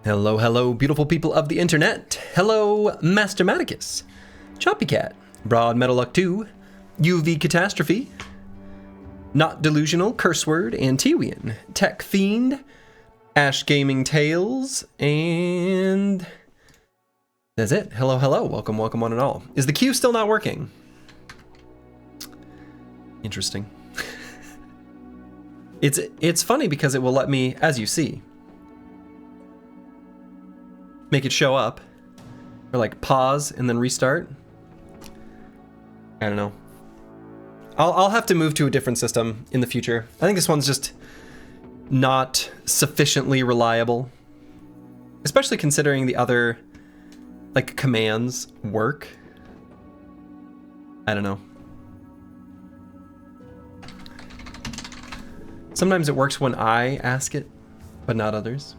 Hello, hello, beautiful people of the internet. Hello, Master Maticus, Choppy Cat, Broad Metal Luck 2, UV Catastrophe, Not Delusional, Curse Word, Antiwian, Tech Fiend, Ash Gaming Tales, and that's it. Hello, hello, welcome, welcome one and all. Is the queue still not working? Interesting. It's funny because it will let me, as you see, make it show up, or like pause and then restart. I don't know. I'll have to move to a different system in the future. I think this one's just not sufficiently reliable, especially considering the other like commands work. I don't know. Sometimes it works when I ask it, but not others.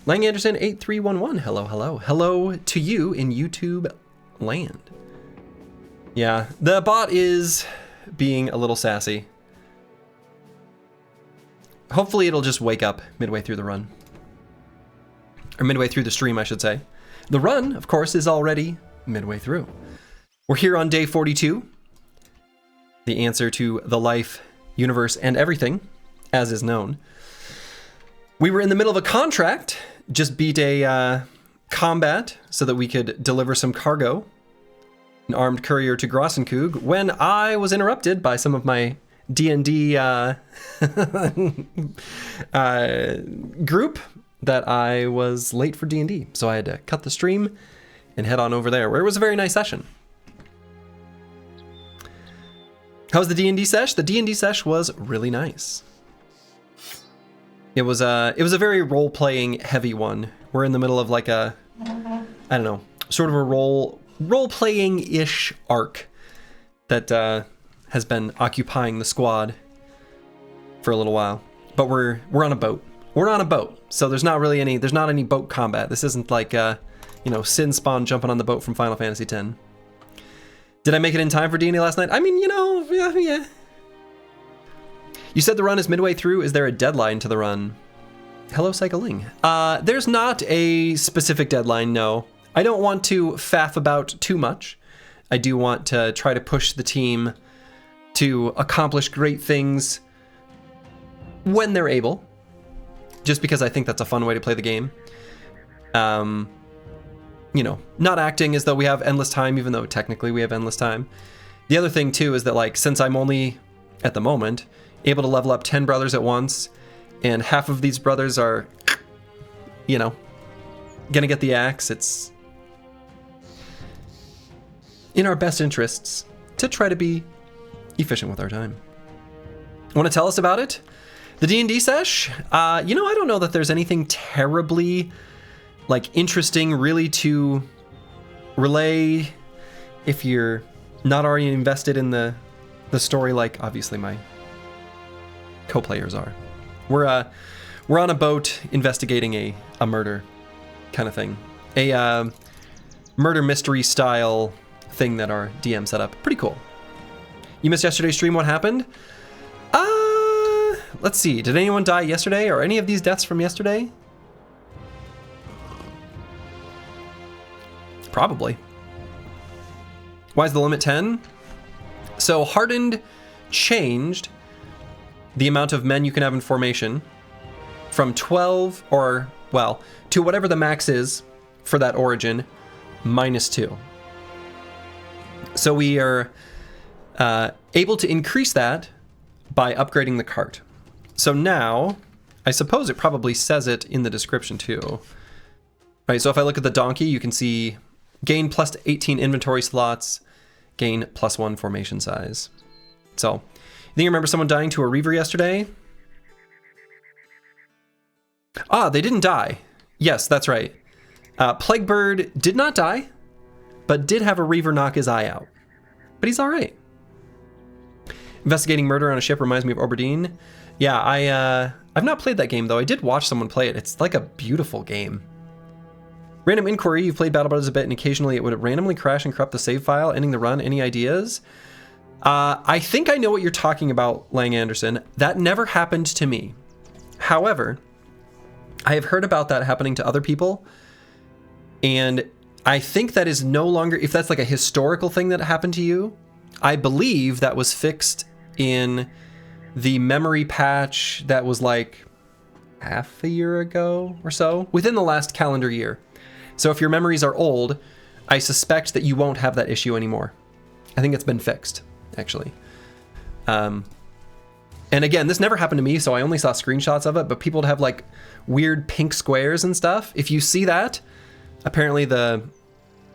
Lang Anderson 8311, hello, hello. Hello to you in YouTube land. Yeah, the bot is being a little sassy. Hopefully it'll just wake up midway through the run. Or midway through the stream, I should say. The run, of course, is already midway through. We're here on day 42. The answer to the life, universe, and everything, as is known. We were in the middle of a contract, just beat a combat so that we could deliver some cargo, an armed courier to Grossenkug, when I was interrupted by some of my D&D group that I was late for D&D. So I had to cut the stream and head on over there, where it was a very nice session. How was the D&D sesh? The D&D sesh was really nice. It was a very role-playing heavy one. We're in the middle of like a, I don't know, sort of a role-playing-ish arc that has been occupying the squad for a little while. But we're on a boat. We're on a boat, so there's not any boat combat. This isn't like Sin Spawn jumping on the boat from Final Fantasy X. Did I make it in time for D&D last night? I mean, yeah. You said the run is midway through. Is there a deadline to the run? Hello, Cycling. There's not a specific deadline, no. I don't want to faff about too much. I do want to try to push the team to accomplish great things when they're able, just because I think that's a fun way to play the game. Not acting as though we have endless time, even though technically we have endless time. The other thing, too, is that, like, since I'm only, at the moment, able to level up 10 brothers at once, and half of these brothers are, gonna get the axe, it's in our best interests to try to be efficient with our time. Want to tell us about it? The D&D sesh? I don't know that there's anything terribly, interesting really to relay if you're not already invested in the story, like obviously my co-players are. We're on a boat investigating a murder kind of thing. A murder mystery style thing that our DM set up. Pretty cool. You missed yesterday's stream, what happened? Let's see. Did anyone die yesterday? Or any of these deaths from yesterday? Probably. Why is the limit 10? So Hardened changed the amount of men you can have in formation from 12 to whatever the max is for that origin, -2. So we are able to increase that by upgrading the cart. So now, I suppose it probably says it in the description too. Right, so if I look at the donkey, you can see gain plus 18 inventory slots, gain +1 formation size. So, you think you remember someone dying to a Reaver yesterday? They didn't die. Yes, that's right. Plaguebird did not die, but did have a Reaver knock his eye out. But he's all right. Investigating murder on a ship reminds me of Oberdeen. Yeah, I've not played that game, though. I did watch someone play it. It's like a beautiful game. Random inquiry, you've played Battle Brothers a bit, and occasionally it would randomly crash and corrupt the save file, ending the run. Any ideas? I think I know what you're talking about, Lang Anderson. That never happened to me. However, I have heard about that happening to other people, and I think that is no longer, if that's like a historical thing that happened to you, I believe that was fixed in the memory patch that was like half a year ago or so, within the last calendar year. So if your memories are old, I suspect that you won't have that issue anymore. I think it's been fixed, actually. And again, this never happened to me, so I only saw screenshots of it, but people would have like weird pink squares and stuff. If you see that, apparently the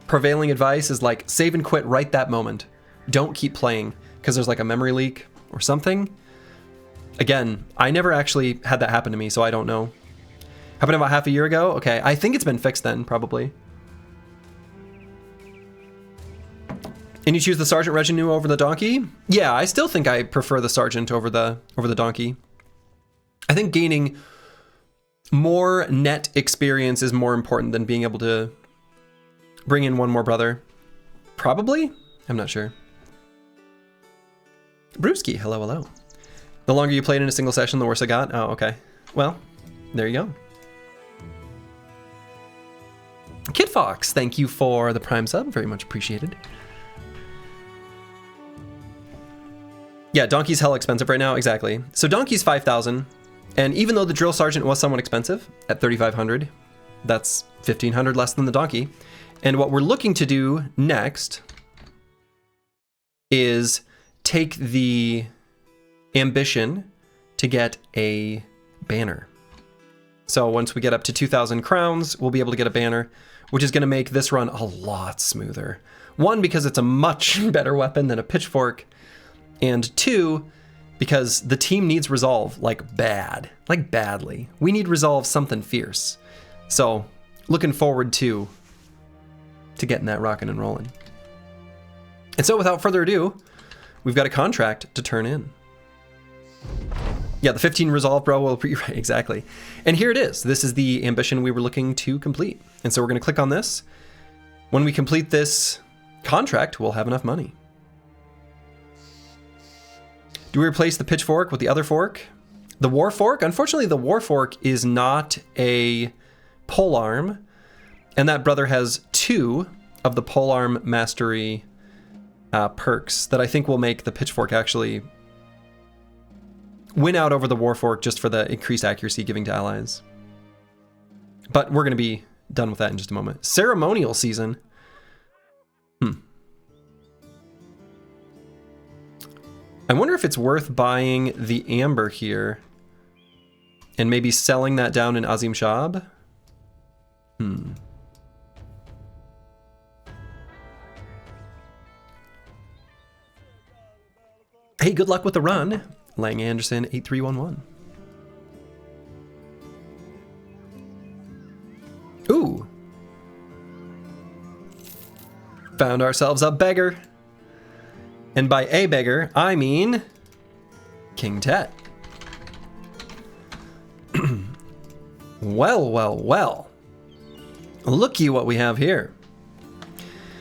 prevailing advice is like save and quit right that moment. Don't keep playing because there's like a memory leak or something. Again, I never actually had that happen to me, so I don't know. Happened about half a year ago? Okay, I think it's been fixed then, probably. And you choose the Sergeant Retinue over the Donkey? Yeah, I still think I prefer the Sergeant over the Donkey. I think gaining more net experience is more important than being able to bring in one more brother. Probably? I'm not sure. Brewski, hello, hello. The longer you played in a single session, the worse it got? Oh, okay. Well, there you go. Kid Fox, thank you for the Prime sub. Very much appreciated. Yeah, Donkey's hell expensive right now. Exactly. So Donkey's 5,000. And even though the Drill Sergeant was somewhat expensive at 3,500, that's 1,500 less than the Donkey. And what we're looking to do next is take the ambition to get a banner. So once we get up to 2,000 crowns, we'll be able to get a banner, which is going to make this run a lot smoother. One, because it's a much better weapon than a pitchfork, and two, because the team needs resolve like bad, like badly. We need resolve something fierce. So looking forward to getting that rocking and rolling. And so without further ado, we've got a contract to turn in. Yeah, the 15 resolve, bro, will right, exactly. And here it is. This is the ambition we were looking to complete. And so we're going to click on this. When we complete this contract, we'll have enough money. Do we replace the pitchfork with the other fork? The war fork? Unfortunately, the war fork is not a polearm, and that brother has 2 of the polearm mastery perks that I think will make the pitchfork actually win out over the Warfork just for the increased accuracy giving to allies. But we're going to be done with that in just a moment. Ceremonial season. I wonder if it's worth buying the amber here and maybe selling that down in Azim Shab. Hey, good luck with the run. Lang Anderson 8311. Ooh. Found ourselves a beggar. And by a beggar, I mean King Tet. Well, well, well. Looky what we have here.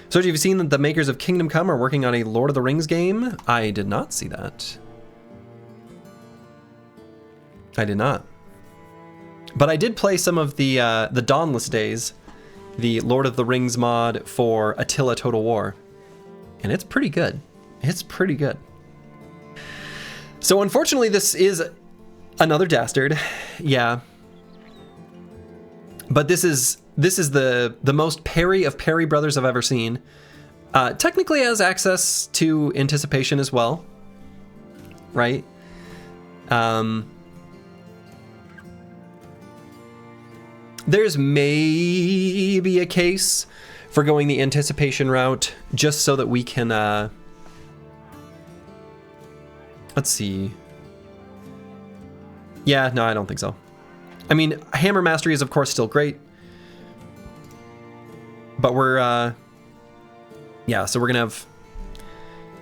So have you seen that the makers of Kingdom Come are working on a Lord of the Rings game? I did not see that. I did not. But I did play some of the Dawnless Days, the Lord of the Rings mod for Attila Total War. And it's pretty good. It's pretty good. So unfortunately, this is another dastard. Yeah. But this is the most parry of parry brothers I've ever seen. Technically has access to anticipation as well. Right? There's maybe a case for going the anticipation route just so that we can, let's see. Yeah, no, I don't think so. I mean, Hammer Mastery is of course still great, but we're, yeah, so we're gonna have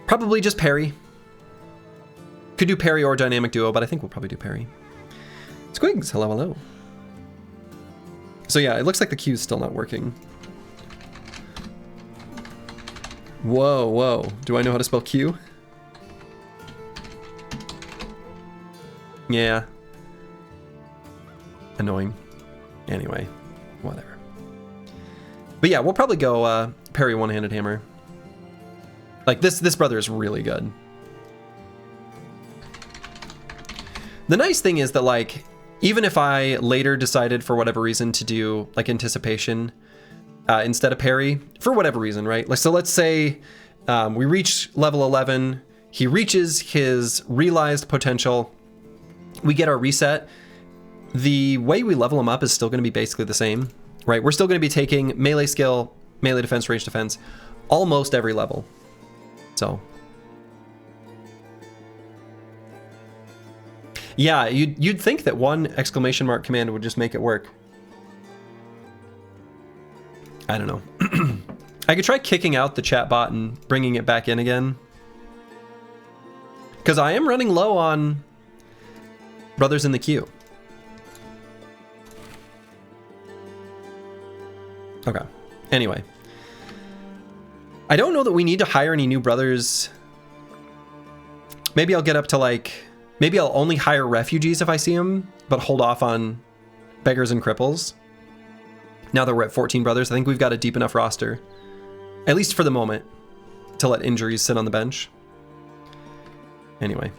probably just parry. Could do parry or dynamic duo, but I think we'll probably do parry. Squigs, hello, hello. So yeah, it looks like the Q's still not working. Whoa, whoa. Do I know how to spell Q? Yeah. Annoying. Anyway, whatever. But yeah, we'll probably go parry one-handed hammer. Like this brother is really good. The nice thing is that like even if I later decided for whatever reason to do like anticipation instead of parry, for whatever reason, right? Like so let's say we reach level 11, he reaches his realized potential, we get our reset. The way we level him up is still going to be basically the same, right? We're still going to be taking melee skill, melee defense, range defense, almost every level. So, yeah, you'd think that one exclamation mark command would just make it work. I don't know. I could try kicking out the chat bot and bringing it back in again. Because I am running low on brothers in the queue. Okay. Anyway. I don't know that we need to hire any new brothers. Maybe I'll get up to like... Maybe I'll only hire refugees if I see them, but hold off on beggars and cripples. Now that we're at 14 brothers, I think we've got a deep enough roster. At least for the moment. To let injuries sit on the bench. Anyway.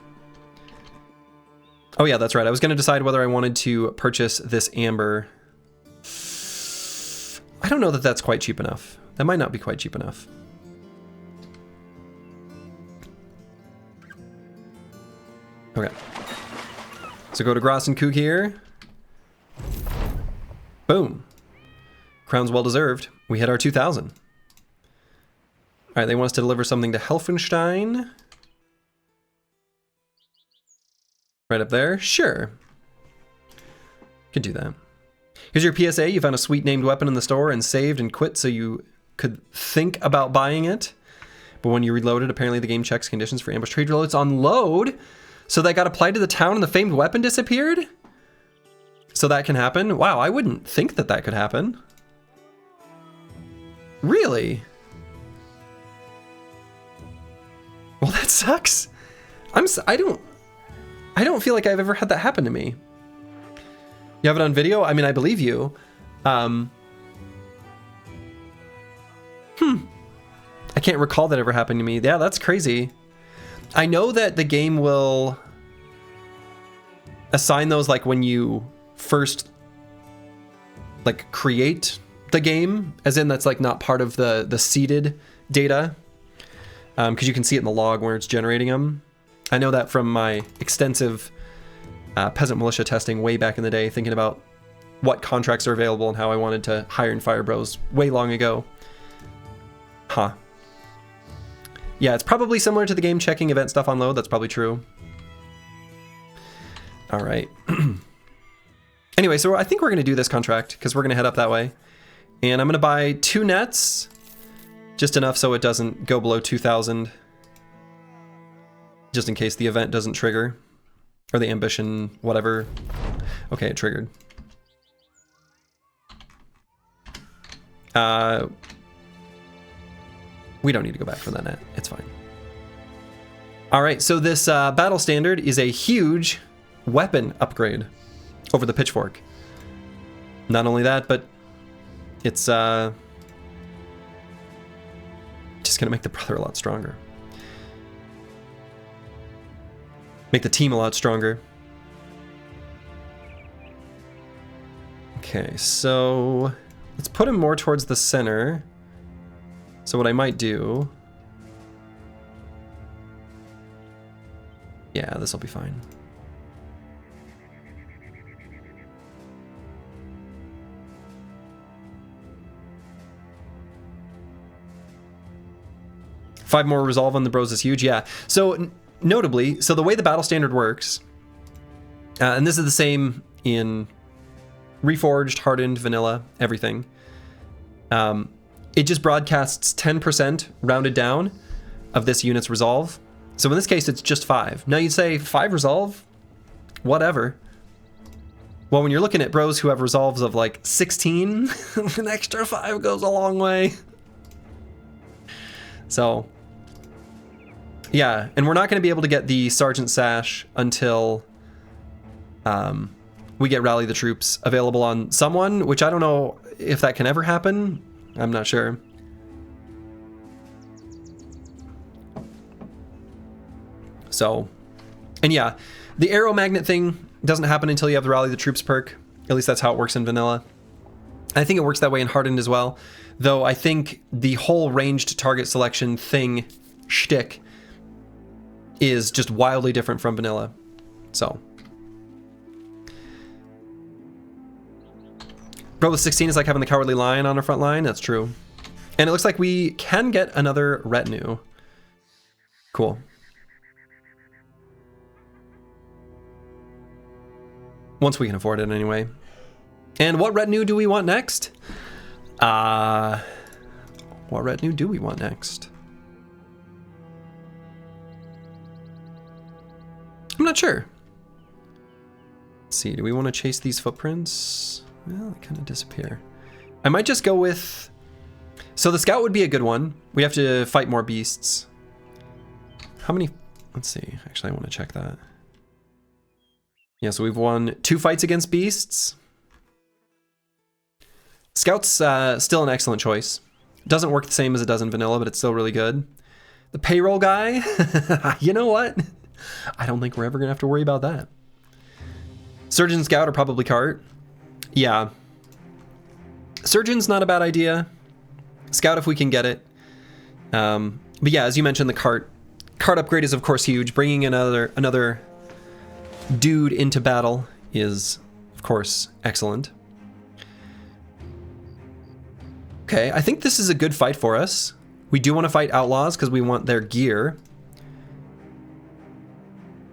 Oh yeah, that's right. I was going to decide whether I wanted to purchase this amber. I don't know that that's quite cheap enough. That might not be quite cheap enough. Okay. So go to Gross and Kook here. Boom. Crown's well deserved. We hit our 2,000. All right, they want us to deliver something to Helfenstein. Right up there? Sure. Could do that. Here's your PSA. You found a sweet named weapon in the store and saved and quit so you could think about buying it. But when you reloaded, apparently the game checks conditions for ambush trade reloads on load. So that got applied to the town and the famed weapon disappeared? So that can happen? Wow, I wouldn't think that that could happen. Really? Well, that sucks. I don't feel like I've ever had that happen to me. You have it on video? I mean, I believe you. I can't recall that ever happened to me. Yeah, that's crazy. I know that the game will assign those like when you first like create the game, as in that's like not part of the seeded data, because you can see it in the log where it's generating them. I know that from my extensive peasant militia testing way back in the day, thinking about what contracts are available and how I wanted to hire and fire bros way long ago. Huh. Yeah, it's probably similar to the game checking event stuff on load. That's probably true. All right. Anyway, so I think we're going to do this contract because we're going to head up that way. And I'm going to buy 2 nets, just enough so it doesn't go below 2,000. Just in case the event doesn't trigger. Or the ambition, whatever. Okay, it triggered. We don't need to go back for that net. It's fine. All right, so this battle standard is a huge weapon upgrade over the pitchfork. Not only that, but it's just gonna make the brother a lot stronger. Make the team a lot stronger. Okay, so let's put him more towards the center. So what I might do... Yeah, this will be fine. Five more resolve on the bros is huge, yeah. So notably, so the way the battle standard works, and this is the same in Reforged, Hardened, Vanilla, everything. It just broadcasts 10% rounded down of this unit's resolve. So in this case, it's just 5. Now you'd say 5 resolve? Whatever. Well, when you're looking at bros who have resolves of like 16, an extra 5 goes a long way. So, yeah, and we're not going to be able to get the Sergeant Sash until we get Rally the Troops available on someone, which I don't know if that can ever happen. I'm not sure. So, and yeah, the arrow magnet thing doesn't happen until you have the Rally the Troops perk. At least that's how it works in vanilla. I think it works that way in Hardened as well, though I think the whole ranged target selection thing shtick is just wildly different from vanilla. So, Bro with 16 is like having the Cowardly Lion on our front line. That's true. And it looks like we can get another retinue. Cool. Once we can afford it anyway. And what retinue do we want next? What retinue do we want next? I'm not sure. Let's see, do we want to chase these footprints? Well, they kind of disappear. I might just go with... So the scout would be a good one. We have to fight more beasts. How many... Let's see. Actually, I want to check that. Yeah, so we've won 2 fights against beasts. Scout's still an excellent choice. Doesn't work the same as it does in vanilla, but it's still really good. The payroll guy, you know what? I don't think we're ever gonna have to worry about that. Surgeon Scout or probably Cart. Yeah. Surgeon's not a bad idea. Scout if we can get it. But yeah, as you mentioned, the cart upgrade is of course huge. Bringing another dude into battle is of course excellent. Okay, I think this is a good fight for us. We do want to fight outlaws because we want their gear.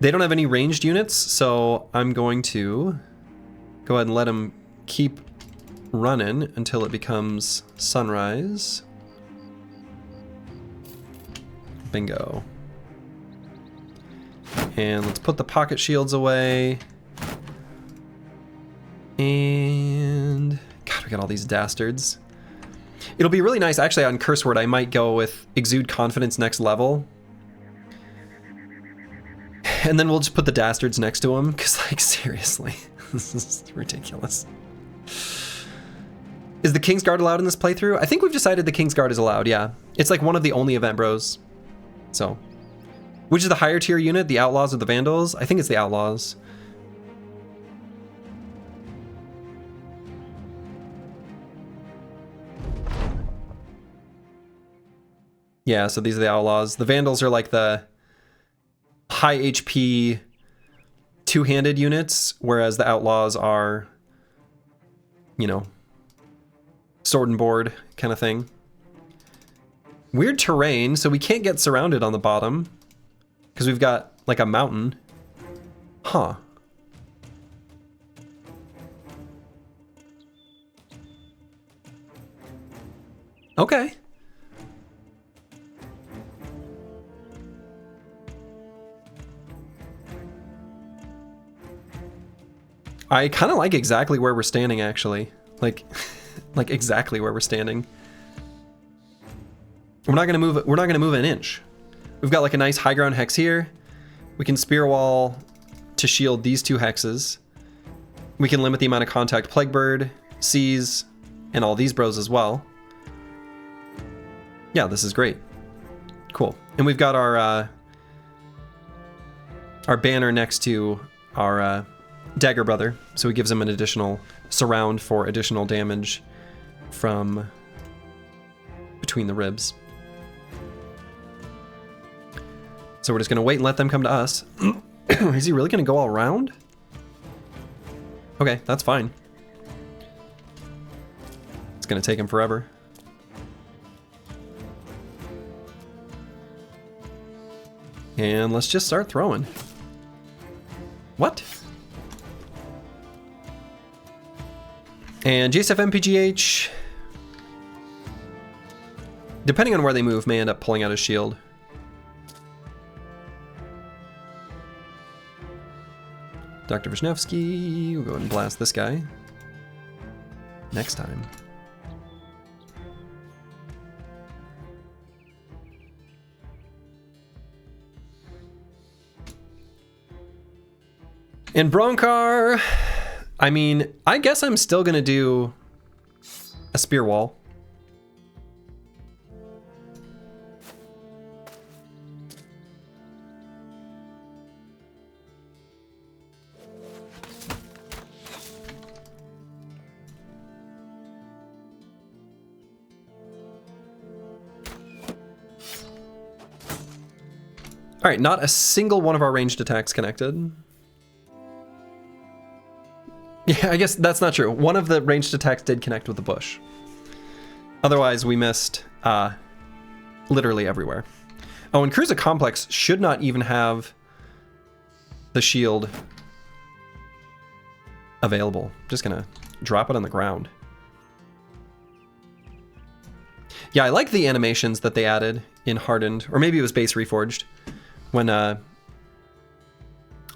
They don't have any ranged units, so I'm going to go ahead and let them keep running until it becomes sunrise. Bingo. And let's put the pocket shields away. And God, we got all these dastards. It'll be really nice, actually, on Curse Word, I might go with Exude Confidence next level. And then we'll just put the dastards next to him, because, like, seriously, this is ridiculous. Is the Kingsguard allowed in this playthrough? I think we've decided the Kingsguard is allowed, yeah. It's like one of the only event bros. So, which is the higher tier unit, the Outlaws or the Vandals? I think it's the Outlaws. Yeah, so these are the Outlaws. The Vandals are like the high HP two-handed units, whereas the Outlaws are, you know, sword and board kind of thing. Weird terrain, so we can't get surrounded on the bottom because we've got like a mountain. Huh. Okay. I kind of like exactly where we're standing, actually. Like exactly where we're standing. We're not gonna move. We're not gonna move an inch. We've got like a nice high ground hex here. We can spear wall to shield these 2 hexes. We can limit the amount of contact Plaguebird, Seize, and all these bros as well. Yeah, this is great. Cool. And we've got our banner next to our Dagger Brother, so it gives him an additional surround for additional damage from between the ribs. So we're just gonna wait and let them come to us. Is he really gonna go all around? Okay, that's fine. It's gonna take him forever. And let's just start throwing. What? And JSF MPGH, depending on where they move, may end up pulling out his shield. Dr. Vishnevsky, we'll go ahead and blast this guy next time. In Bronkar, I mean, I guess I'm still gonna do a spear wall. All right, not a single one of our ranged attacks connected. Yeah, I guess that's not true. One of the ranged attacks did connect with the bush. Otherwise, we missed literally everywhere. Oh, and Cruiser Complex should not even have the shield available. Just gonna drop it on the ground. Yeah, I like the animations that they added in Hardened, or maybe it was base Reforged, when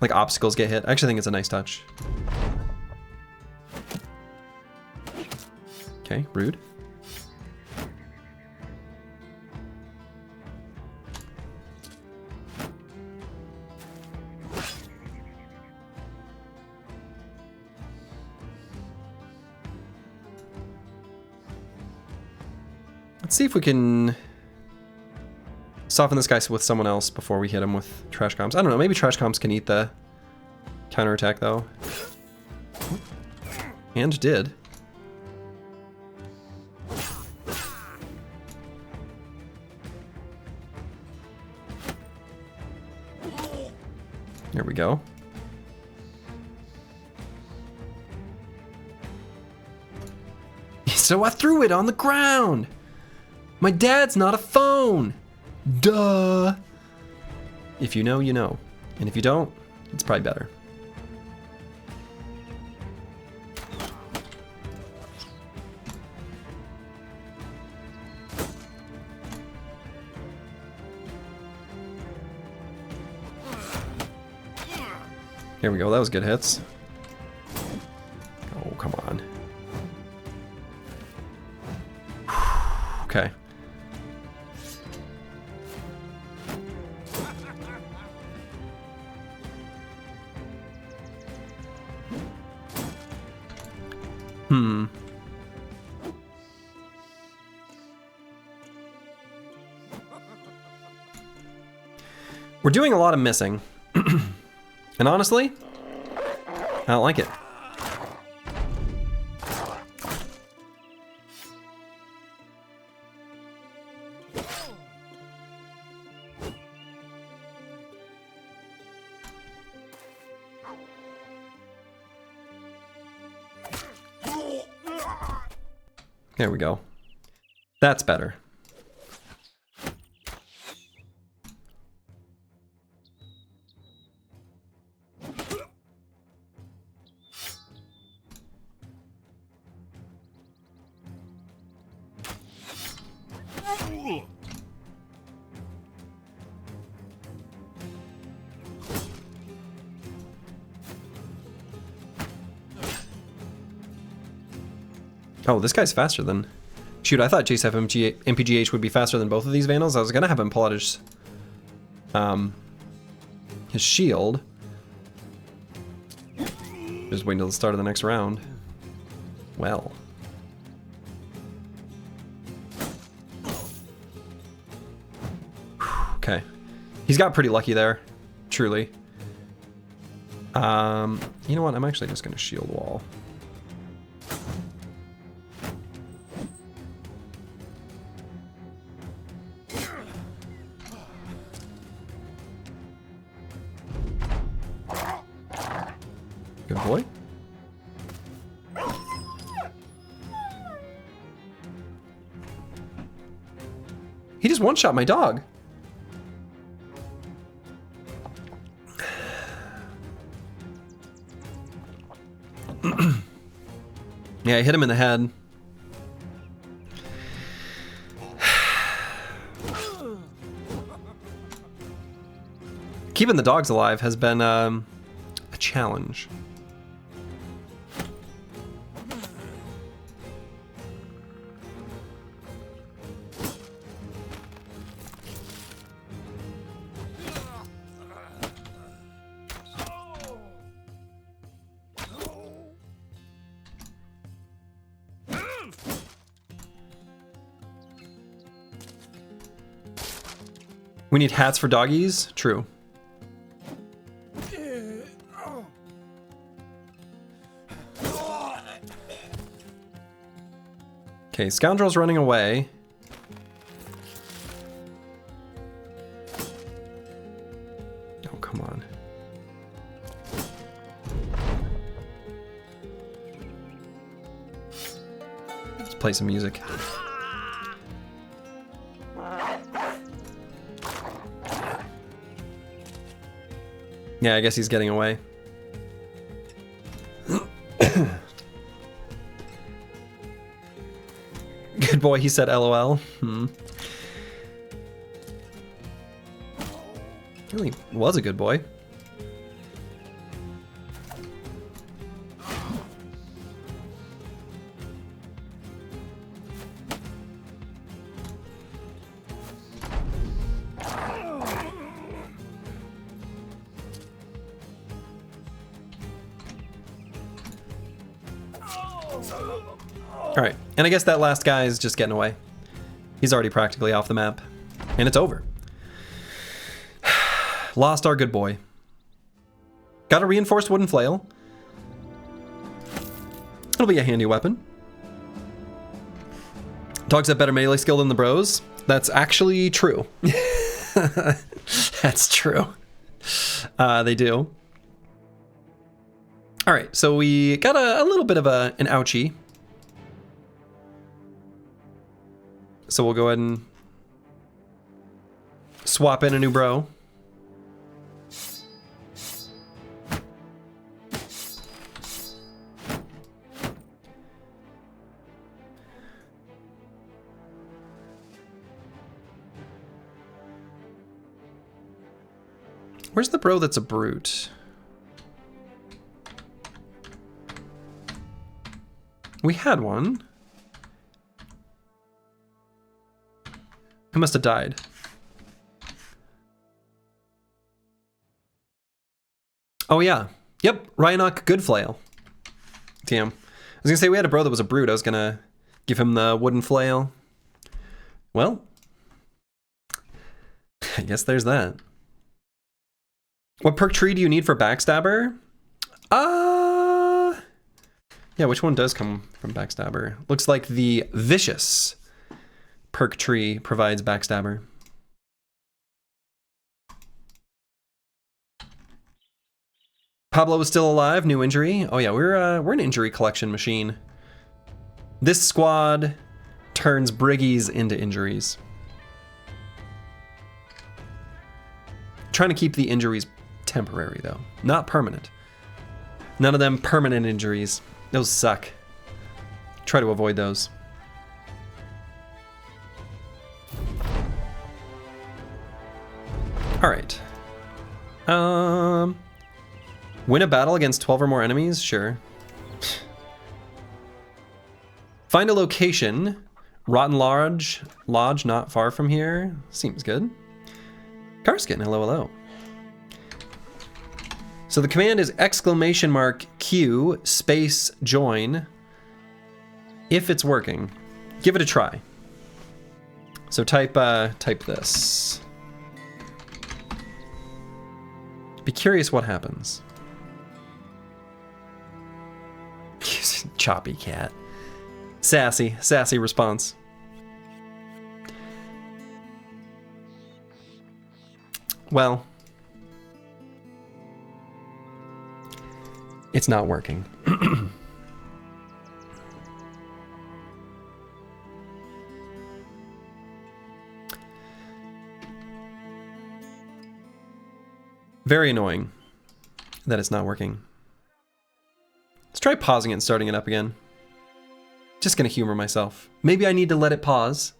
like obstacles get hit. I actually think it's a nice touch. Okay, rude. Let's see if we can soften this guy with someone else before we hit him with trash comms. I don't know, maybe trash comms can eat the counterattack though. And did. There we go. So I threw it on the ground. My dad's not a phone. Duh. If you know, you know. And if you don't, it's probably better. Here we go, that was good hits. Oh, come on. Okay. We're doing a lot of missing. And honestly, I don't like it. There we go. That's better. Oh, this guy's faster than... Shoot, I thought J7 MPGH would be faster than both of these Vandals. I was gonna have him pull out his shield. Just wait until the start of the next round. Well. Okay. He's got pretty lucky there. Truly. You know what? I'm actually just gonna shield wall. Good boy. He just one-shot my dog. Yeah, I hit him in the head. Keeping the dogs alive has been a challenge. We need hats for doggies? True. Okay, scoundrel's running away. Oh, come on. Let's play some music. Yeah, I guess he's getting away. Good boy, he said LOL. Really was a good boy. Alright, and I guess that last guy is just getting away. He's already practically off the map. And it's over. Lost our good boy. Got a reinforced wooden flail. It'll be a handy weapon. Dogs have better melee skill than the bros. That's actually true. That's true. They do. Alright, so we got a little bit of an ouchie. So we'll go ahead and swap in a new bro. Where's the bro that's a brute? We had one. He must have died. Oh yeah. Yep, Rhinoc good flail. Damn. I was gonna say we had a bro that was a brute. I was gonna give him the wooden flail. Well, I guess there's that. What perk tree do you need for Backstabber? Yeah, which one does come from Backstabber? Looks like the Vicious perk tree provides Backstabber. Pablo is still alive, new injury. Oh yeah, we're an injury collection machine. This squad turns briggies into injuries. Trying to keep the injuries temporary though, not permanent. None of them permanent injuries. Those suck. Try to avoid those. All right. Win a battle against 12 or more enemies? Sure. Find a location. Rotten Lodge not far from here. Seems good. Karskin, hello, hello. So the command is !Q space join if it's working. Give it a try. So type this. Be curious what happens. Choppy cat. Sassy response. Well, it's not working. Very annoying that it's not working. Let's try pausing it and starting it up again. Just gonna humor myself. Maybe I need to let it pause,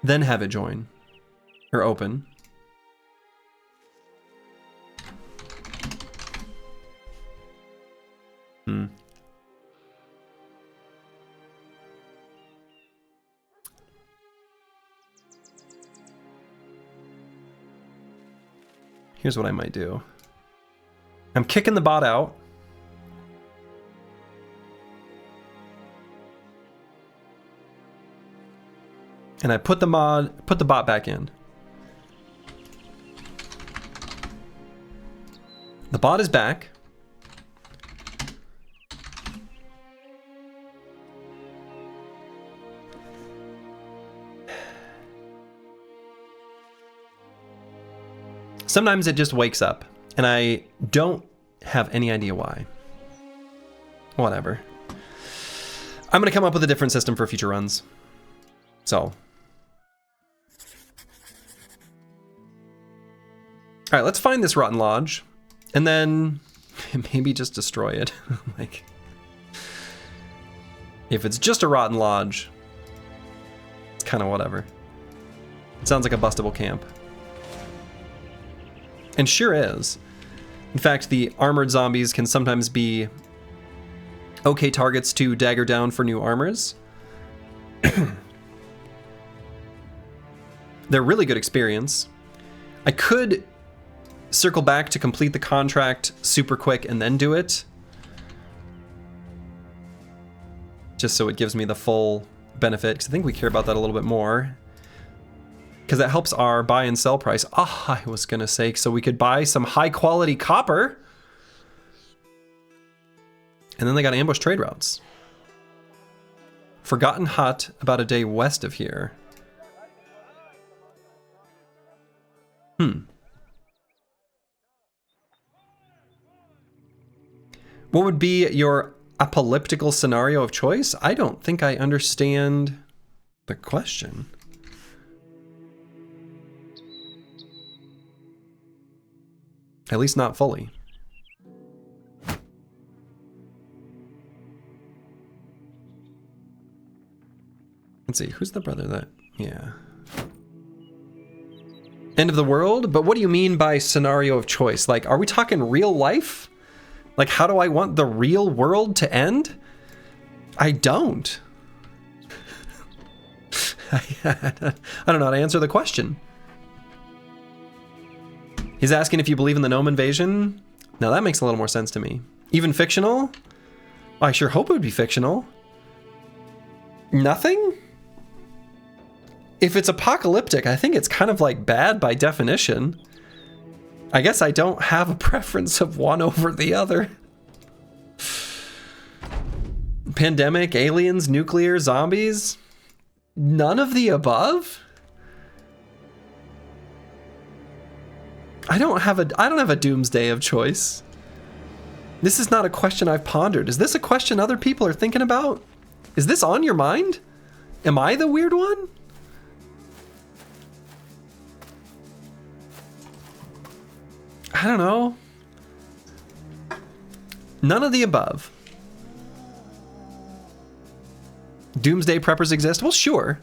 then have it join or open. Here's what I might do. I'm kicking the bot out. And I put the bot back in. The bot is back. Sometimes it just wakes up, and I don't have any idea why. Whatever. I'm going to come up with a different system for future runs. So. Alright, let's find this Rotten Lodge, and then maybe just destroy it. Like, if it's just a Rotten Lodge, it's kind of whatever. It sounds like a bustable camp. And sure is. In fact, the armored zombies can sometimes be okay targets to dagger down for new armors. They're really good experience. I could circle back to complete the contract super quick and then do it. Just so it gives me the full benefit, because I think we care about that a little bit more. Because that helps our buy and sell price. Ah, I was going to say, so we could buy some high quality copper. And then they got ambush trade routes. Forgotten Hut, about a day west of here. What would be your apocalyptical scenario of choice? I don't think I understand the question. At least not fully. Let's see, who's the brother that... Yeah. End of the world? But what do you mean by scenario of choice? Like, are we talking real life? Like, how do I want the real world to end? I don't. I don't know how to answer the question. He's asking if you believe in the gnome invasion. Now that makes a little more sense to me. Even fictional? I sure hope it would be fictional. Nothing? If it's apocalyptic, I think it's kind of like bad by definition. I guess I don't have a preference of one over the other. Pandemic, aliens, nuclear, zombies? None of the above? I don't have a doomsday of choice. This is not a question I've pondered. Is this a question other people are thinking about? Is this on your mind? Am I the weird one? I don't know. None of the above. Doomsday preppers exist? Well, sure.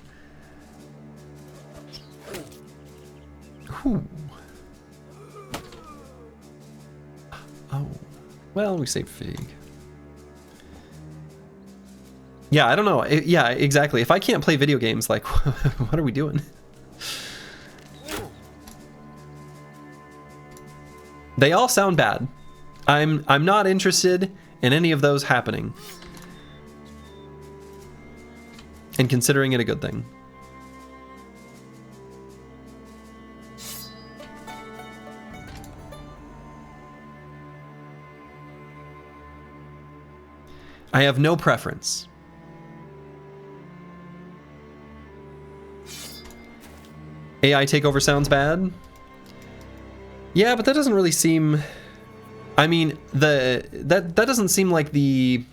Ooh. Oh. Well, we saved fatigue. Yeah, I don't know. Yeah, exactly. If I can't play video games, like, what are we doing? They all sound bad. I'm not interested in any of those happening. And considering it a good thing. I have no preference. AI takeover sounds bad. Yeah, but that doesn't really seem... I mean, that doesn't seem like the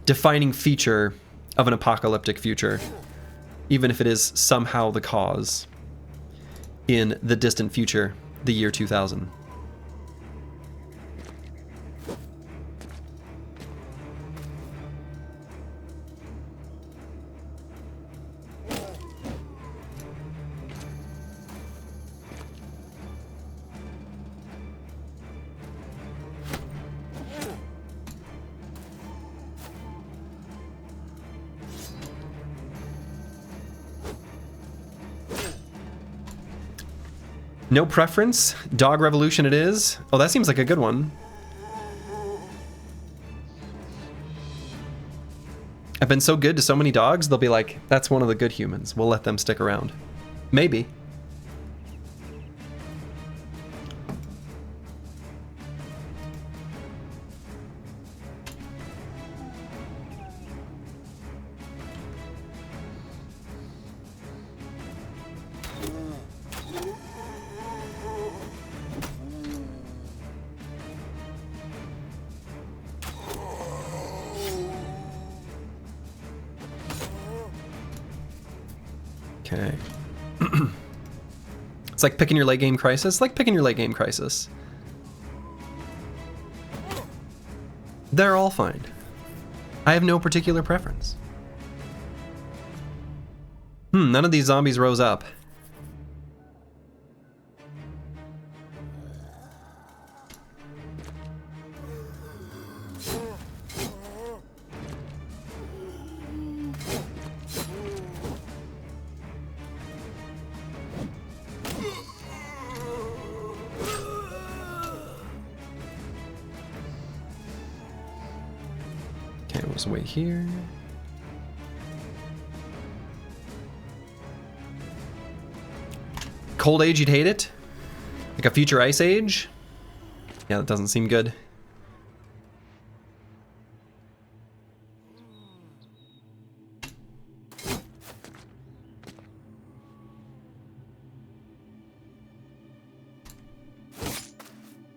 defining feature of an apocalyptic future, even if it is somehow the cause in the distant future, the year 2000. No preference. Dog revolution it is. Oh, that seems like a good one. I've been so good to so many dogs, they'll be like, that's one of the good humans. We'll let them stick around. Maybe. Okay. It's like picking your late game crisis. Like picking your late game crisis. They're all fine. I have no particular preference. None of these zombies rose up. Okay, we'll just wait here. Cold Age, you'd hate it? Like a future Ice Age? Yeah, that doesn't seem good.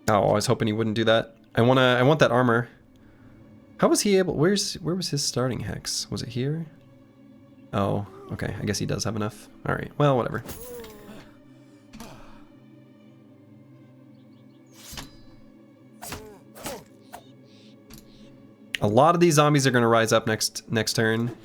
Oh, I was hoping he wouldn't do that. I want that armor. How was he able... Where was his starting hex? Was it here? Oh, okay. I guess he does have enough. Alright, well, whatever. A lot of these zombies are going to rise up next turn.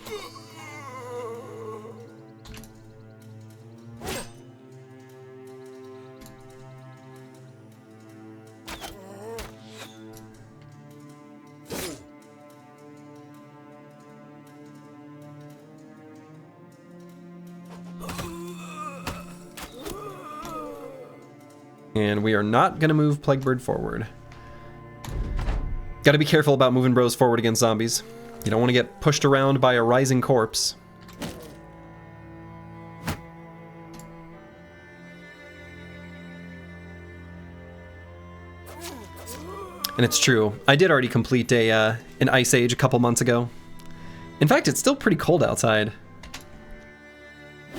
And we are not going to move Plaguebird forward. Got to be careful about moving bros forward against zombies. You don't want to get pushed around by a rising corpse. And it's true. I did already complete an Ice Age a couple months ago. In fact, it's still pretty cold outside.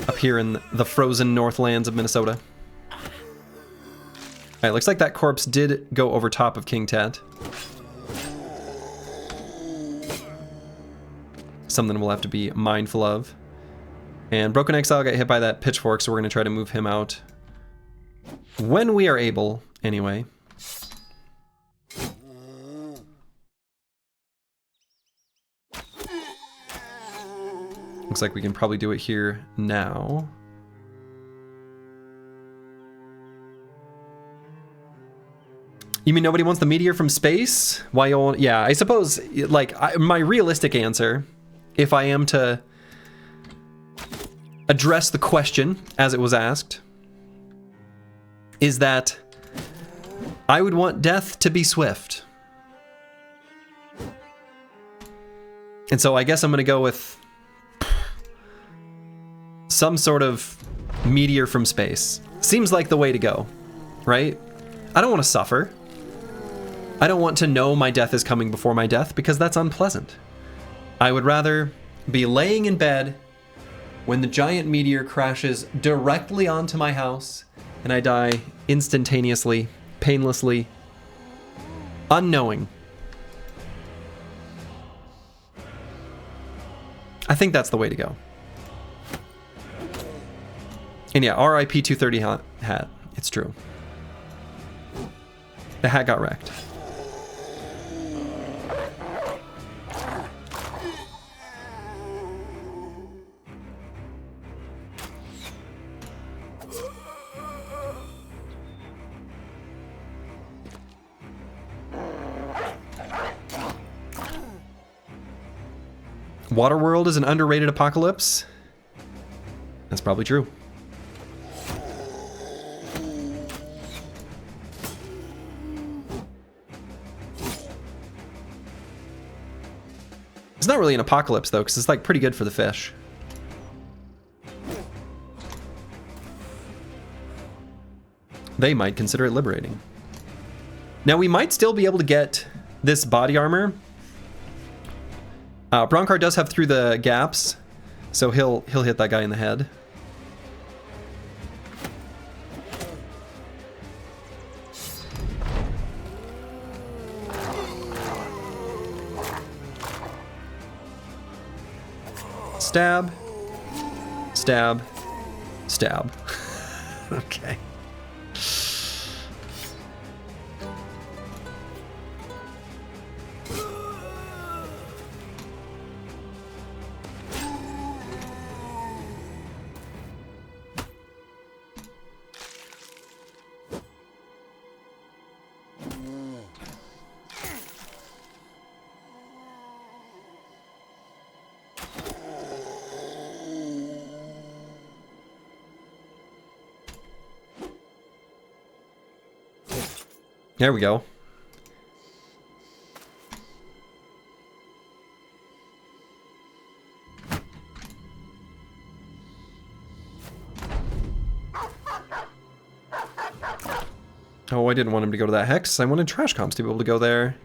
Up here in the frozen northlands of Minnesota. Alright, looks like that corpse did go over top of King Tet. Something we'll have to be mindful of. And Broken Exile got hit by that pitchfork, so we're going to try to move him out. When we are able, anyway. Looks like we can probably do it here now. You mean nobody wants the meteor from space? Why? Yeah, I suppose, like, my realistic answer, if I am to address the question as it was asked, is that I would want death to be swift. And so I guess I'm going to go with some sort of meteor from space. Seems like the way to go, right? I don't want to suffer. I don't want to know my death is coming before my death because that's unpleasant. I would rather be laying in bed when the giant meteor crashes directly onto my house and I die instantaneously, painlessly, unknowing. I think that's the way to go. And yeah, RIP 230 hat. It's true. The hat got wrecked. Waterworld is an underrated apocalypse. That's probably true. It's not really an apocalypse though, because it's like pretty good for the fish. They might consider it liberating. Now we might still be able to get this body armor. Bronkar does have through the gaps, so he'll hit that guy in the head. Stab, stab, Stab. Okay. There we go. Oh, I didn't want him to go to that hex. I wanted trash comps to be able to go there.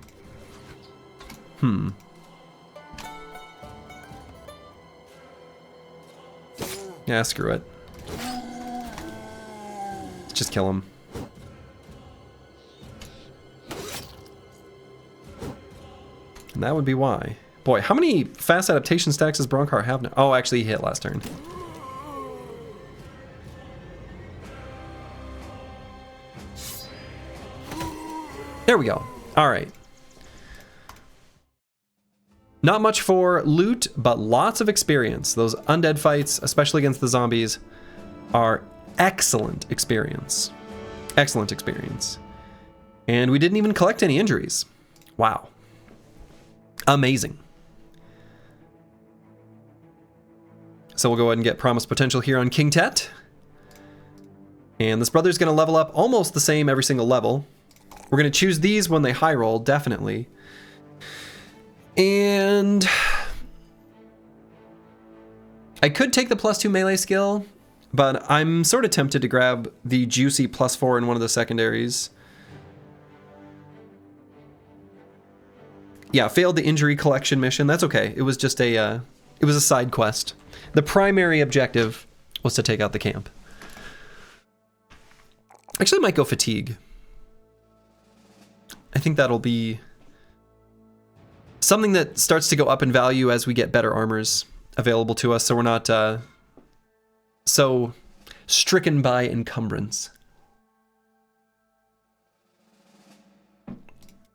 Yeah, screw it. Let's just kill him. And that would be why. Boy, how many fast adaptation stacks does Broncar have now? Oh, actually he hit last turn. There we go. All right. Not much for loot, but lots of experience. Those undead fights, especially against the zombies, are excellent experience. Excellent experience. And we didn't even collect any injuries. Wow. Amazing. So we'll go ahead and get Promised Potential here on King Tet. And this brother's going to level up almost the same every single level. We're going to choose these when they high roll, definitely. And I could take the +2 melee skill, but I'm sort of tempted to grab the juicy +4 in one of the secondaries. Yeah, failed the injury collection mission. That's okay. It was just a side quest. The primary objective was to take out the camp. Actually, I might go fatigue. I think that'll be something that starts to go up in value as we get better armors available to us, so we're not so stricken by encumbrance.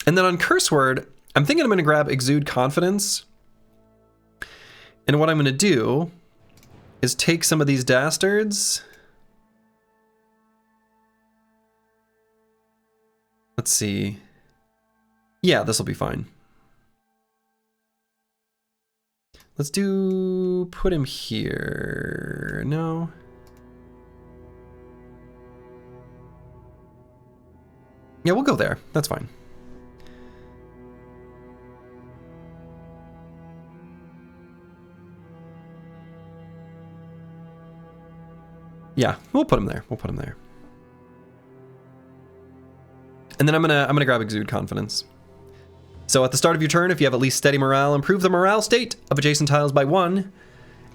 And then on Curse Word, I'm thinking I'm going to grab Exude Confidence. And what I'm going to do is take some of these dastards. Let's see. Yeah, this will be fine. Let's put him here. No. Yeah, we'll go there. That's fine. Yeah, we'll put him there. We'll put him there. And then I'm gonna grab Exude Confidence. So at the start of your turn, if you have at least steady morale, improve the morale state of adjacent tiles by 1,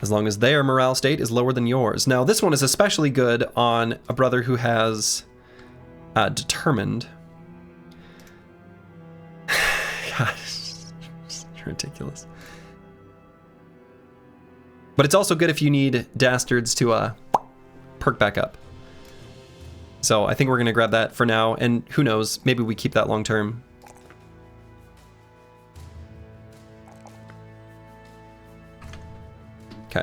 as long as their morale state is lower than yours. Now this one is especially good on a brother who has Determined. Gosh, it's ridiculous. But it's also good if you need dastards to perk back up. So I think we're gonna grab that for now, and who knows, maybe we keep that long term. Okay.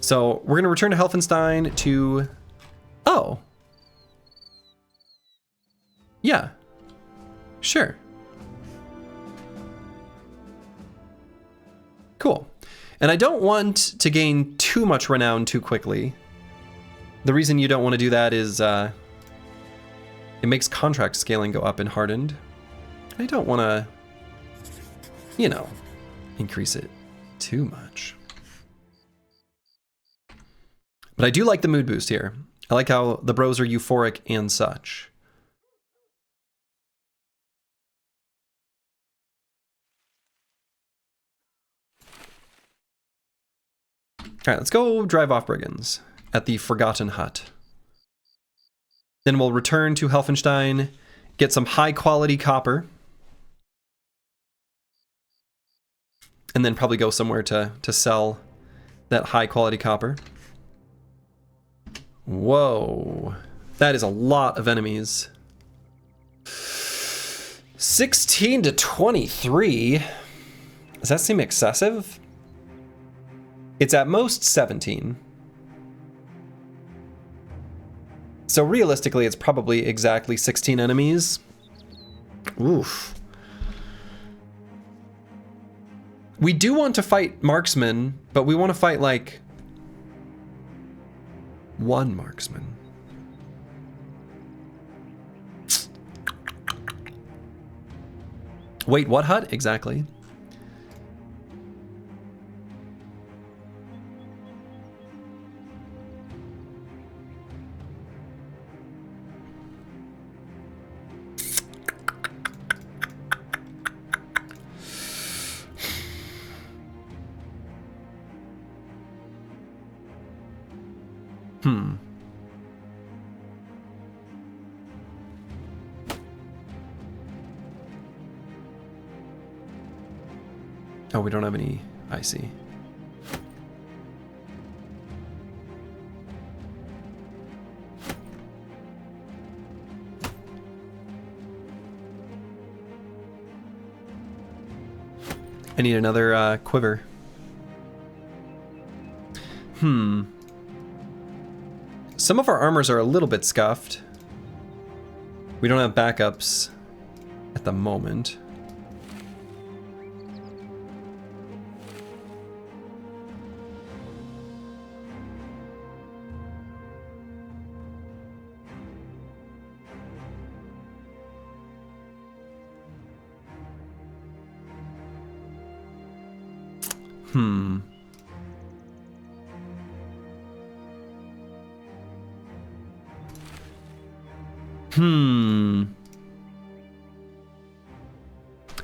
So we're gonna return to Helfenstein to... Oh. Yeah. Sure. Cool. And I don't want to gain too much renown too quickly. The reason you don't want to do that is it makes contract scaling go up in Hardened. I don't want to, you know, increase it too much. But I do like the mood boost here. I like how the bros are euphoric and such. All right, let's go drive off brigands at the Forgotten Hut. Then we'll return to Helfenstein, get some high quality copper, and then probably go somewhere to sell that high quality copper. Whoa. That is a lot of enemies. 16 to 23? Does that seem excessive? It's at most 17. So realistically, it's probably exactly 16 enemies. Oof. We do want to fight marksmen, but we want to fight like one marksman. Wait, what hut? Exactly. Oh, we don't have any. I see. I need another quiver. Some of our armors are a little bit scuffed. We don't have backups at the moment.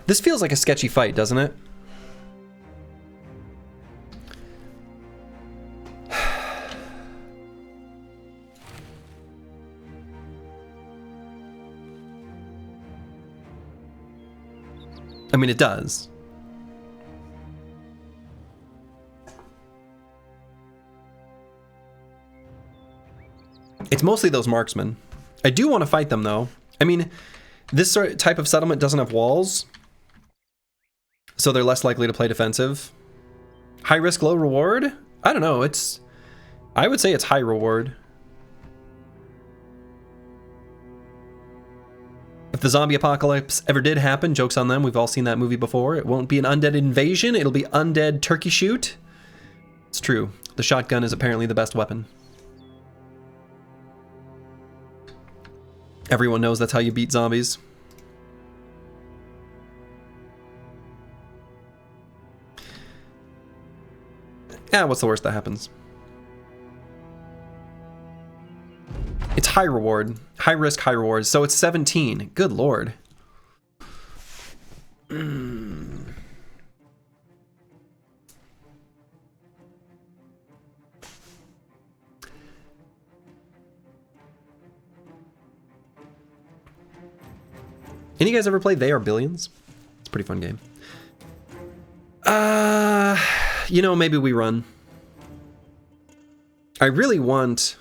This feels like a sketchy fight, doesn't it? I mean, it does. It's mostly those marksmen. I do want to fight them, though. I mean, this sort of type of settlement doesn't have walls, so they're less likely to play defensive. High risk, low reward? I don't know. I would say it's high reward. If the zombie apocalypse ever did happen, joke's on them, we've all seen that movie before. It won't be an undead invasion, it'll be undead turkey shoot. It's true. The shotgun is apparently the best weapon. Everyone knows that's how you beat zombies. Yeah, what's the worst that happens? It's high reward. High risk, high reward. So it's 17. Good lord. Any guys ever play They Are Billions? It's a pretty fun game. You know, maybe we run. I really want...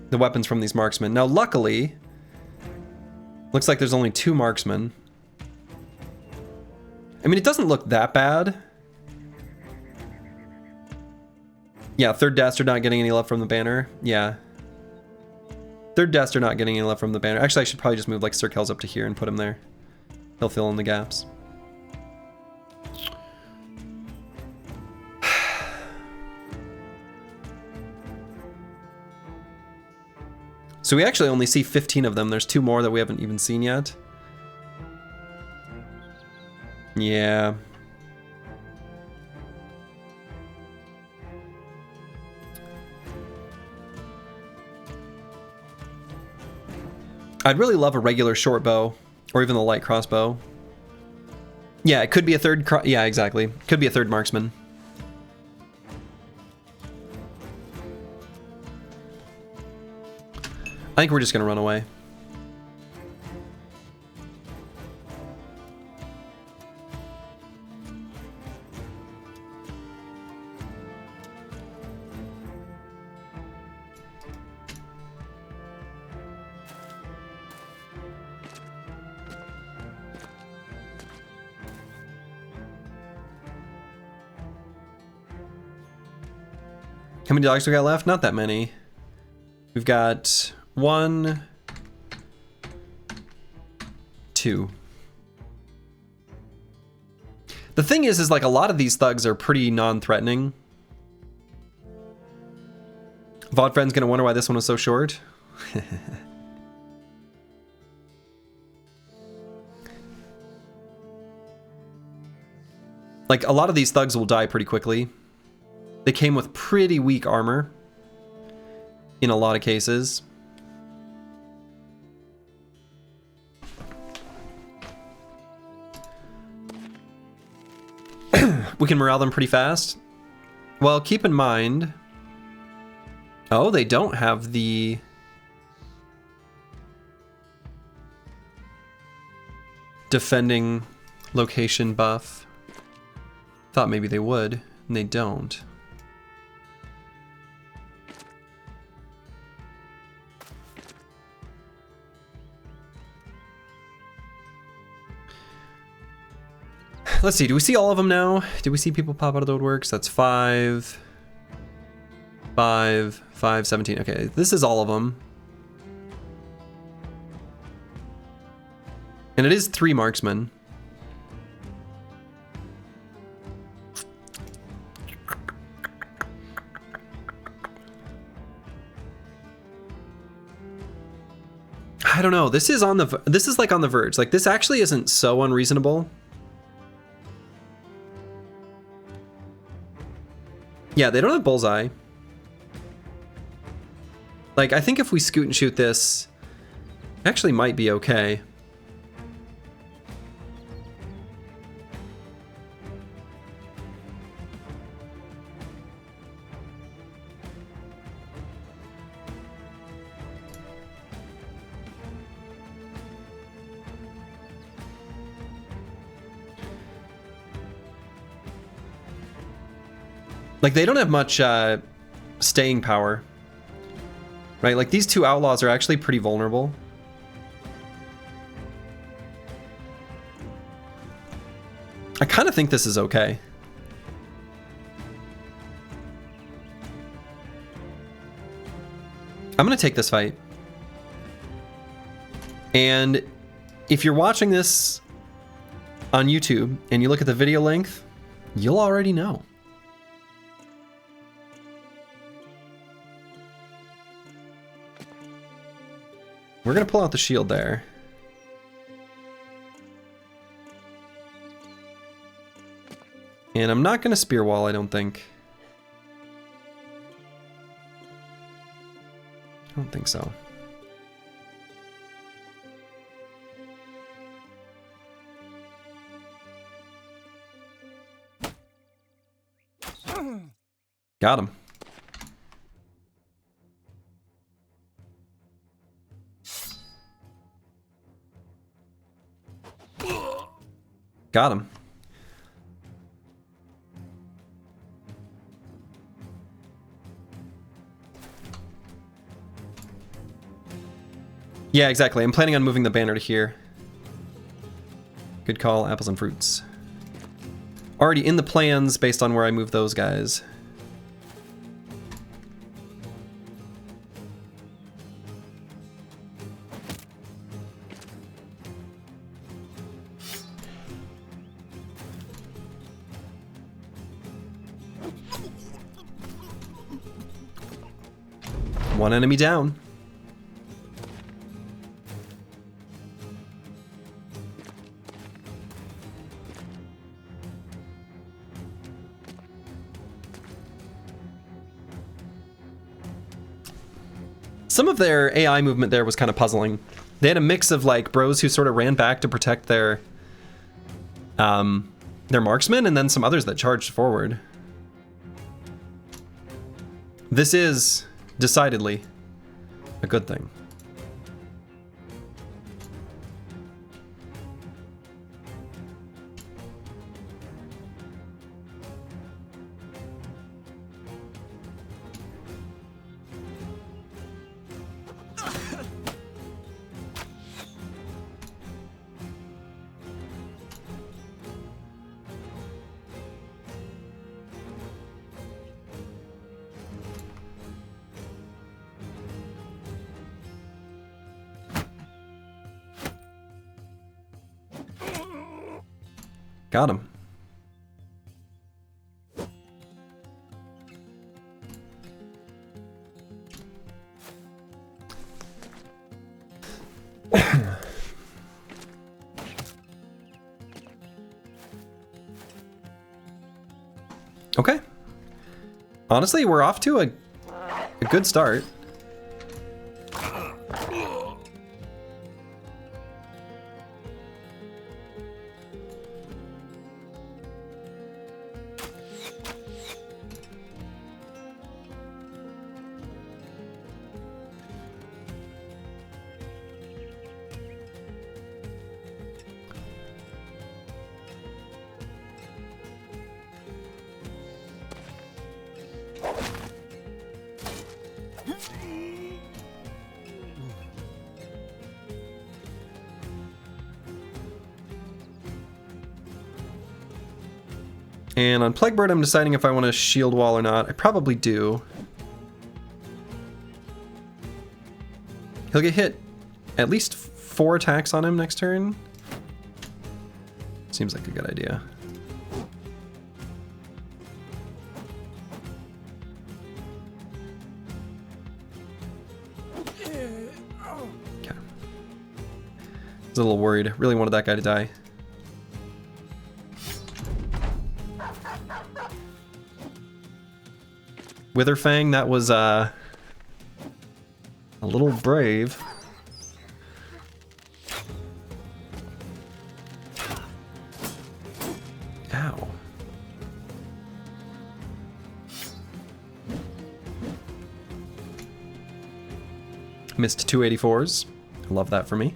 the weapons from these marksmen. Now, luckily, looks like there's only 2 marksmen. I mean, it doesn't look that bad. Yeah, third dastard not getting any love from the banner. Yeah. Third dastard not getting any love from the banner. Actually, I should probably just move like Sir Kells up to here and put him there. He'll fill in the gaps. So we actually only see 15 of them. There's 2 more that we haven't even seen yet. Yeah. I'd really love a regular short bow, or even the light crossbow. Yeah, it could be a third yeah, exactly. Could be a third marksman. I think we're just gonna run away. How many dogs we got left? Not that many. We've got 1, 2. The thing is like a lot of these thugs are pretty non-threatening. VOD friend's gonna wonder why this one was so short. Like, a lot of these thugs will die pretty quickly. They came with pretty weak armor in a lot of cases. We can morale them pretty fast. Well, keep in mind... Oh, they don't have the... defending location buff. Thought maybe they would, and they don't. Let's see, do we see all of them now? Do we see people pop out of the woodworks? That's 5, 5, 5, 17. Okay, this is all of them. And it is 3 marksmen. I don't know. This is like on the verge. Like, this actually isn't so unreasonable. Yeah, they don't have bullseye. Like, I think if we scoot and shoot this, actually might be okay. Like, they don't have much staying power, right? Like, these 2 outlaws are actually pretty vulnerable. I kind of think this is okay. I'm going to take this fight. And if you're watching this on YouTube and you look at the video length, you'll already know. We're going to pull out the shield there. And I'm not going to spear wall, I don't think. I don't think so. Got him. Got him. Yeah, exactly. I'm planning on moving the banner to here. Good call, apples and fruits. Already in the plans based on where I move those guys. One enemy down. Some of their AI movement there was kind of puzzling. They had a mix of like bros who sort of ran back to protect their marksmen, and then some others that charged forward. This is decidedly a good thing. Got him. Okay. Honestly, we're off to a good start. And on Plaguebird, I'm deciding if I want to shield wall or not. I probably do. He'll get hit at least 4 attacks on him next turn. Seems like a good idea. Okay. I was a little worried. Really wanted that guy to die. Witherfang, that was a little brave. Ow. Missed 284s. Love that for me.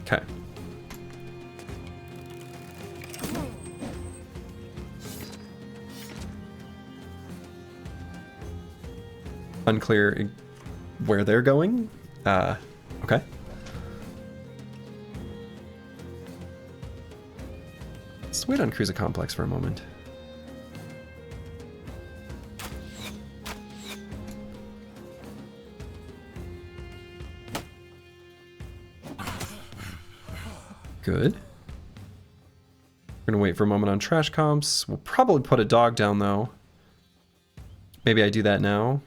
Okay. Unclear where they're going. Okay. Let's wait on Cruiser Complex for a moment. Good. We're gonna wait for a moment on trash comps. We'll probably put a dog down though. Maybe I do that now.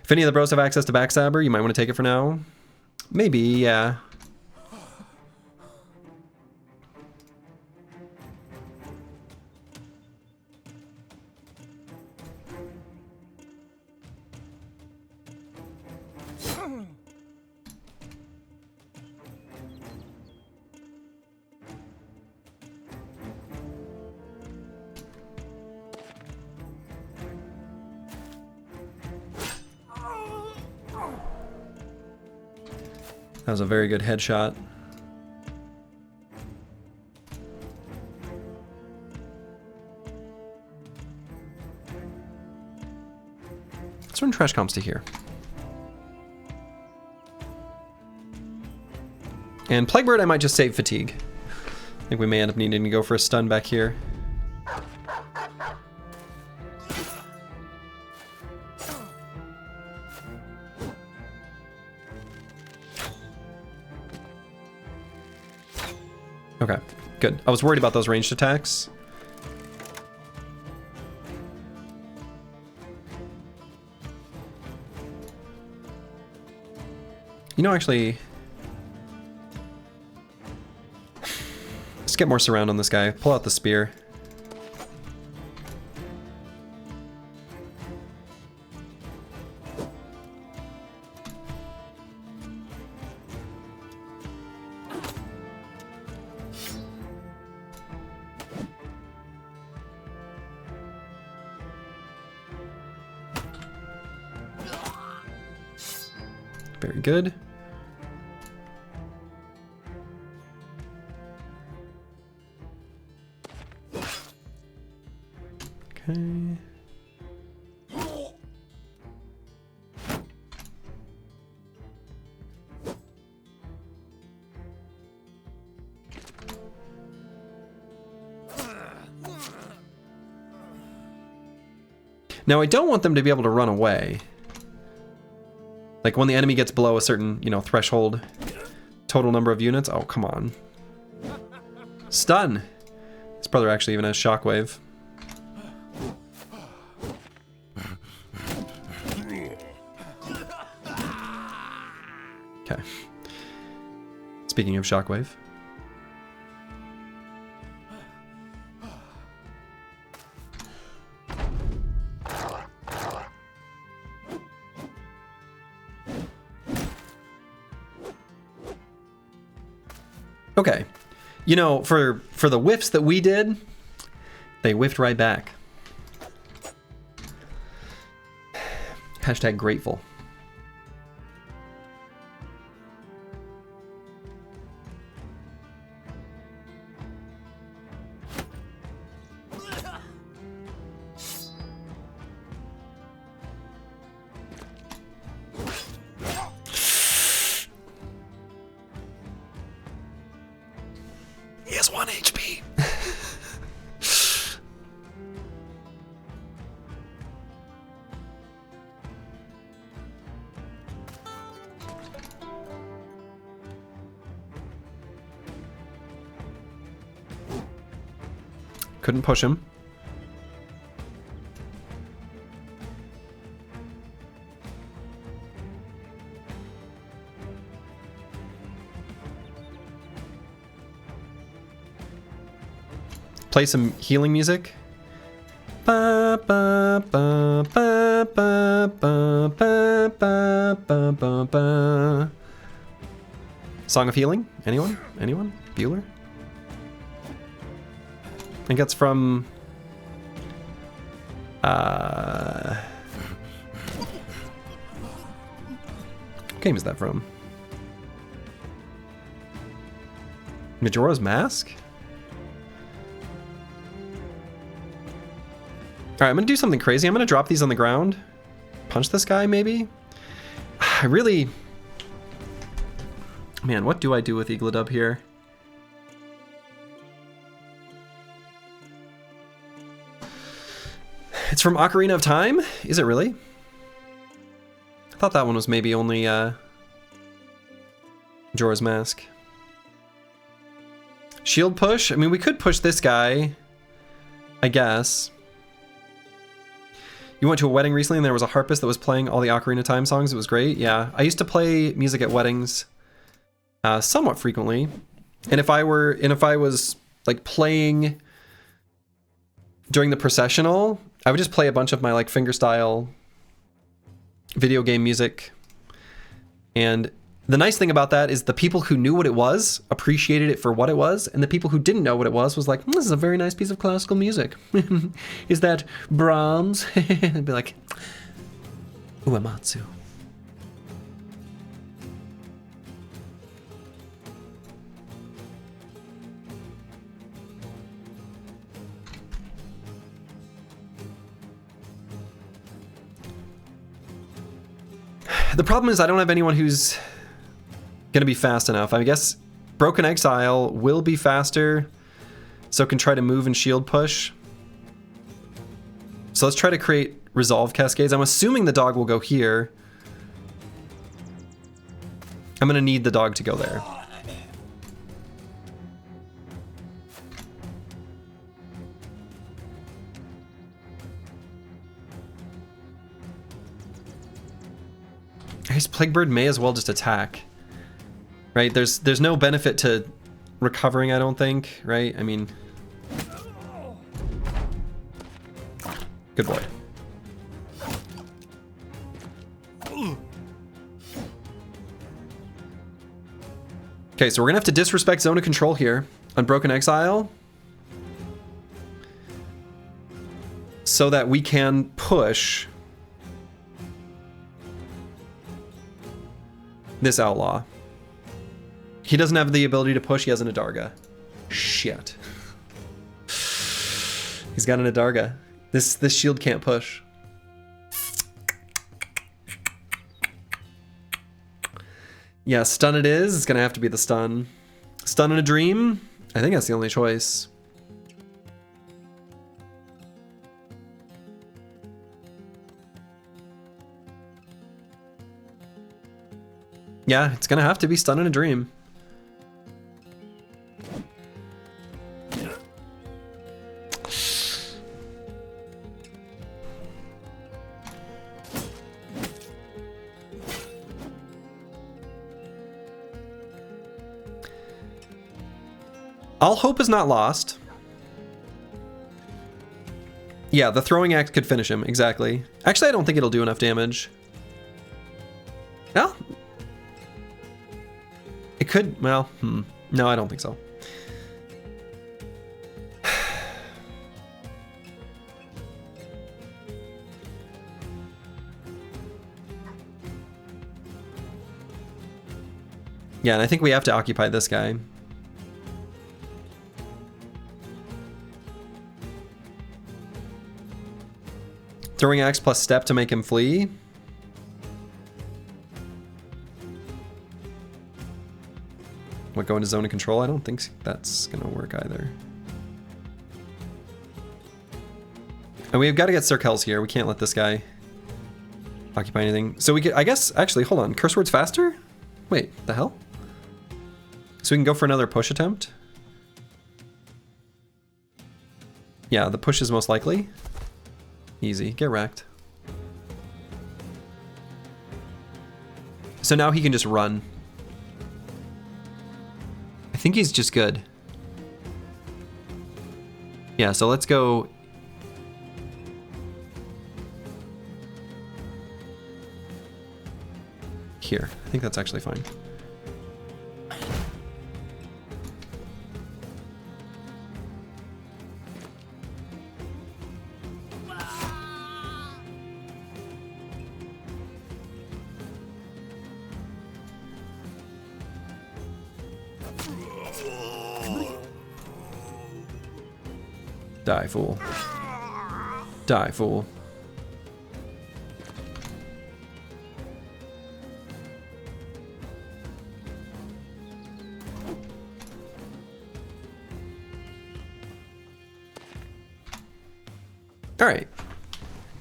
If any of the bros have access to Backstabber, you might want to take it for now. Maybe, yeah. That was a very good headshot. Let's run trash comps to here. And Plaguebird, I might just save fatigue. I think we may end up needing to go for a stun back here. Okay, good. I was worried about those ranged attacks. You know, actually, let's get more surround on this guy. Pull out the spear. Very good. Okay. Now I don't want them to be able to run away. Like when the enemy gets below a certain, you know, threshold, total number of units. Oh, come on. Stun. This brother actually even has shockwave. Okay. Speaking of shockwave. Okay, you know, for the whiffs that we did, they whiffed right back. Hashtag grateful. He has 1 HP. Couldn't push him. Play some healing music. Ba, ba, ba, ba, ba, ba, ba, ba, ba, ba, ba. Song of Healing? Anyone? Anyone? Bueller? I think that's from... What game is that from? Majora's Mask? Alright, I'm gonna do something crazy. I'm gonna drop these on the ground. Punch this guy, maybe? I really... Man, what do I do with Igladub here? It's from Ocarina of Time? Is it really? I thought that one was maybe only Majora's Mask. Shield push? I mean, we could push this guy, I guess. You went to a wedding recently and there was a harpist that was playing all the Ocarina of Time songs. It was great. Yeah, I used to play music at weddings somewhat frequently. And if I was like playing during the processional, I would just play a bunch of my like fingerstyle video game music. And the nice thing about that is the people who knew what it was appreciated it for what it was, and the people who didn't know what it was like, this is a very nice piece of classical music. Is that Brahms? And be like, Uematsu. The problem is I don't have anyone who's gonna be fast enough. I guess Broken Exile will be faster, so can try to move and shield push. So let's try to create resolve cascades. I'm assuming the dog will go here. I'm gonna need the dog to go there. His Plaguebird may as well just attack. Right? There's no benefit to recovering, I don't think, right? I mean, good boy. Okay, so we're gonna have to disrespect Zone of Control here on Broken Exile so that we can push This outlaw. He doesn't have the ability to push. He has an Adarga. Shit. He's got an Adarga. This shield can't push. Yeah, stun it is. It's gonna have to be the stun. Stun in a dream? I think that's the only choice. Yeah, it's gonna have to be stun in a dream. All hope is not lost. Yeah, the throwing axe could finish him, exactly. Actually, I don't think it'll do enough damage. No? It could, well, no, I don't think so. Yeah, and I think we have to occupy this guy. Throwing axe plus step to make him flee. What, go into zone of control? I don't think that's gonna work either. And we've got to get Circles here. We can't let this guy occupy anything. So we could, I guess, actually, hold on. Curse word's faster? Wait, the hell? So we can go for another push attempt? Yeah, the push is most likely. Easy, get wrecked. So now he can just run. I think he's just good. Yeah, so let's go. Here, I think that's actually fine. Die, fool. Die, fool. All right.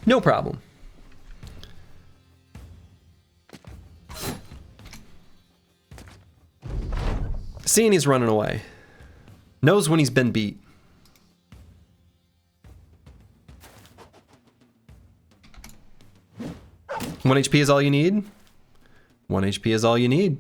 No problem. Seeing he's running away. Knows when he's been beat. One HP is all you need? 1 HP is all you need.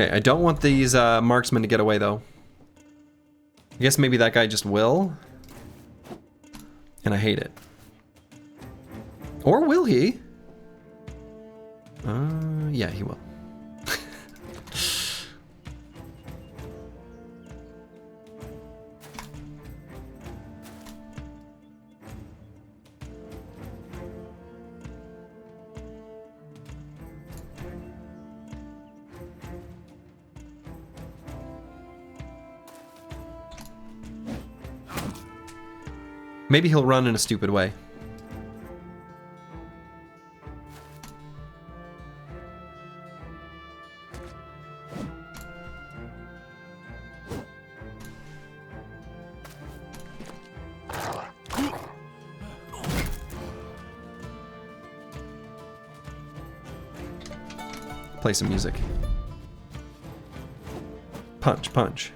Okay, I don't want these marksmen to get away, though. I guess maybe that guy just will. And I hate it. Or will he? Yeah, he will. Maybe he'll run in a stupid way. Play some music. Punch, punch.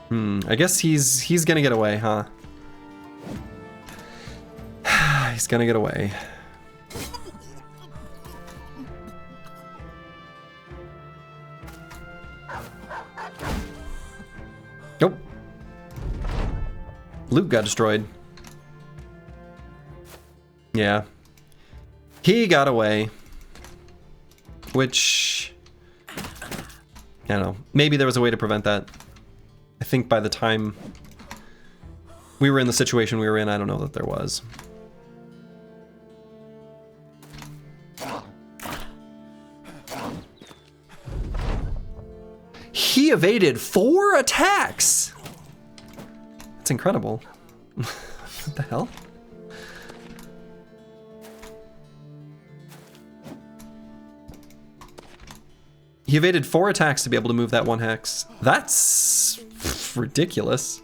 I guess he's gonna get away, huh? He's gonna get away. Nope. Luke got destroyed. Yeah. He got away. Which... I don't know. Maybe there was a way to prevent that. I think by the time we were in the situation we were in, I don't know that there was. He evaded 4 attacks! That's incredible. What the hell? He evaded 4 attacks to be able to move that 1 hex. That's ridiculous.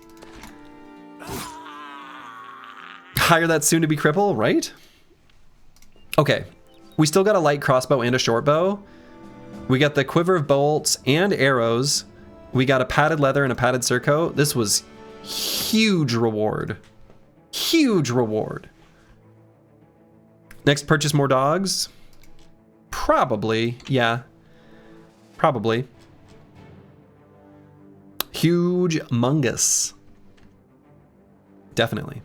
Hire that soon to be cripple, right? Okay, we still got a light crossbow and a short bow. We got the quiver of bolts and arrows. We got a padded leather and a padded surcoat. This was huge reward. Huge reward. Next, purchase more dogs. Probably, yeah. Probably. Huge mungus. Definitely.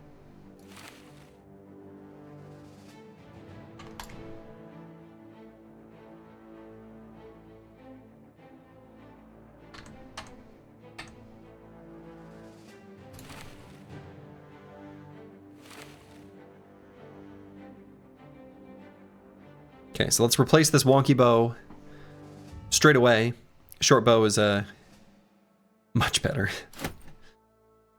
Okay, so let's replace this wonky bow straight away. Short bow is much better.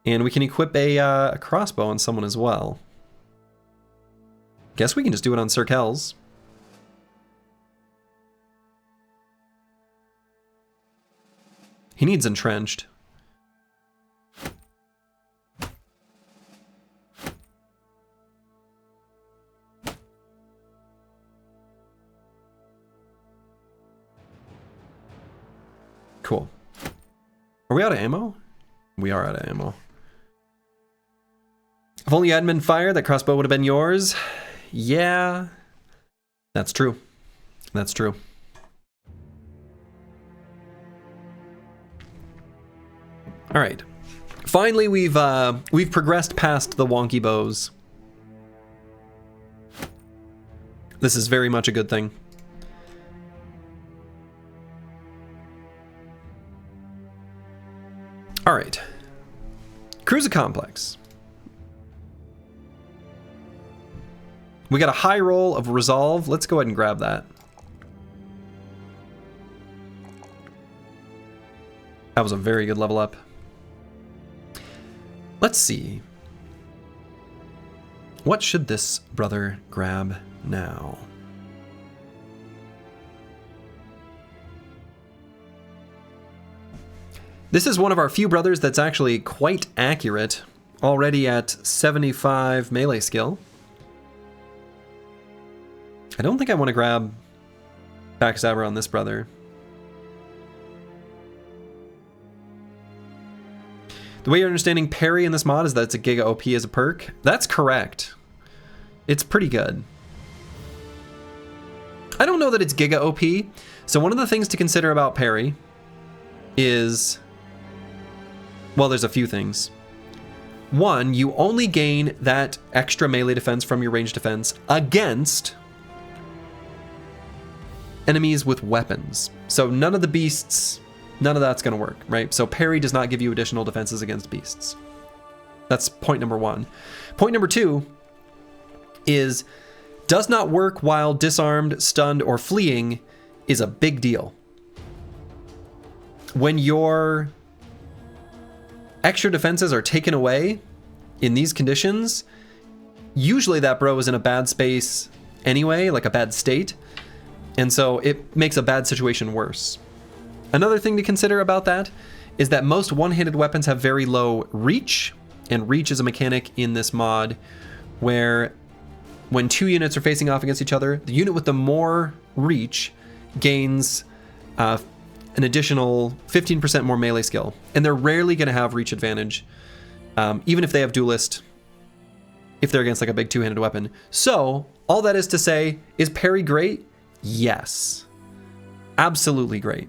And we can equip a crossbow on someone as well. Guess we can just do it on Sir Kells. He needs entrenched. Cool. Are we out of ammo? We are out of ammo. If only you hadn't been fired, that crossbow would have been yours. Yeah. That's true. That's true. All right. Finally, we've progressed past the wonky bows. This is very much a good thing. All right. Cruiser Complex. We got a high roll of Resolve. Let's go ahead and grab that. That was a very good level up. Let's see. What should this brother grab now? This is one of our few brothers that's actually quite accurate, already at 75 melee skill. I don't think I want to grab Backstabber on this brother. The way you're understanding parry in this mod is that it's a Giga OP as a perk. That's correct. It's pretty good. I don't know that it's Giga OP. So one of the things to consider about parry is... well, there's a few things. One, you only gain that extra melee defense from your ranged defense against enemies with weapons. So none of the beasts, none of that's going to work, right? So parry does not give you additional defenses against beasts. That's point number 1. Point number 2 is does not work while disarmed, stunned, or fleeing is a big deal. When your extra defenses are taken away in these conditions, usually that bro is in a bad space anyway, like a bad state, and so it makes a bad situation worse. Another thing to consider about that is that most one-handed weapons have very low reach, and reach is a mechanic in this mod where when 2 units are facing off against each other, the unit with the more reach gains an additional 15% more melee skill. And they're rarely going to have reach advantage, even if they have duelist, if they're against like a big two-handed weapon. So all that is to say, is parry great? Yes. Absolutely great.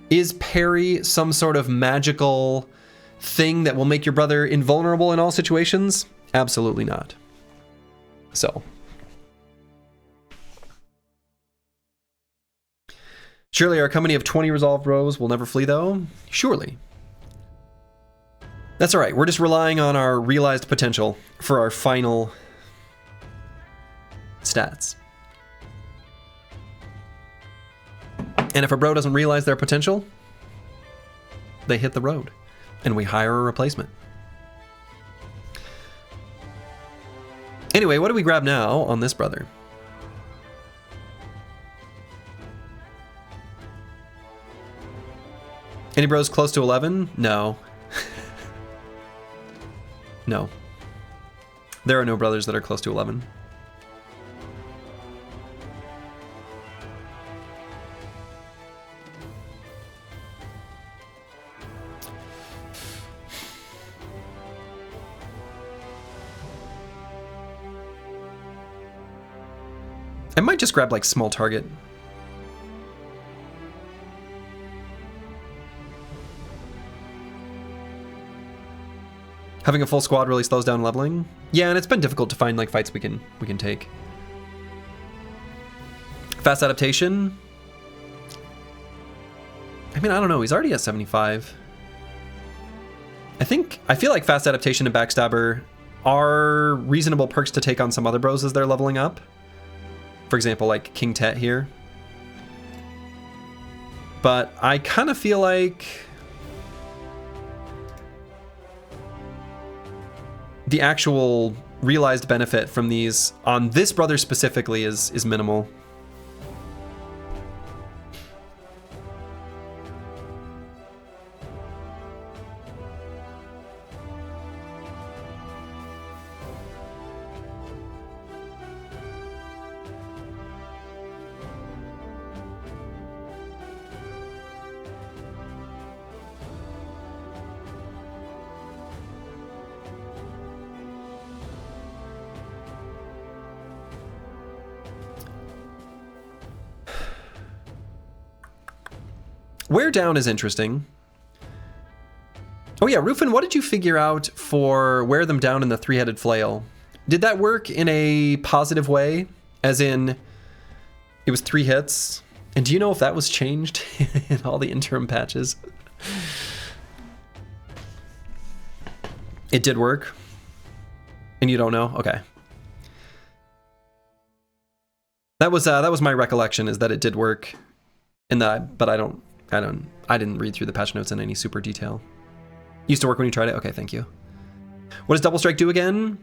Is parry some sort of magical thing that will make your brother invulnerable in all situations? Absolutely not. So. Surely our company of 20 resolved bros will never flee though? Surely. That's alright, we're just relying on our realized potential for our final stats. And if a bro doesn't realize their potential, they hit the road, and we hire a replacement. Anyway, what do we grab now on this brother? Any bros close to 11? No. No. There are no brothers that are close to 11. I might just grab like small target. Having a full squad really slows down leveling. Yeah, and it's been difficult to find like fights we can take. Fast adaptation. I mean, I don't know. He's already at 75. I feel like fast adaptation and backstabber are reasonable perks to take on some other bros as they're leveling up. For example, like King Tet here. But I kind of feel like the actual realized benefit from these on this brother specifically is minimal. Wear down is interesting. Oh yeah, Rufin, what did you figure out for wear them down in the three-headed flail? Did that work in a positive way? As in, it was 3 hits? And do you know if that was changed in all the interim patches? It did work? And you don't know? Okay. That was my recollection, is that it did work. And that, but I didn't read through the patch notes in any super detail. Used to work when you tried it? Okay, thank you. What does Double Strike do again?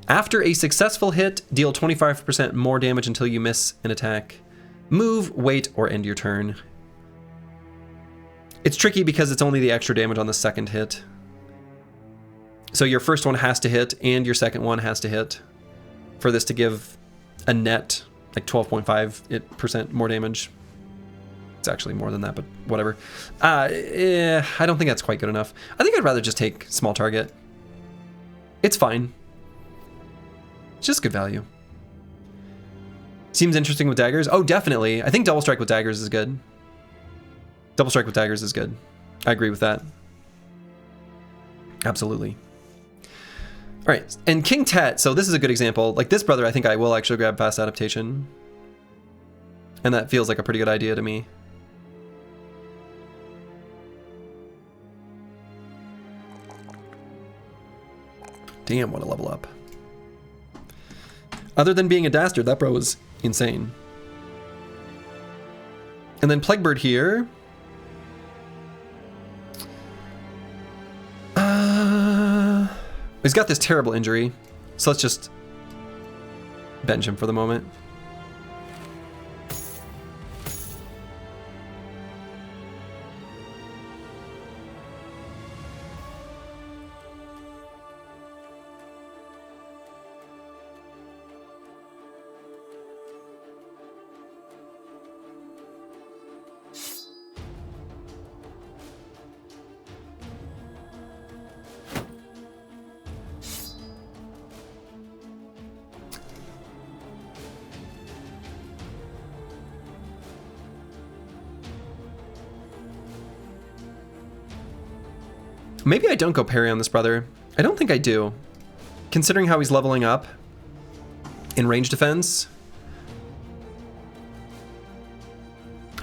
After a successful hit, deal 25% more damage until you miss an attack. Move, wait, or end your turn. It's tricky because it's only the extra damage on the second hit. So your first one has to hit, and your second one has to hit for this to give a net, like 12.5% more damage. It's actually more than that, but whatever. I don't think that's quite good enough. I think I'd rather just take small target. It's fine. It's just good value. Seems interesting with daggers. Oh, definitely. I think double strike with daggers is good. Double strike with daggers is good. I agree with that. Absolutely. All right, and King Tet. So this is a good example. Like this brother, I think I will actually grab fast adaptation. And that feels like a pretty good idea to me. Damn, what a level up. Other than being a dastard, that bro was insane. And then Plaguebird here. He's got this terrible injury, so let's just bench him for the moment. Maybe I don't go parry on this brother. I don't think I do. Considering how he's leveling up in range defense.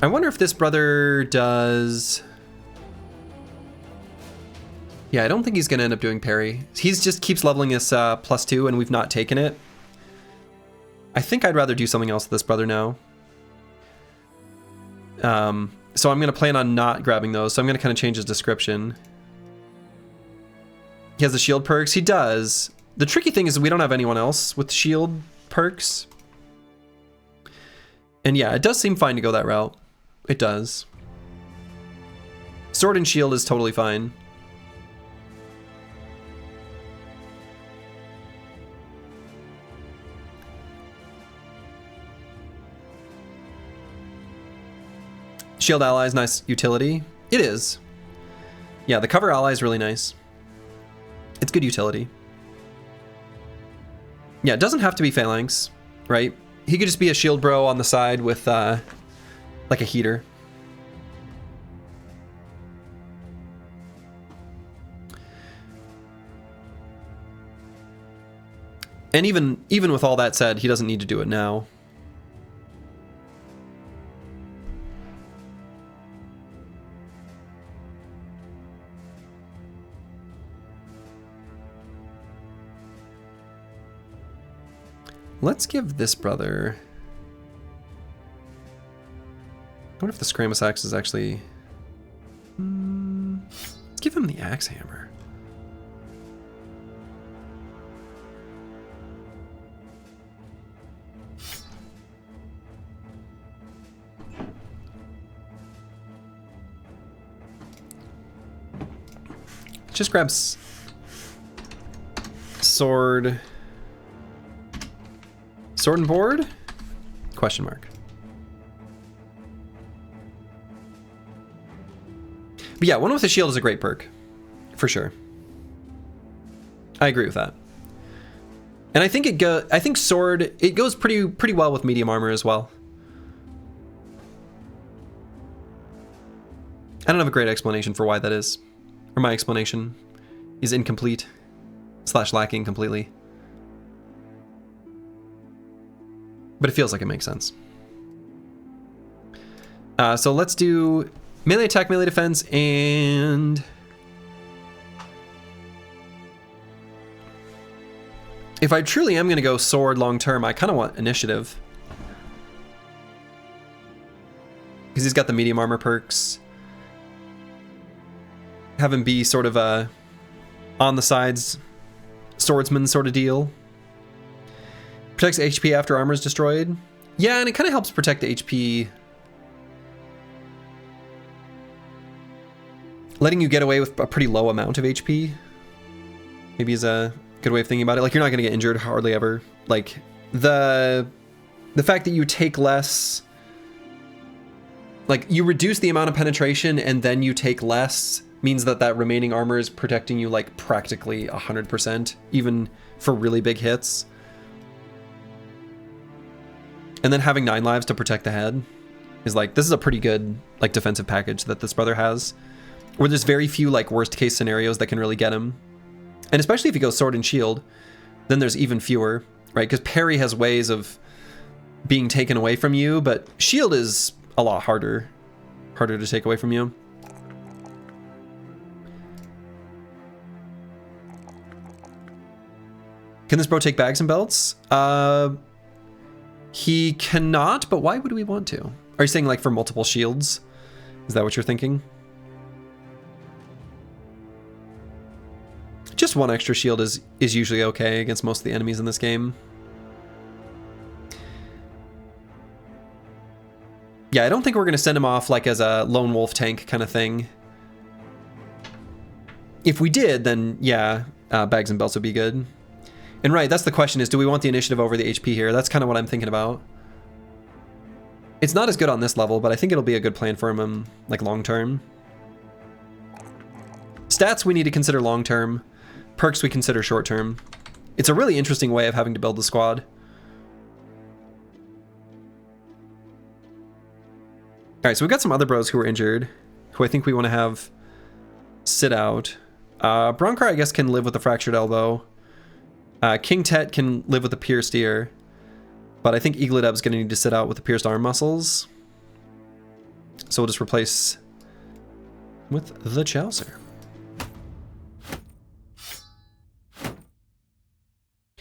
I wonder if this brother does... Yeah, I don't think he's going to end up doing parry. He's just keeps leveling this +2 and we've not taken it. I think I'd rather do something else with this brother now. So I'm going to plan on not grabbing those. So I'm going to kind of change his description. He has the shield perks. He does. The tricky thing is we don't have anyone else with shield perks. And yeah, it does seem fine to go that route. It does. Sword and shield is totally fine. Shield ally is nice utility. It is. Yeah, the cover ally is really nice. It's good utility. Yeah, it doesn't have to be phalanx, right? He could just be a shield bro on the side with like a heater. And even with all that said, he doesn't need to do it now. Let's give this brother... I wonder if the skirmish axe is actually... Let's give him the axe hammer. Just grabs sword... Sword and board? Question mark. But yeah, one with a shield is a great perk. For sure. I agree with that. And I think I think sword, it goes pretty well with medium armor as well. I don't have a great explanation for why that is. Or my explanation is incomplete. / lacking completely. But it feels like it makes sense. So let's do melee attack, melee defense, and... If I truly am going to go sword long term, I kind of want initiative. Because he's got the medium armor perks. Have him be sort of a on the sides swordsman sort of deal. Protects HP after armor is destroyed. Yeah, and it kind of helps protect the HP. Letting you get away with a pretty low amount of HP maybe is a good way of thinking about it. Like, you're not going to get injured hardly ever. Like, the fact that you take less... Like, you reduce the amount of penetration and then you take less means that that remaining armor is protecting you, like, practically 100%, even for really big hits. And then having 9 lives to protect the head is like, this is a pretty good like defensive package that this brother has, where there's very few like worst case scenarios that can really get him. And especially if he goes sword and shield, then there's even fewer, right? Because parry has ways of being taken away from you, but shield is a lot harder to take away from you. Can this bro take bags and belts? He cannot, but why would we want to? Are you saying like for multiple shields? Is that what you're thinking? Just one extra shield is usually okay against most of the enemies in this game. Yeah, I don't think we're going to send him off like as a lone wolf tank kind of thing. If we did, then yeah, bags and belts would be good. And right, that's the question, is do we want the initiative over the HP here? That's kind of what I'm thinking about. It's not as good on this level, but I think it'll be a good plan for him, like, long term. Stats we need to consider long term. Perks we consider short term. It's a really interesting way of having to build the squad. Alright, so we've got some other bros who are injured, who I think we want to have sit out. Broncar, I guess, can live with the fractured elbow. King Tet can live with the pierced ear. But I think Eagledub's going to need to sit out with the pierced arm muscles. So we'll just replace with the Chaucer.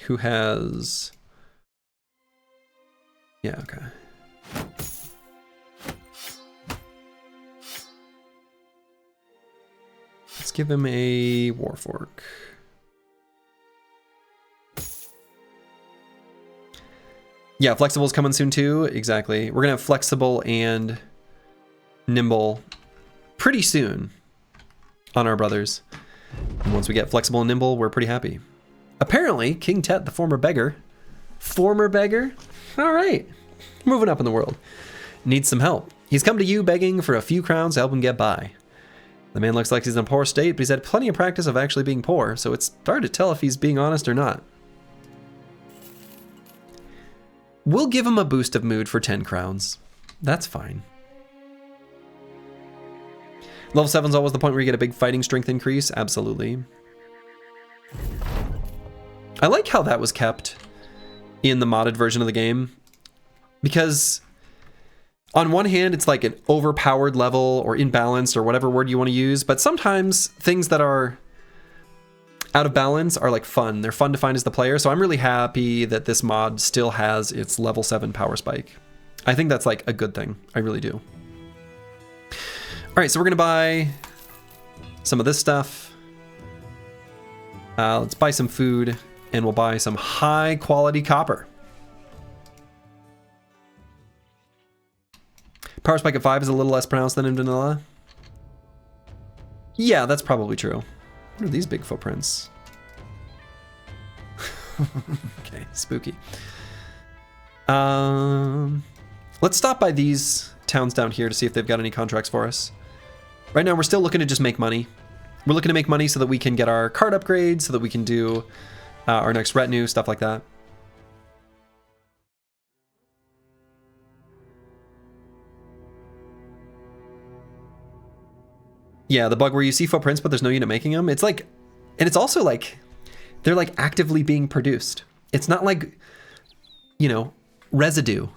Who has... Yeah, okay. Let's give him a Warfork. Yeah, Flexible's coming soon too. Exactly. We're gonna have Flexible and Nimble pretty soon on our brothers. And once we get Flexible and Nimble, we're pretty happy. Apparently, King Tet, the former beggar. Former beggar? All right. Moving up in the world. Needs some help. He's come to you begging for a few crowns to help him get by. The man looks like he's in a poor state, but he's had plenty of practice of actually being poor, so it's hard to tell if he's being honest or not. We'll give him a boost of mood for 10 crowns. That's fine. Level 7 is always the point where you get a big fighting strength increase. Absolutely. I like how that was kept in the modded version of the game. Because on one hand, it's like an overpowered level or imbalanced or whatever word you want to use. But sometimes things that are out of balance are like fun. They're fun to find as the player. So I'm really happy that this mod still has its level 7 power spike. I think that's like a good thing. I really do. All right, so we're going to buy some of this stuff. Let's buy some food and we'll buy some high quality copper. Power spike at 5 is a little less pronounced than in vanilla. Yeah, that's probably true. What are these big footprints? Okay, spooky. Let's stop by these towns down here to see if they've got any contracts for us. Right now, we're still looking to just make money. We're looking to make money so that we can get our card upgrades, so that we can do our next retinue, stuff like that. Yeah, the bug where you see footprints, but there's no unit making them. It's like, and it's also like, they're like actively being produced. It's not like, you know, residue.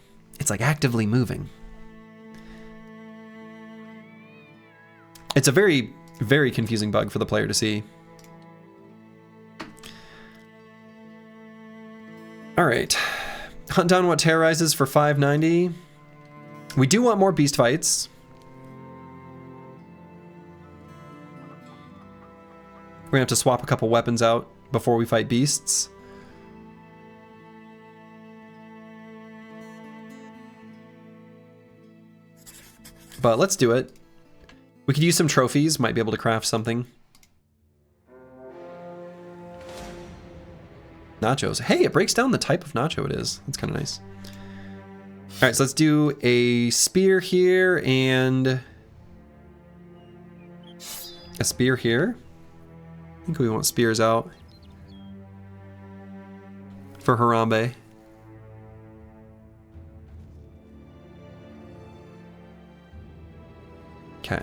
It's like actively moving. It's a very, very confusing bug for the player to see. All right, hunt down what terrorizes for 590. We do want more beast fights. We're gonna have to swap a couple weapons out before we fight beasts. But let's do it. We could use some trophies, might be able to craft something. Nachos. Hey, it breaks down the type of nacho it is. That's kind of nice. All right, so let's do a spear here and a spear here. I think we want spears out for Harambe. Okay.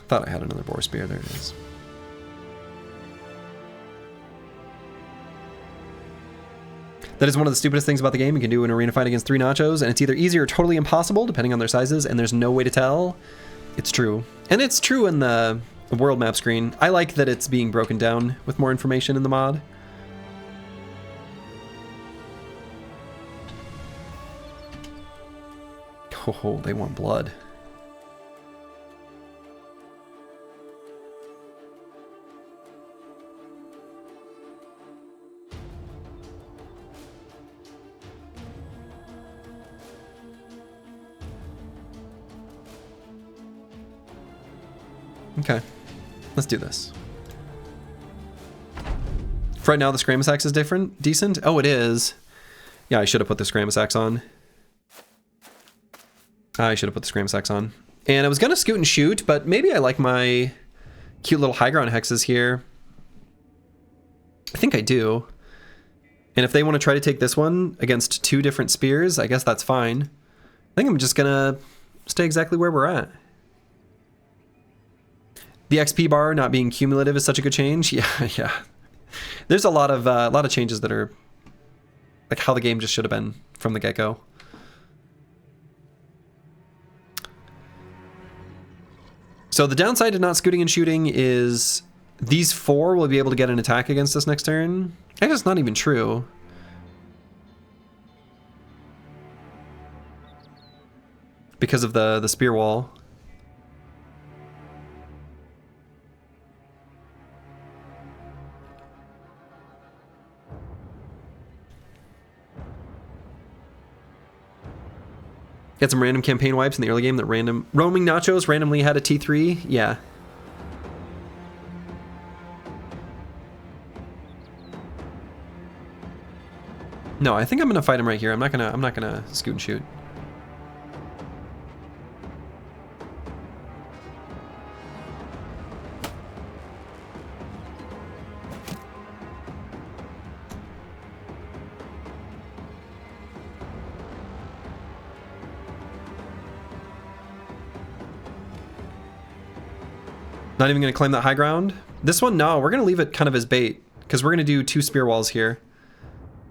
Thought I had another boar spear. There it is. That is one of the stupidest things about the game. You can do an arena fight against 3 nachos, and it's either easy or totally impossible, depending on their sizes, and there's no way to tell. It's true. And it's true in the world map screen. I like that it's being broken down with more information in the mod. Oh, they want blood. Okay, let's do this. For right now, the skirmish axe is decent. Oh, it is. Yeah, I should have put the skirmish axe on. I should have put the skirmish axe on. And I was gonna scoot and shoot, but maybe I like my cute little high ground hexes here. I think I do. And if they want to try to take this one against 2 different spears, I guess that's fine. I think I'm just gonna stay exactly where we're at. The XP bar not being cumulative is such a good change. Yeah, yeah. There's a lot of changes that are like how the game just should have been from the get-go. So the downside to not scooting and shooting is these 4 will be able to get an attack against us next turn. I guess it's not even true. Because of the spear wall. Got some random campaign wipes in the early game that random roaming nachos randomly had a T3. Yeah. No, I think I'm gonna fight him right here. I'm not gonna scoot and shoot. Not even going to claim that high ground. This one, no, we're going to leave it kind of as bait because we're going to do 2 spear walls here.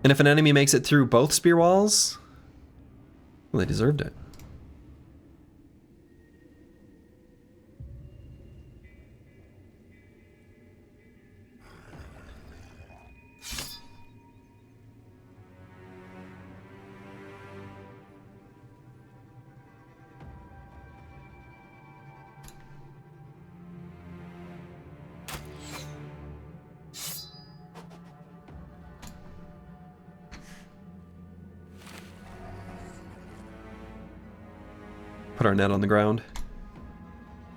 And if an enemy makes it through both spear walls, well, they deserved it. Put our net on the ground.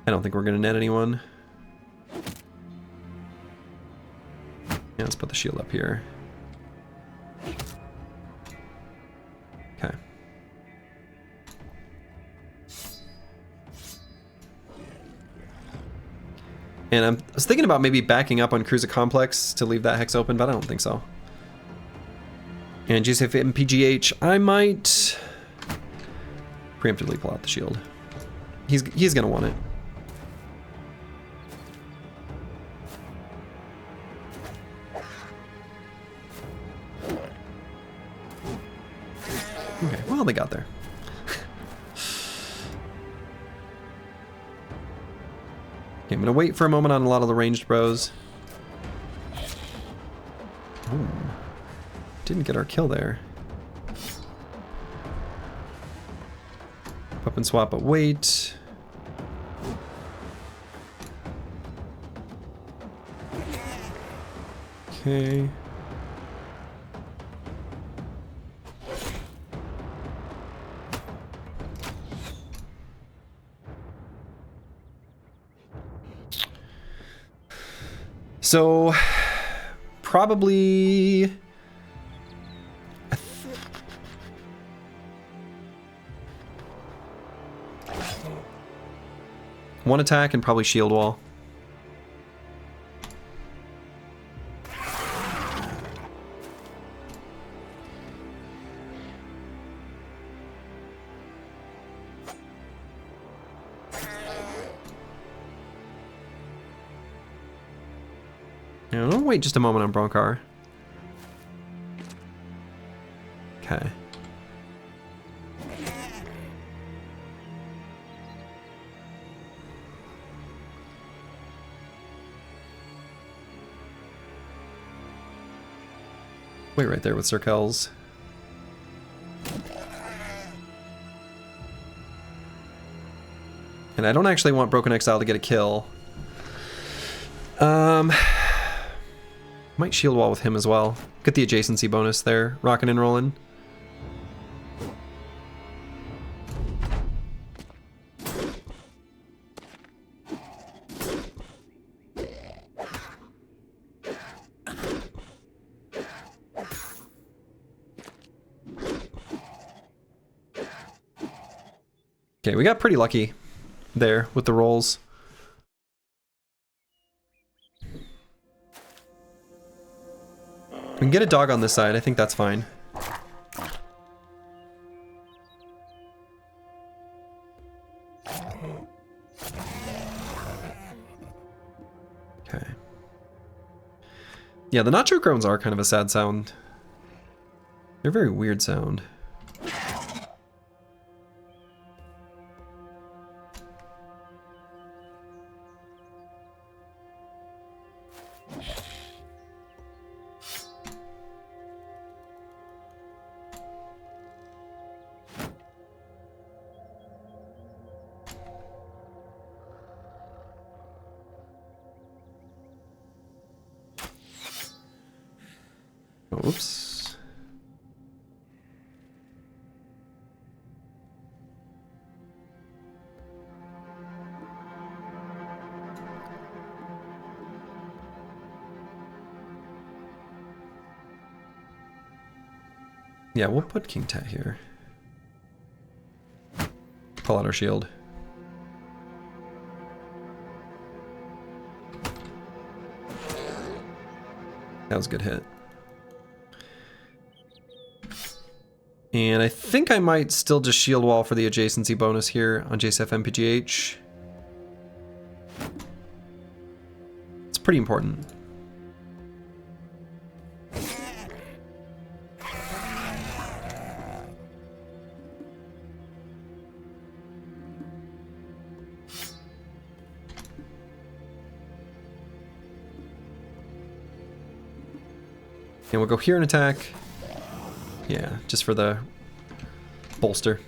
I don't think we're going to net anyone. Yeah, let's put the shield up here. Okay. And I was thinking about maybe backing up on Cruiser Complex to leave that hex open, but I don't think so. And GCF MPGH, I might preemptively pull out the shield. He's gonna want it. Okay, well, they got there. Okay, I'm gonna wait for a moment on a lot of the ranged bros. Ooh, didn't get our kill there. Weapon swap, but wait. Okay. So, probably... one attack and probably shield wall. Yeah, I'll wait just a moment on Bronkar. Okay. Wait right there with Circles. And I don't actually want Broken Exile to get a kill. Might shield wall with him as well. Get the adjacency bonus there, rockin' and rollin'. Okay, we got pretty lucky there with the rolls. We can get a dog on this side. I think that's fine. Okay. Yeah, the nacho groans are kind of a sad sound. They're a very weird sound. Oops. Yeah, we'll put King Tet here. Pull out our shield. That was a good hit. And I think I might still just shield wall for the adjacency bonus here on JSF MPGH. It's pretty important. And we'll go here and attack. Yeah, just for the bolster.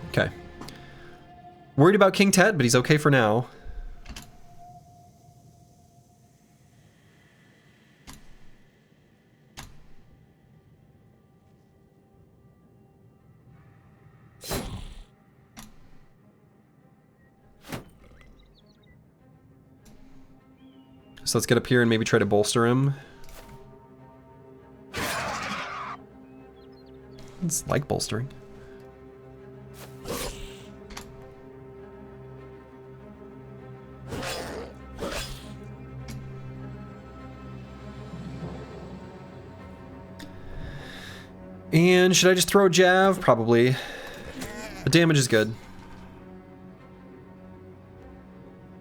Okay. Worried about King Tet, but he's okay for now. So let's get up here and maybe try to bolster him. It's like bolstering. And should I just throw a jab? Probably. The damage is good.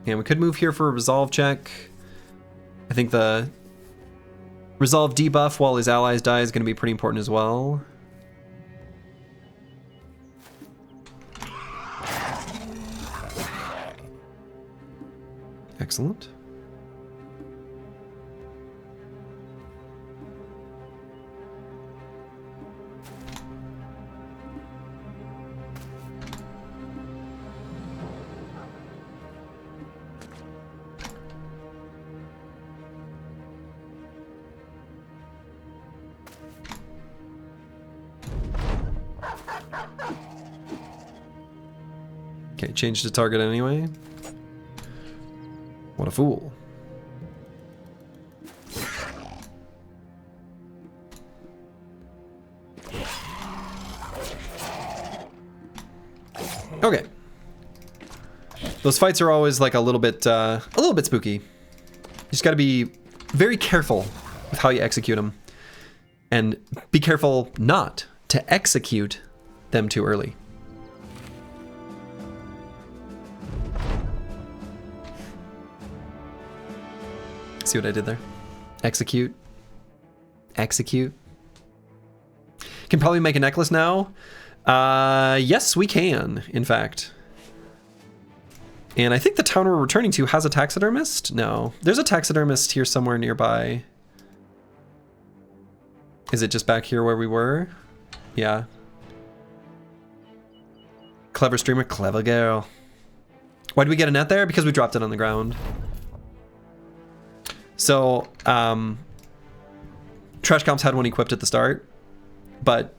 And we could move here for a resolve check. I think the resolve debuff while his allies die is going to be pretty important as well. Excellent. Okay, change the target anyway. What a fool. Okay. Those fights are always like a little bit spooky. You just gotta be very careful with how you execute them. And be careful not to execute them too early. See what I did there? Execute. Execute. Can probably make a necklace now. Yes, we can, in fact. And I think the town we're returning to has a taxidermist? No. There's a taxidermist here somewhere nearby. Is it just back here where we were? Yeah. Clever streamer, clever girl. Why did we get a net there? Because we dropped it on the ground. So, Trash Comps had one equipped at the start, but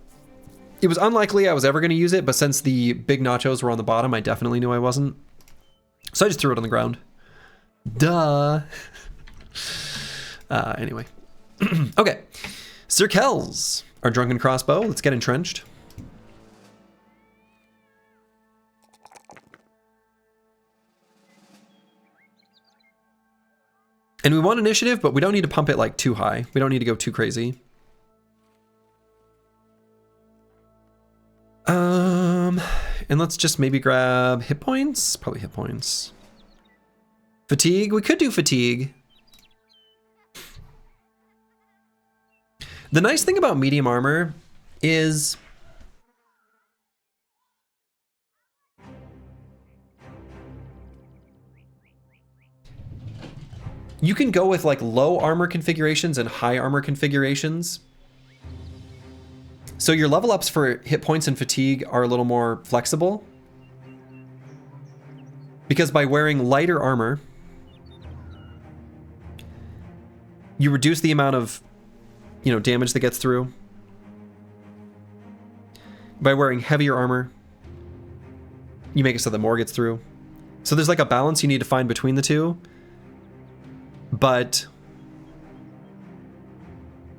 it was unlikely I was ever going to use it, but since the big nachos were on the bottom, I definitely knew I wasn't. So I just threw it on the ground. Duh. Anyway. Okay. Sir Kells, our drunken crossbow. Let's get entrenched. And we want initiative, but we don't need to pump it like too high. We don't need to go too crazy. And let's just maybe grab hit points. Probably hit points. Fatigue. We could do fatigue. The nice thing about medium armor is you can go with like low armor configurations and high armor configurations. So your level ups for hit points and fatigue are a little more flexible. Because by wearing lighter armor, you reduce the amount of, damage that gets through. By wearing heavier armor, you make it so that more gets through. So there's like a balance you need to find between the two. But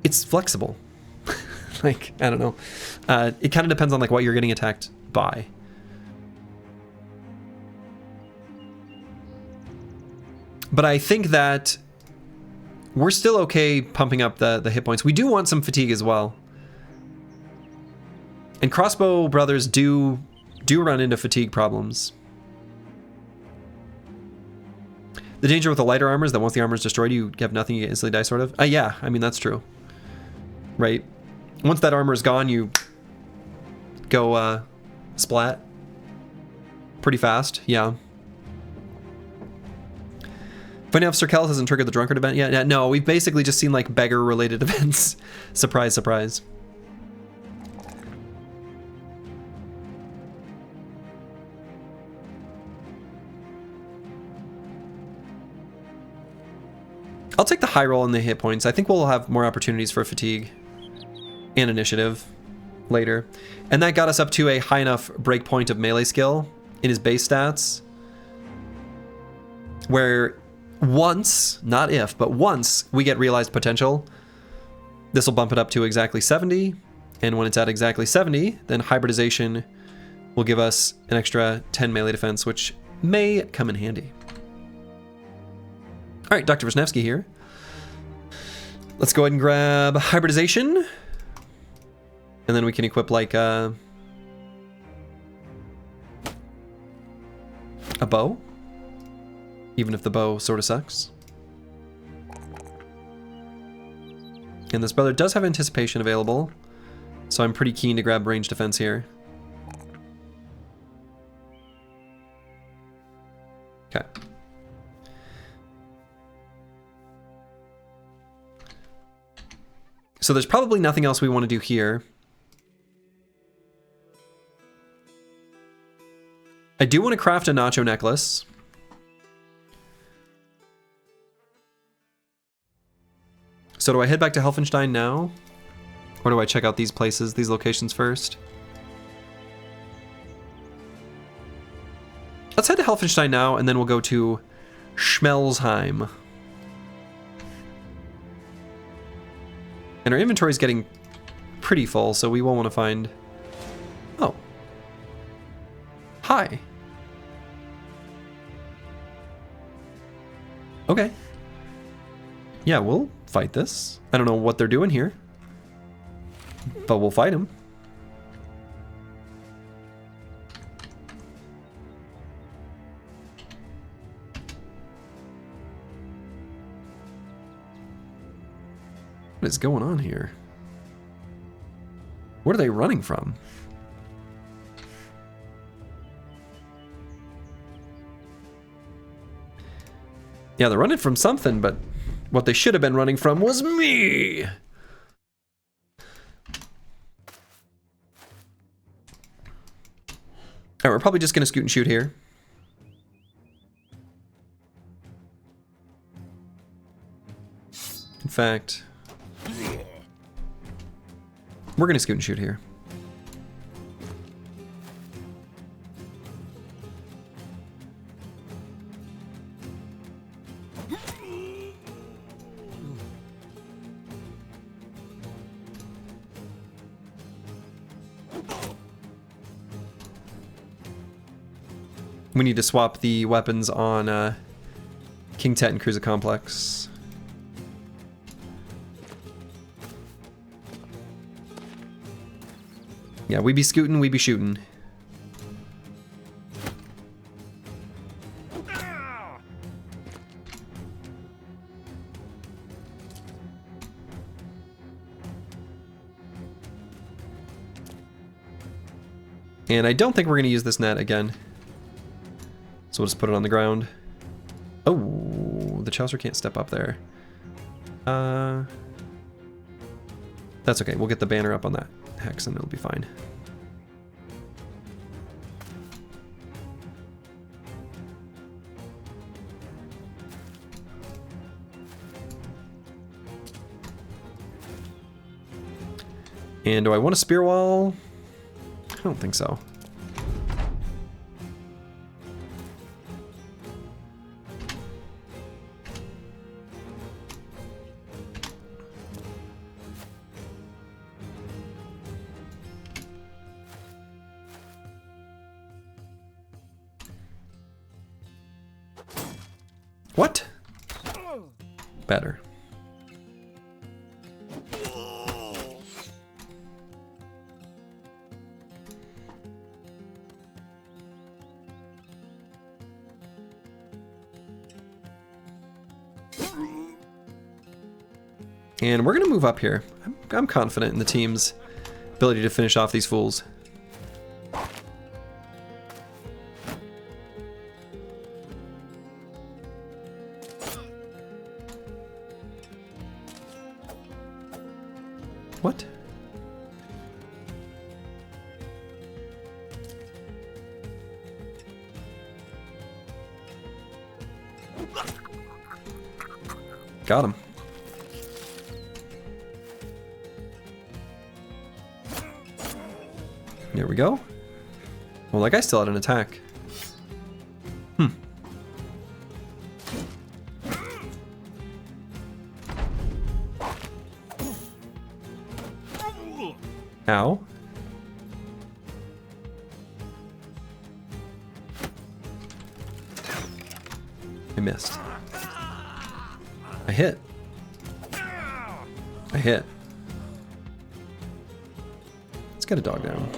it's flexible. Like, I don't know. It kind of depends on like what you're getting attacked by. But I think that we're still okay pumping up the hit points. We do want some fatigue as well. And crossbow brothers do run into fatigue problems. The danger with the lighter armor is that once the armor is destroyed, you have nothing, you instantly die, sort of. Yeah, I mean, that's true. Right? Once that armor is gone, you go splat pretty fast. Yeah. Funny enough, Sir Kells hasn't triggered the drunkard event yet. Yeah, no, we've basically just seen like beggar related events. Surprise, surprise. I'll take the high roll and the hit points. I think we'll have more opportunities for fatigue and initiative later. And that got us up to a high enough breakpoint of melee skill in his base stats where once, not if, but once we get realized potential, this will bump it up to exactly 70. And when it's at exactly 70, then hybridization will give us an extra 10 melee defense, which may come in handy. All right, Dr. Wisniewski here. Let's go ahead and grab hybridization. And then we can equip like a bow. Even if the bow sort of sucks. And this brother does have anticipation available. So I'm pretty keen to grab range defense here. Okay. So there's probably nothing else we want to do here. I do want to craft a nacho necklace. So do I head back to Helfenstein now? Or do I check out these places, these locations first? Let's head to Helfenstein now, and then we'll go to Schmelsheim. And our inventory is getting pretty full, so we will want to find... Oh. Hi. Okay. Yeah, we'll fight this. I don't know what they're doing here, but we'll fight him. What is going on here? What are they running from? Yeah, they're running from something, but what they should have been running from was me! Alright, we're probably just gonna scoot and shoot here. In fact, we're gonna scoot and shoot here. We need to swap the weapons on King Tet and Cruiser Complex. Yeah, we be scooting, we be shooting. And I don't think we're going to use this net again. So we'll just put it on the ground. Oh, the Chaucer can't step up there. That's okay. We'll get the banner up on that hex and it'll be fine. And do I want a spear wall? I don't think so. What? Better. And we're going to move up here. I'm confident in the team's ability to finish off these fools. What? Got him. There we go. Well, that guy still had an attack. Ow. I missed. I hit. I hit. Let's get a dog down.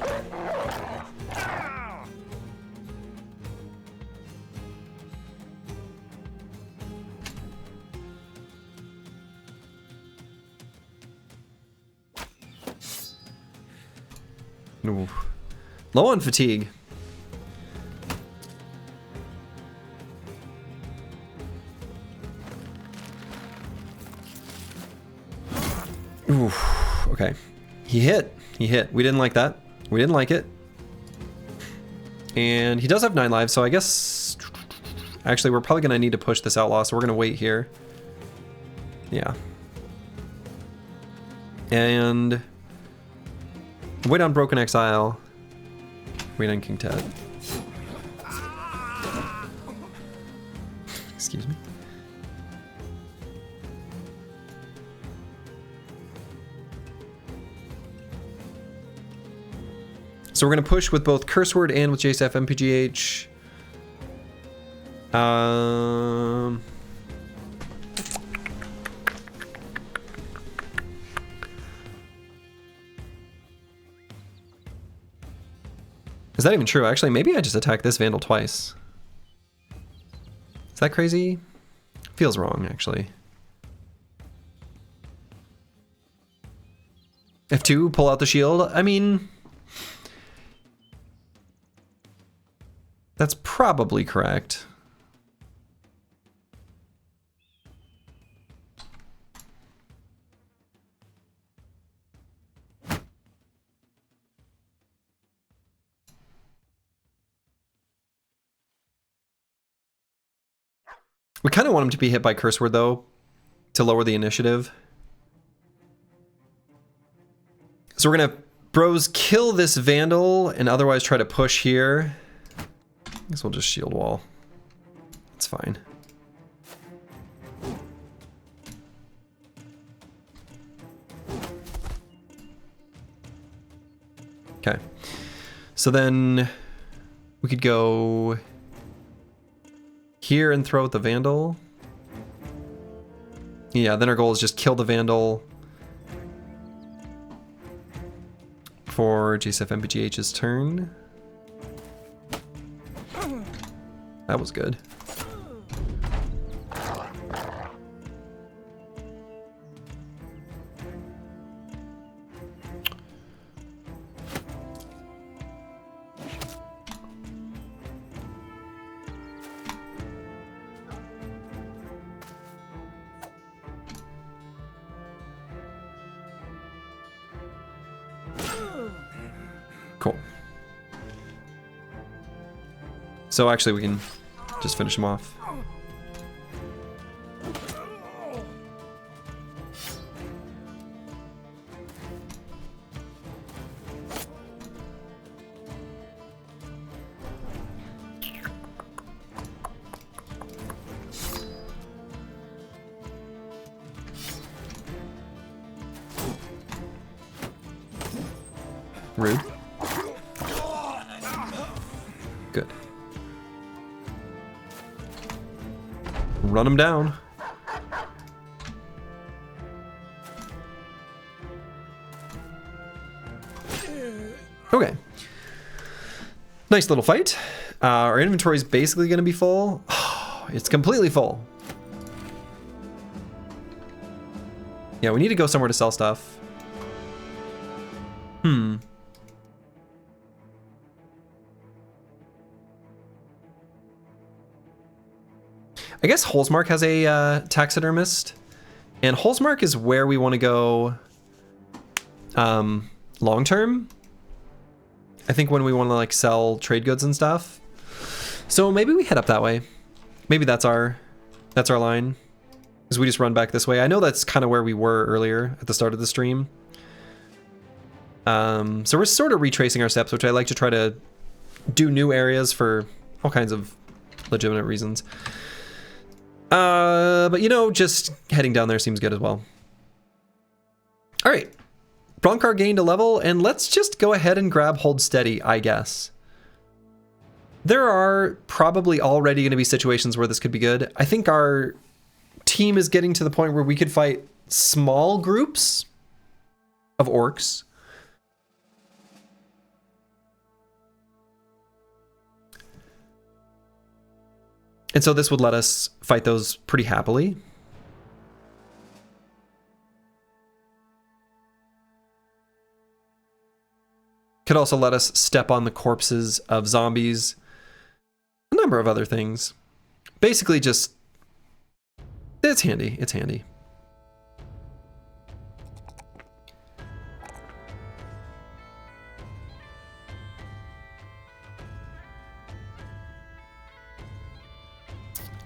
Ooh. Low on fatigue. Ooh. Okay. He hit. He hit. We didn't like that. We didn't like it. And he does have 9 lives, so I guess... Actually, we're probably going to need to push this outlaw, so we're going to wait here. Yeah. And... wait on Broken Exile. Wait on King Tet. Excuse me. So we're going to push with both Curse Word and with JSF MPGH. Is that even true? Actually, maybe I just attacked this Vandal twice. Is that crazy? Feels wrong, actually. F2, pull out the shield. I mean... that's probably correct. We kind of want him to be hit by Curse Word, though, to lower the initiative. So we're going to bros kill this Vandal and otherwise try to push here. I guess we'll just shield wall. It's fine. Okay. So then we could go here and throw out the Vandal. Yeah, then our goal is just kill the Vandal for JSF MPGH's turn. That was good. Cool. So actually we can just finish him off. Rude. Good. Run him down. Okay. Nice little fight. Our inventory is basically going to be full. Oh, it's completely full. Yeah, we need to go somewhere to sell stuff. I guess Holzmark has a taxidermist, and Holzmark is where we want to go long term. I think when we want to like sell trade goods and stuff. So maybe we head up that way. Maybe that's our line. Because we just run back this way. I know that's kind of where we were earlier at the start of the stream. So we're sort of retracing our steps, which I like to try to do new areas for all kinds of legitimate reasons. But you know, just heading down there seems good as well. All right, Bronkar gained a level, and let's just go ahead and grab Hold Steady, I guess. There are probably already going to be situations where this could be good. I think our team is getting to the point where we could fight small groups of orcs. And so this would let us fight those pretty happily. Could also let us step on the corpses of zombies. A number of other things. Basically just, it's handy, it's handy.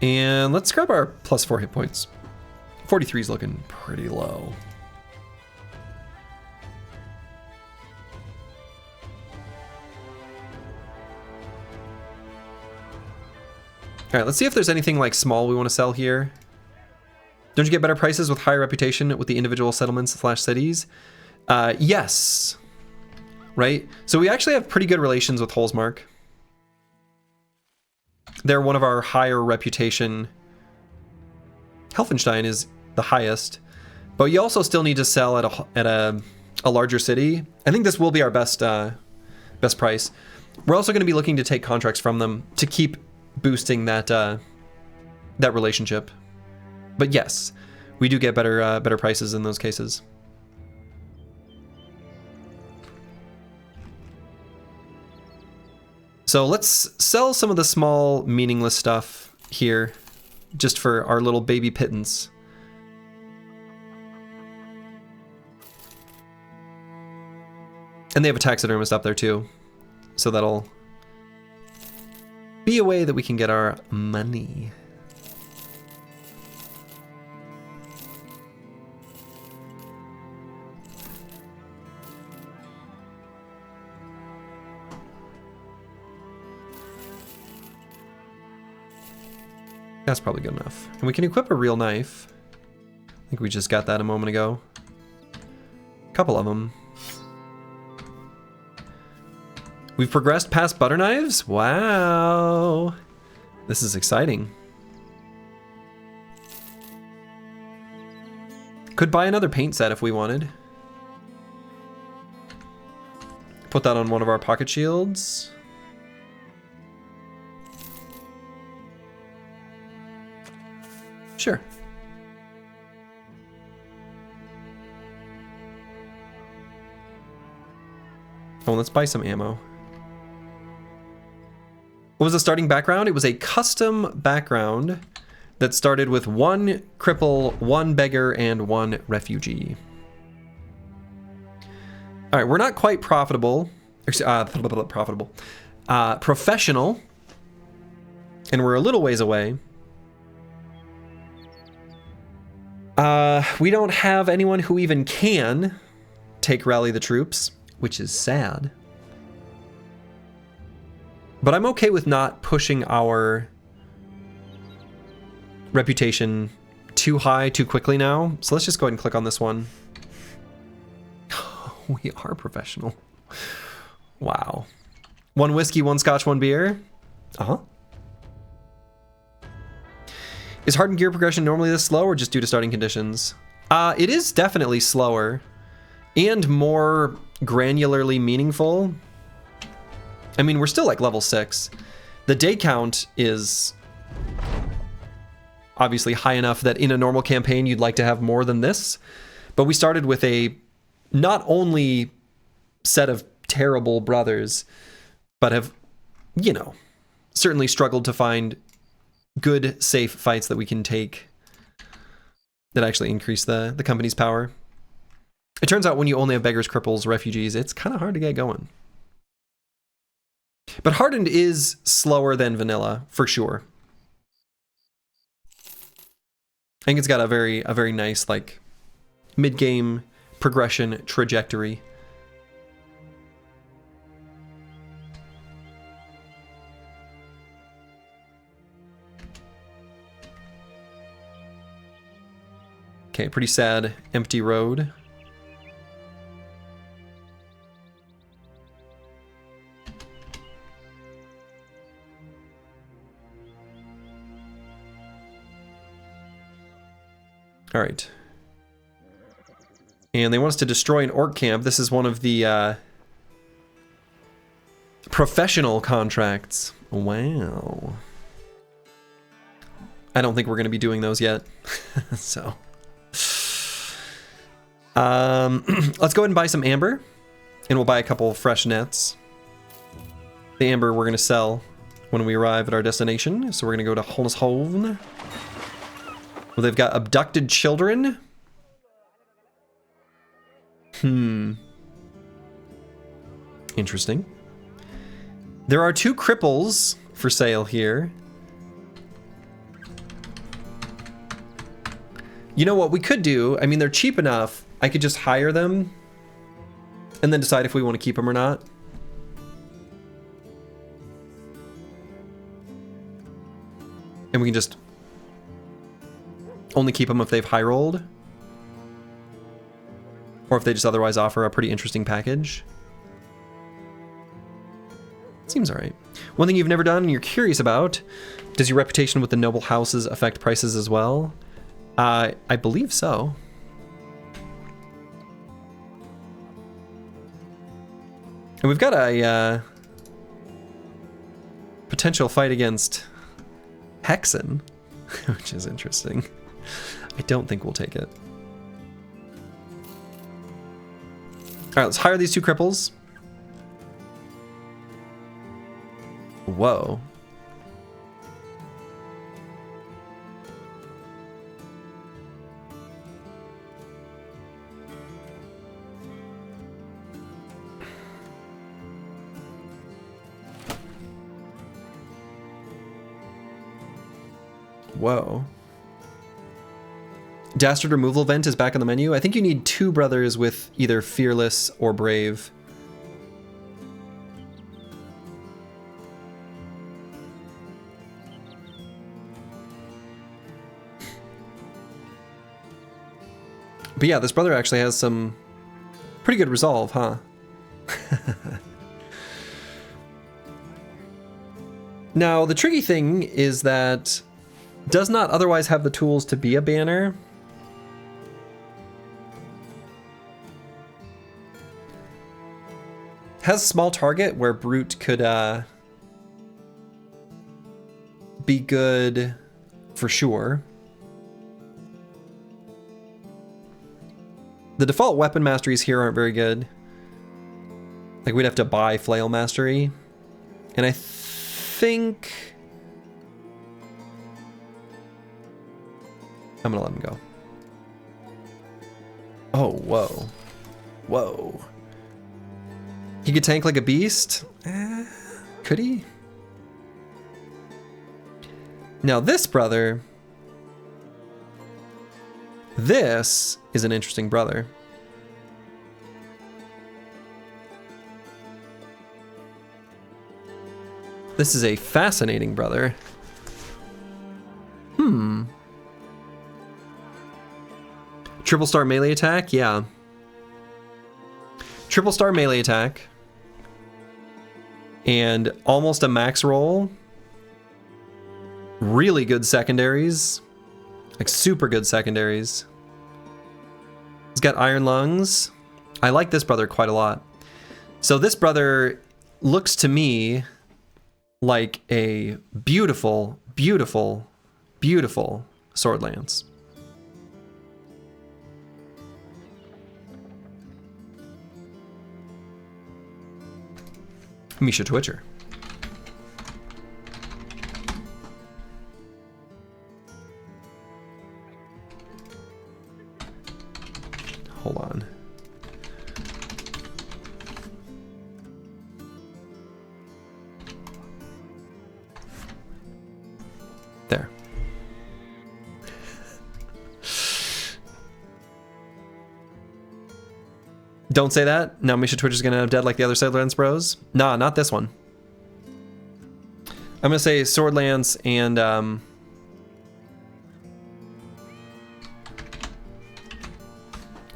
And let's grab our +4 hit points. 43 is looking pretty low. All right, let's see if there's anything like small we want to sell here. Don't you get better prices with higher reputation with the individual settlements / cities? Yes. Right? So we actually have pretty good relations with Holzmark. They're one of our higher reputation. Helfenstein is the highest, but you also still need to sell at a larger city. I think this will be our best price. We're also going to be looking to take contracts from them to keep boosting that that relationship. But yes, we do get better prices in those cases. So let's sell some of the small, meaningless stuff here, just for our little baby pittance. And they have a taxidermist up there too, so that'll be a way that we can get our money. That's probably good enough. And we can equip a real knife. I think we just got that a moment ago. A couple of them. We've progressed past butter knives? Wow. This is exciting. Could buy another paint set if we wanted. Put that on one of our pocket shields. Sure. Oh, let's buy some ammo. What was the starting background? It was a custom background that started with 1 cripple, 1 beggar, and 1 refugee. All right, we're not quite profitable. Professional. And we're a little ways away. We don't have anyone who even can take Rally the Troops, which is sad. But I'm okay with not pushing our reputation too high too quickly now. So let's just go ahead and click on this one. We are professional. Wow. 1 whiskey, 1 scotch, 1 beer. Uh-huh. Is hardened gear progression normally this slow or just due to starting conditions? It is definitely slower and more granularly meaningful. I mean, we're still like level 6. The day count is obviously high enough that in a normal campaign you'd like to have more than this. But we started with a not only set of terrible brothers, but have, you know, certainly struggled to find good, safe fights that we can take that actually increase the company's power. It turns out when you only have beggars, cripples, refugees, it's kind of hard to get going. But Hardened is slower than vanilla, for sure. I think it's got a very nice, like, mid-game progression trajectory. Okay, pretty sad empty road. All right. And they want us to destroy an orc camp. This is one of the professional contracts. Wow. I don't think we're going to be doing those yet. So. Let's go ahead and buy some amber. And we'll buy a couple fresh nets. The amber we're going to sell when we arrive at our destination. So we're going to go to Holneshoven. Well, they've got abducted children. Interesting. There are 2 cripples for sale here. You know what we could do? I mean, they're cheap enough. I could just hire them and then decide if we want to keep them or not. And we can just only keep them if they've high rolled. Or if they just otherwise offer a pretty interesting package. Seems alright. One thing you've never done and you're curious about, does your reputation with the noble houses affect prices as well? I believe so. And we've got a potential fight against Hexen, which is interesting. I don't think we'll take it. All right, let's hire these 2 cripples. Whoa. Whoa. Dastard removal event is back on the menu. I think you need 2 brothers with either fearless or brave. But yeah, this brother actually has some pretty good resolve, huh? Now, the tricky thing is that does not otherwise have the tools to be a banner. Has small target where Brute could be good for sure. The default weapon masteries here aren't very good. Like, we'd have to buy flail mastery. And I think I'm gonna let him go. Oh, whoa. Whoa. He could tank like a beast? Could he? Now this brother... This is an interesting brother. This is a fascinating brother. Triple star melee attack? Yeah. Triple star melee attack. And almost a max roll. Really good secondaries. Like super good secondaries. He's got iron lungs. I like this brother quite a lot. So this brother looks to me like a beautiful, beautiful, beautiful sword lance. Misha Twitcher. Hold on. There. Don't say that. Now Misha Twitcher's gonna end up dead like the other Sword Lance bros. Nah, not this one. I'm gonna say Sword Lance and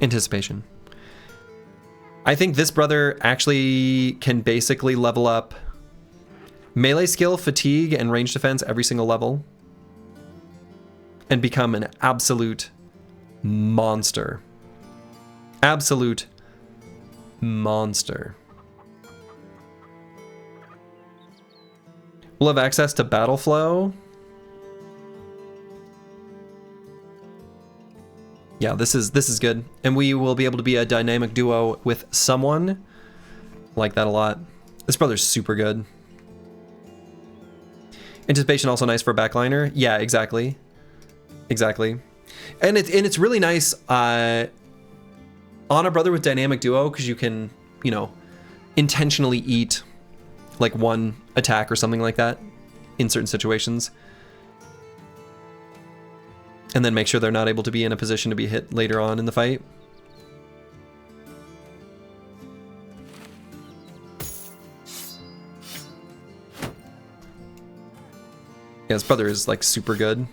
Anticipation. I think this brother actually can basically level up melee skill, fatigue, and range defense every single level and become an absolute monster. Absolute monster. We'll have access to battle flow. Yeah, this is good. And we will be able to be a dynamic duo with someone. I like that a lot. This brother's super good. Anticipation also nice for a backliner. Yeah, exactly. Exactly. And it's really nice on a brother with dynamic duo because you can, you know, intentionally eat like one attack or something like that in certain situations. And then make sure they're not able to be in a position to be hit later on in the fight. Yeah, his brother is like super good.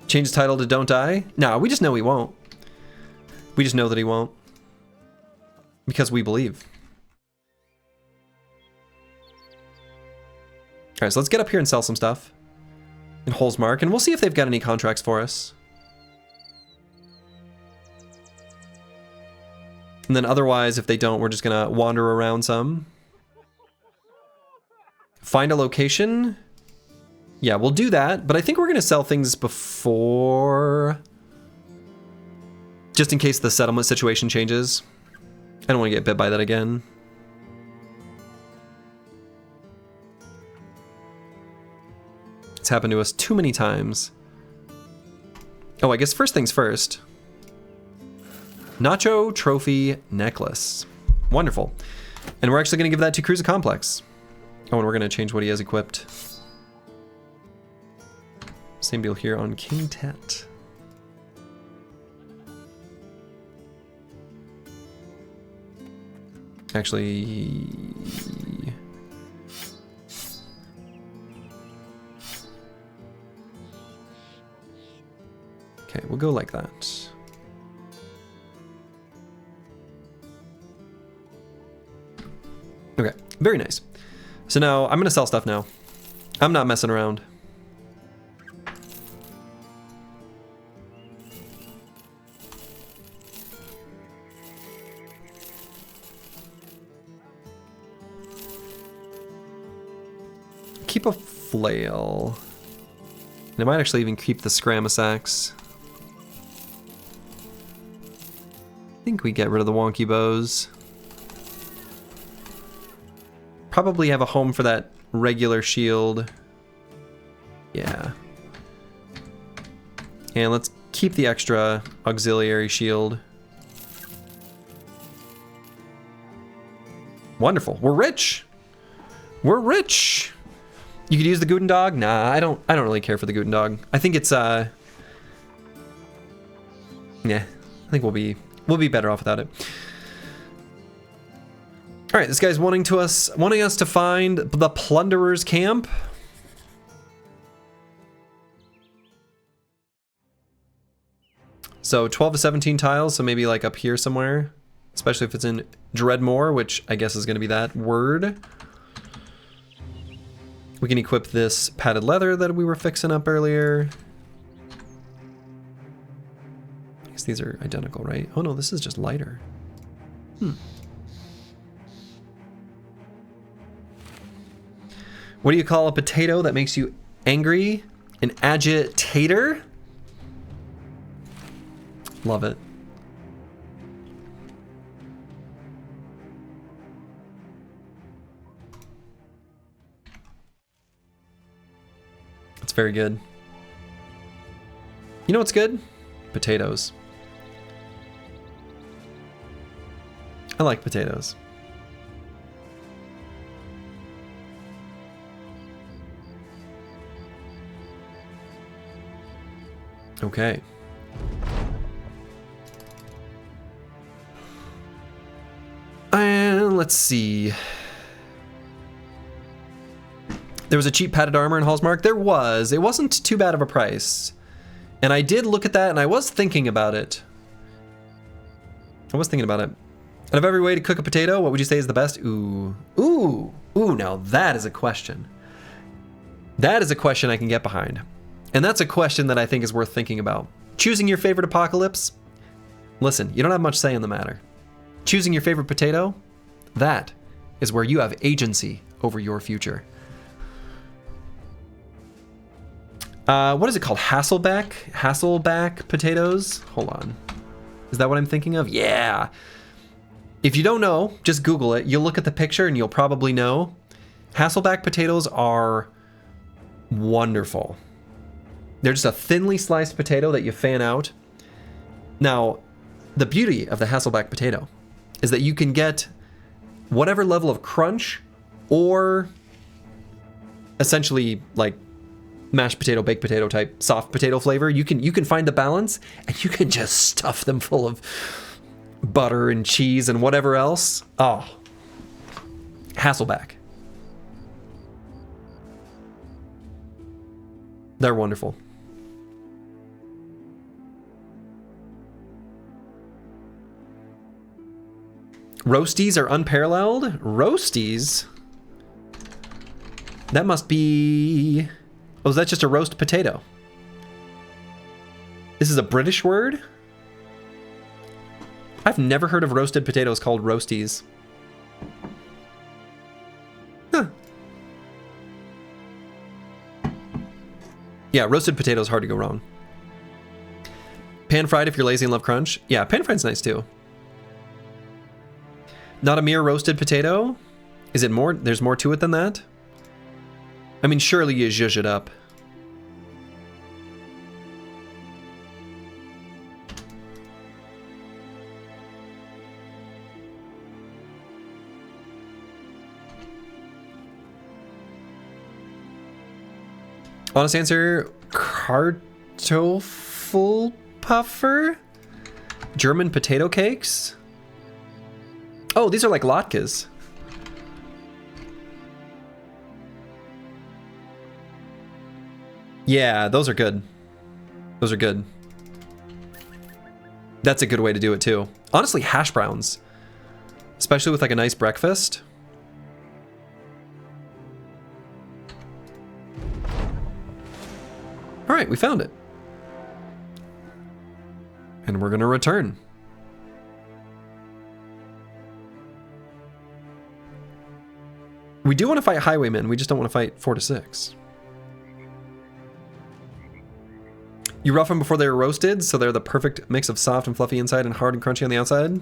Change his title to Don't Die? Nah, we just know he won't. We just know that he won't. Because we believe. Alright, so let's get up here and sell some stuff. In Holzmark, and we'll see if they've got any contracts for us. And then otherwise, if they don't, we're just gonna wander around some. Find a location. Yeah, we'll do that, but I think we're gonna sell things before... Just in case the settlement situation changes. I don't want to get bit by that again. It's happened to us too many times. Oh, I guess first things first. Nacho Trophy Necklace. Wonderful. And we're actually going to give that to Cruiser Complex. Oh, and we're going to change what he has equipped. Same deal here on King Tet. Actually... Okay, we'll go like that. Okay, very nice. So now I'm gonna sell stuff now. I'm not messing around. keep a flail. And I might actually even keep the Scramus axe. I think we get rid of the wonky bows. Probably have a home for that regular shield. Yeah. And let's keep the extra auxiliary shield. Wonderful. We're rich. We're rich. You could use the Guten Dog. Nah, I don't really care for the Guten Dog. I think it's yeah. I think we'll be better off without it. All right, this guy's wanting us to find the Plunderer's camp. So 12 to 17 tiles, so maybe like up here somewhere, especially if it's in Dreadmore, which I guess is going to be that word. We can equip this padded leather that we were fixing up earlier. I guess these are identical, right? Oh no, this is just lighter. What do you call a potato that makes you angry? An agitator? Love it. It's very good. You know what's good? Potatoes. I like potatoes. Okay. And let's see. There was a cheap padded armor in Hallsmark. There was. It wasn't too bad of a price. And I did look at that and I was thinking about it. Out of every way to cook a potato, what would you say is the best? Ooh. Ooh. Ooh, now that is a question. That is a question I can get behind. And that's a question that I think is worth thinking about. Choosing your favorite apocalypse? Listen, you don't have much say in the matter. Choosing your favorite potato? That is where you have agency over your future. What is it called? Hasselback? Hasselback potatoes? Hold on. Is that what I'm thinking of? Yeah. If you don't know, just Google it. You'll look at the picture and you'll probably know. Hasselback potatoes are wonderful. They're just a thinly sliced potato that you fan out. Now, the beauty of the Hasselback potato is that you can get whatever level of crunch or essentially like mashed potato, baked potato type soft potato flavor. You can find the balance and you can just stuff them full of butter and cheese and whatever else. Oh, Hasselback. They're wonderful. Roasties are unparalleled? Roasties? That must be... Oh, is that just a roast potato? This is a British word? I've never heard of roasted potatoes called roasties. Huh. Yeah, roasted potato is hard to go wrong. Pan fried if you're lazy and love crunch. Yeah, pan fried's nice too. Not a mere roasted potato? Is it more? There's more to it than that? I mean, surely you zhuzh it up. Honest answer, Kartoffelpuffer? German potato cakes? Oh, these are like latkes. Yeah, those are good. Those are good. That's a good way to do it too. Honestly, hash browns, especially with like a nice breakfast. All right, we found it. And we're gonna return. We do want to fight highwaymen, we just don't want to fight 4 to 6. You rough them before they were roasted, so they're the perfect mix of soft and fluffy inside and hard and crunchy on the outside.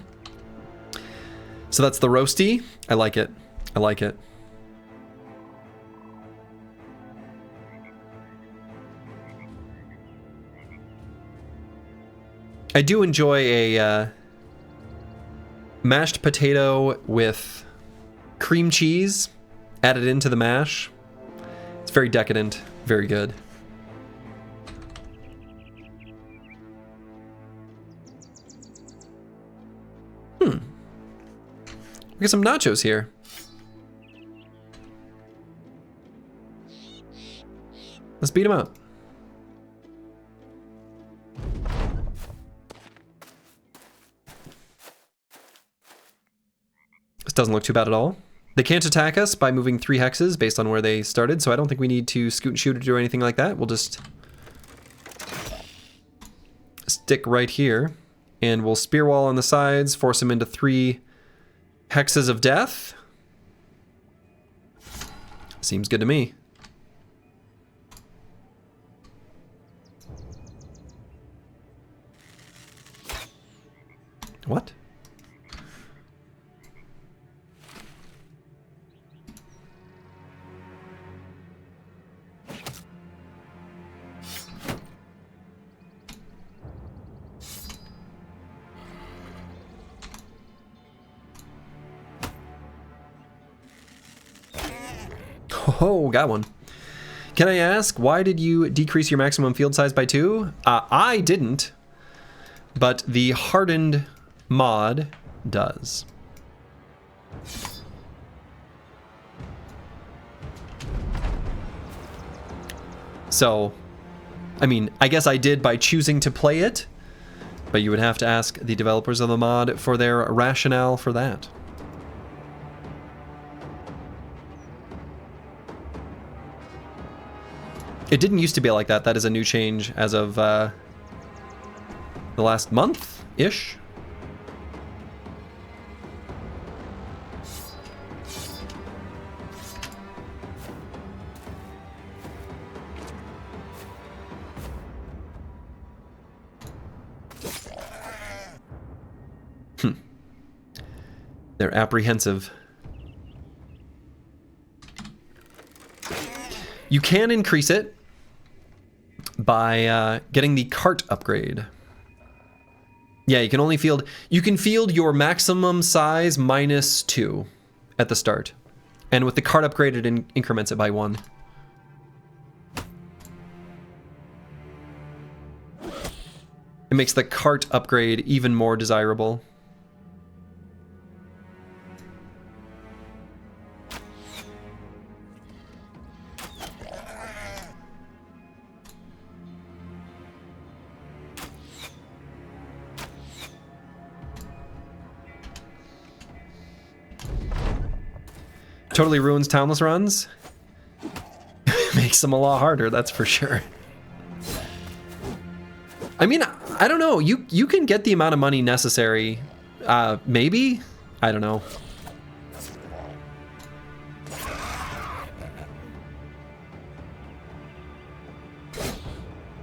So that's the roasty. I like it. I like it. I do enjoy a mashed potato with cream cheese added into the mash. It's very decadent, very good. We got some nachos here. Let's beat them up. This doesn't look too bad at all. They can't attack us by moving 3 hexes based on where they started, so I don't think we need to scoot and shoot or do anything like that. We'll just stick right here, and we'll spear wall on the sides, force them into 3 hexes of death. Seems good to me. What? Oh, got one. Can I ask, why did you decrease your maximum field size by 2? I didn't, but the Hardened mod does. So, I mean, I guess I did by choosing to play it, but you would have to ask the developers of the mod for their rationale for that. It didn't used to be like that. That is a new change as of the last month-ish. They're apprehensive. You can increase it by getting the cart upgrade. Yeah, you can only field... You can field your maximum size -2 at the start. And with the cart upgrade, it increments it by 1. It makes the cart upgrade even more desirable. Totally ruins townless runs. Makes them a lot harder, that's for sure. I mean, I don't know. You can get the amount of money necessary. Maybe? I don't know.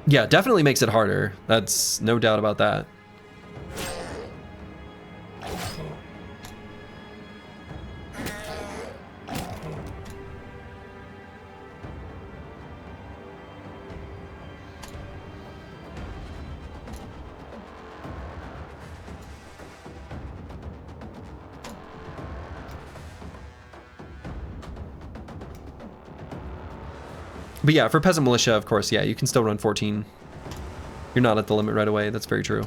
Yeah, definitely makes it harder. That's no doubt about that. But yeah, for Peasant Militia, of course, yeah, you can still run 14. You're not at the limit right away. That's very true.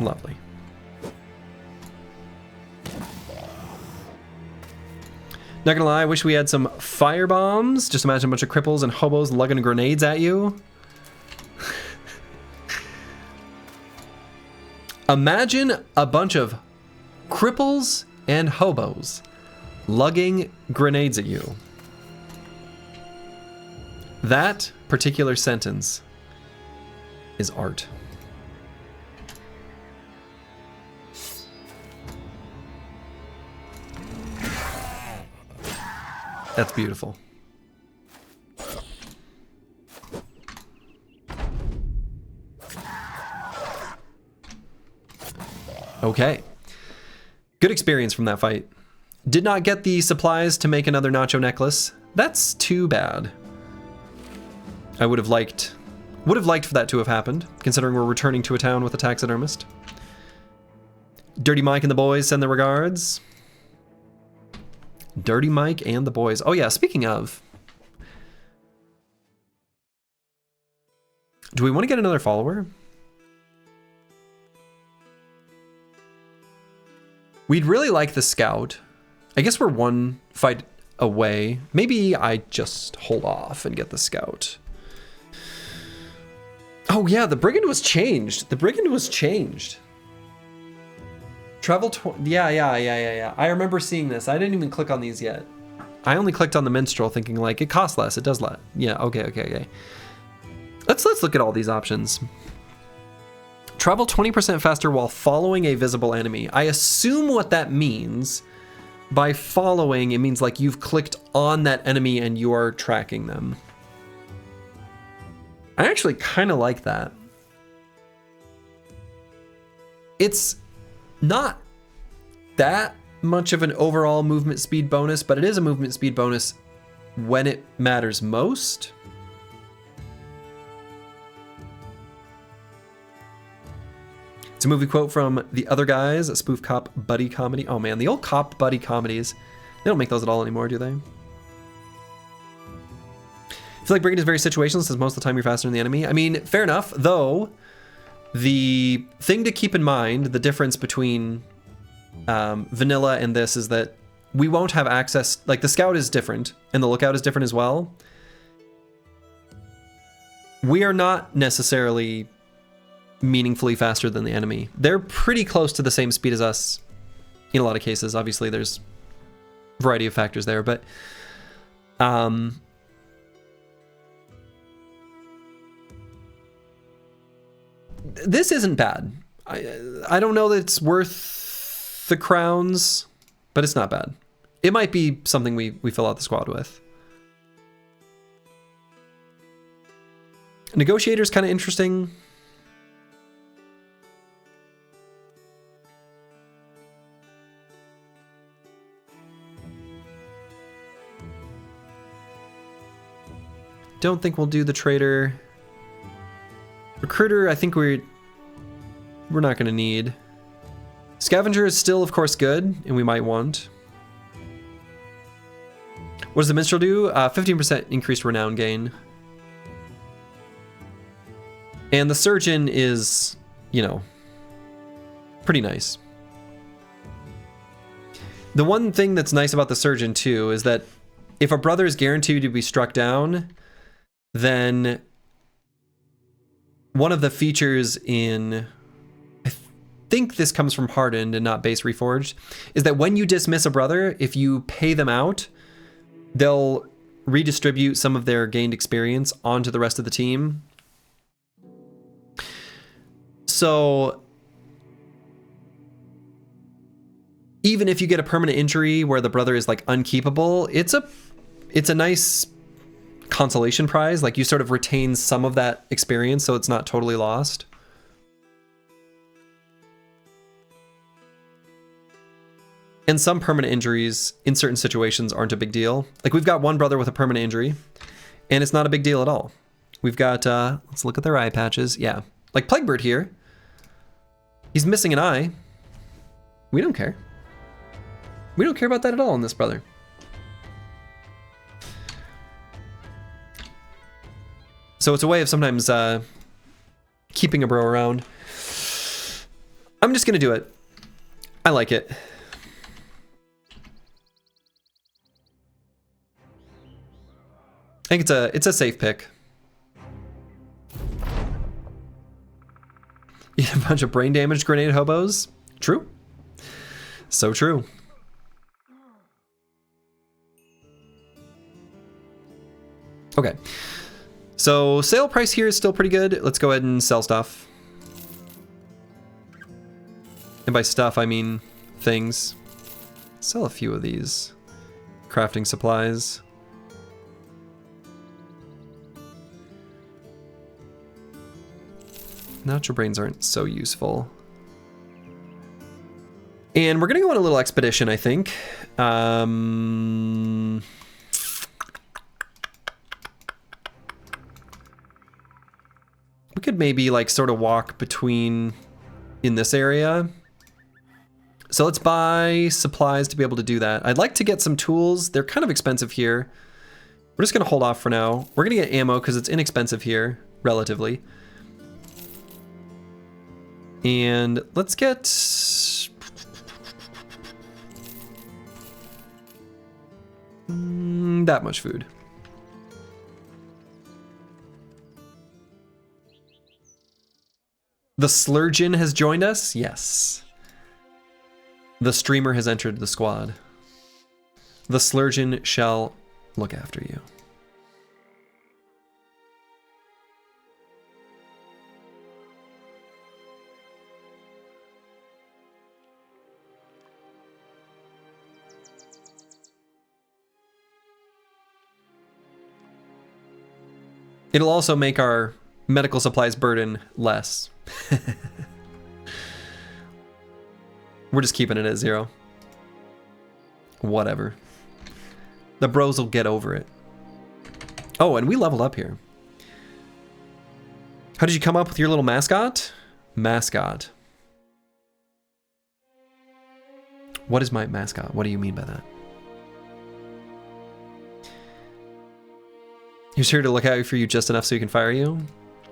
Lovely. Not gonna lie, I wish we had some fire bombs. Just imagine a bunch of cripples and hobos lugging grenades at you. Imagine a bunch of cripples and hobos lugging grenades at you. That particular sentence is art. That's beautiful. Okay. Good experience from that fight. Did not get the supplies to make another nacho necklace. That's too bad. I would have liked for that to have happened, considering we're returning to a town with a taxidermist. Dirty Mike and the boys send their regards. Dirty Mike and the boys. Oh yeah, speaking of. Do we want to get another follower? We'd really like the scout. I guess we're one fight away. Maybe I just hold off and get the scout. Oh yeah, the brigand was changed. The brigand was changed. Travel yeah. I remember seeing this. I didn't even click on these yet. I only clicked on the minstrel thinking like it costs less. It does less. Yeah, okay. Let's look at all these options. Travel 20% faster while following a visible enemy. I assume what that means by following, it means like you've clicked on that enemy and you are tracking them. I actually kind of like that. It's not that much of an overall movement speed bonus, but it is a movement speed bonus when it matters most. It's a movie quote from The Other Guys, a spoof cop buddy comedy. Oh man, the old cop buddy comedies. They don't make those at all anymore, do they? I feel like Brigand is very situational since most of the time you're faster than the enemy. I mean, fair enough, though. The thing to keep in mind, the difference between vanilla and this is that we won't have access, like the scout is different and the lookout is different as well. We are not necessarily meaningfully faster than the enemy. They're pretty close to the same speed as us in a lot of cases. Obviously there's a variety of factors there, but this isn't bad. I don't know that it's worth the crowns, but it's not bad. It might be something we fill out the squad with. Negotiator's kind of interesting. Don't think we'll do the trader. Recruiter, I think we're not going to need. Scavenger is still, of course, good, and we might want. What does the minstrel do? 15% increased renown gain. And the surgeon is, you know, pretty nice. The one thing that's nice about the surgeon, too, is that if a brother is guaranteed to be struck down, then one of the features in, I think this comes from Hardened and not base Reforged, is that when you dismiss a brother, if you pay them out, they'll redistribute some of their gained experience onto the rest of the team. So even if you get a permanent injury where the brother is like unkeepable, it's a nice consolation prize. Like you sort of retain some of that experience, so it's not totally lost. And some permanent injuries in certain situations aren't a big deal. Like we've got one brother with a permanent injury and it's not a big deal at all. We've got, let's look at their eye patches. Yeah. Like Plaguebird here. He's missing an eye. We don't care. We don't care about that at all in this brother. So it's a way of sometimes keeping a bro around. I'm just gonna do it. I like it. I think it's a safe pick. Eat a bunch of brain damaged grenade hobos. True. So true. Okay. So sale price here is still pretty good. Let's go ahead and sell stuff. And by stuff, I mean things. Sell a few of these crafting supplies. Natural brains aren't so useful. And we're gonna go on a little expedition, I think. We could maybe like sort of walk between in this area. So let's buy supplies to be able to do that. I'd like to get some tools. They're kind of expensive here. We're just gonna hold off for now. We're gonna get ammo because it's inexpensive here, relatively. And let's get... that much food. The Slurgeon has joined us? Yes. The streamer has entered the squad. The Slurgeon shall look after you. It'll also make our medical supplies burden less. We're just keeping it at 0. Whatever. The bros will get over it. Oh, and we leveled up here. How did you come up with your little mascot? Mascot. What is my mascot? What do you mean by that? He's here to look out for you just enough so he can fire you.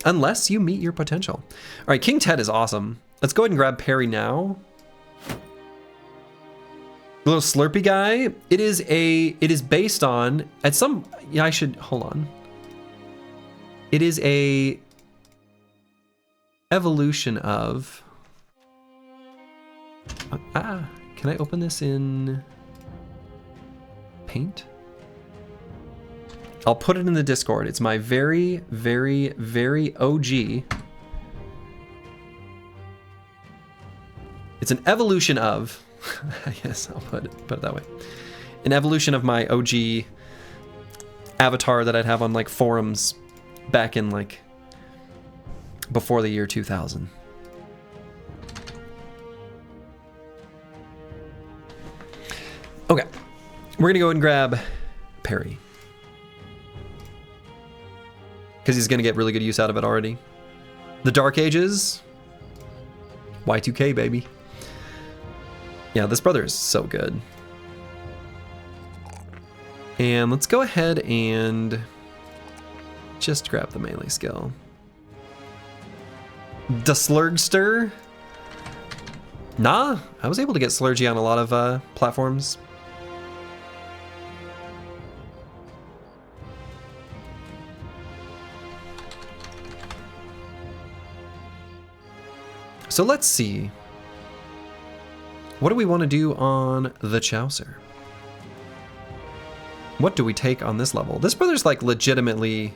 Unless you meet your potential. All right, King Ted is awesome. Let's go ahead and grab Perry now. The little Slurpee guy. It is based on at some. Yeah, I should hold on. It is a evolution of. Can I open this in Paint? I'll put it in the Discord. It's my very, very, very OG. It's an evolution of, I guess I'll put it that way. An evolution of my OG avatar that I'd have on like forums back in like before the year 2000. Okay, we're gonna go and grab Perry. Because he's going to get really good use out of it already. The Dark Ages. Y2K, baby. Yeah, this brother is so good. And let's go ahead and just grab the melee skill. The Slurgster. Nah, I was able to get Slurgy on a lot of platforms. So let's see. What do we want to do on the Chaucer? What do we take on this level? This brother's like legitimately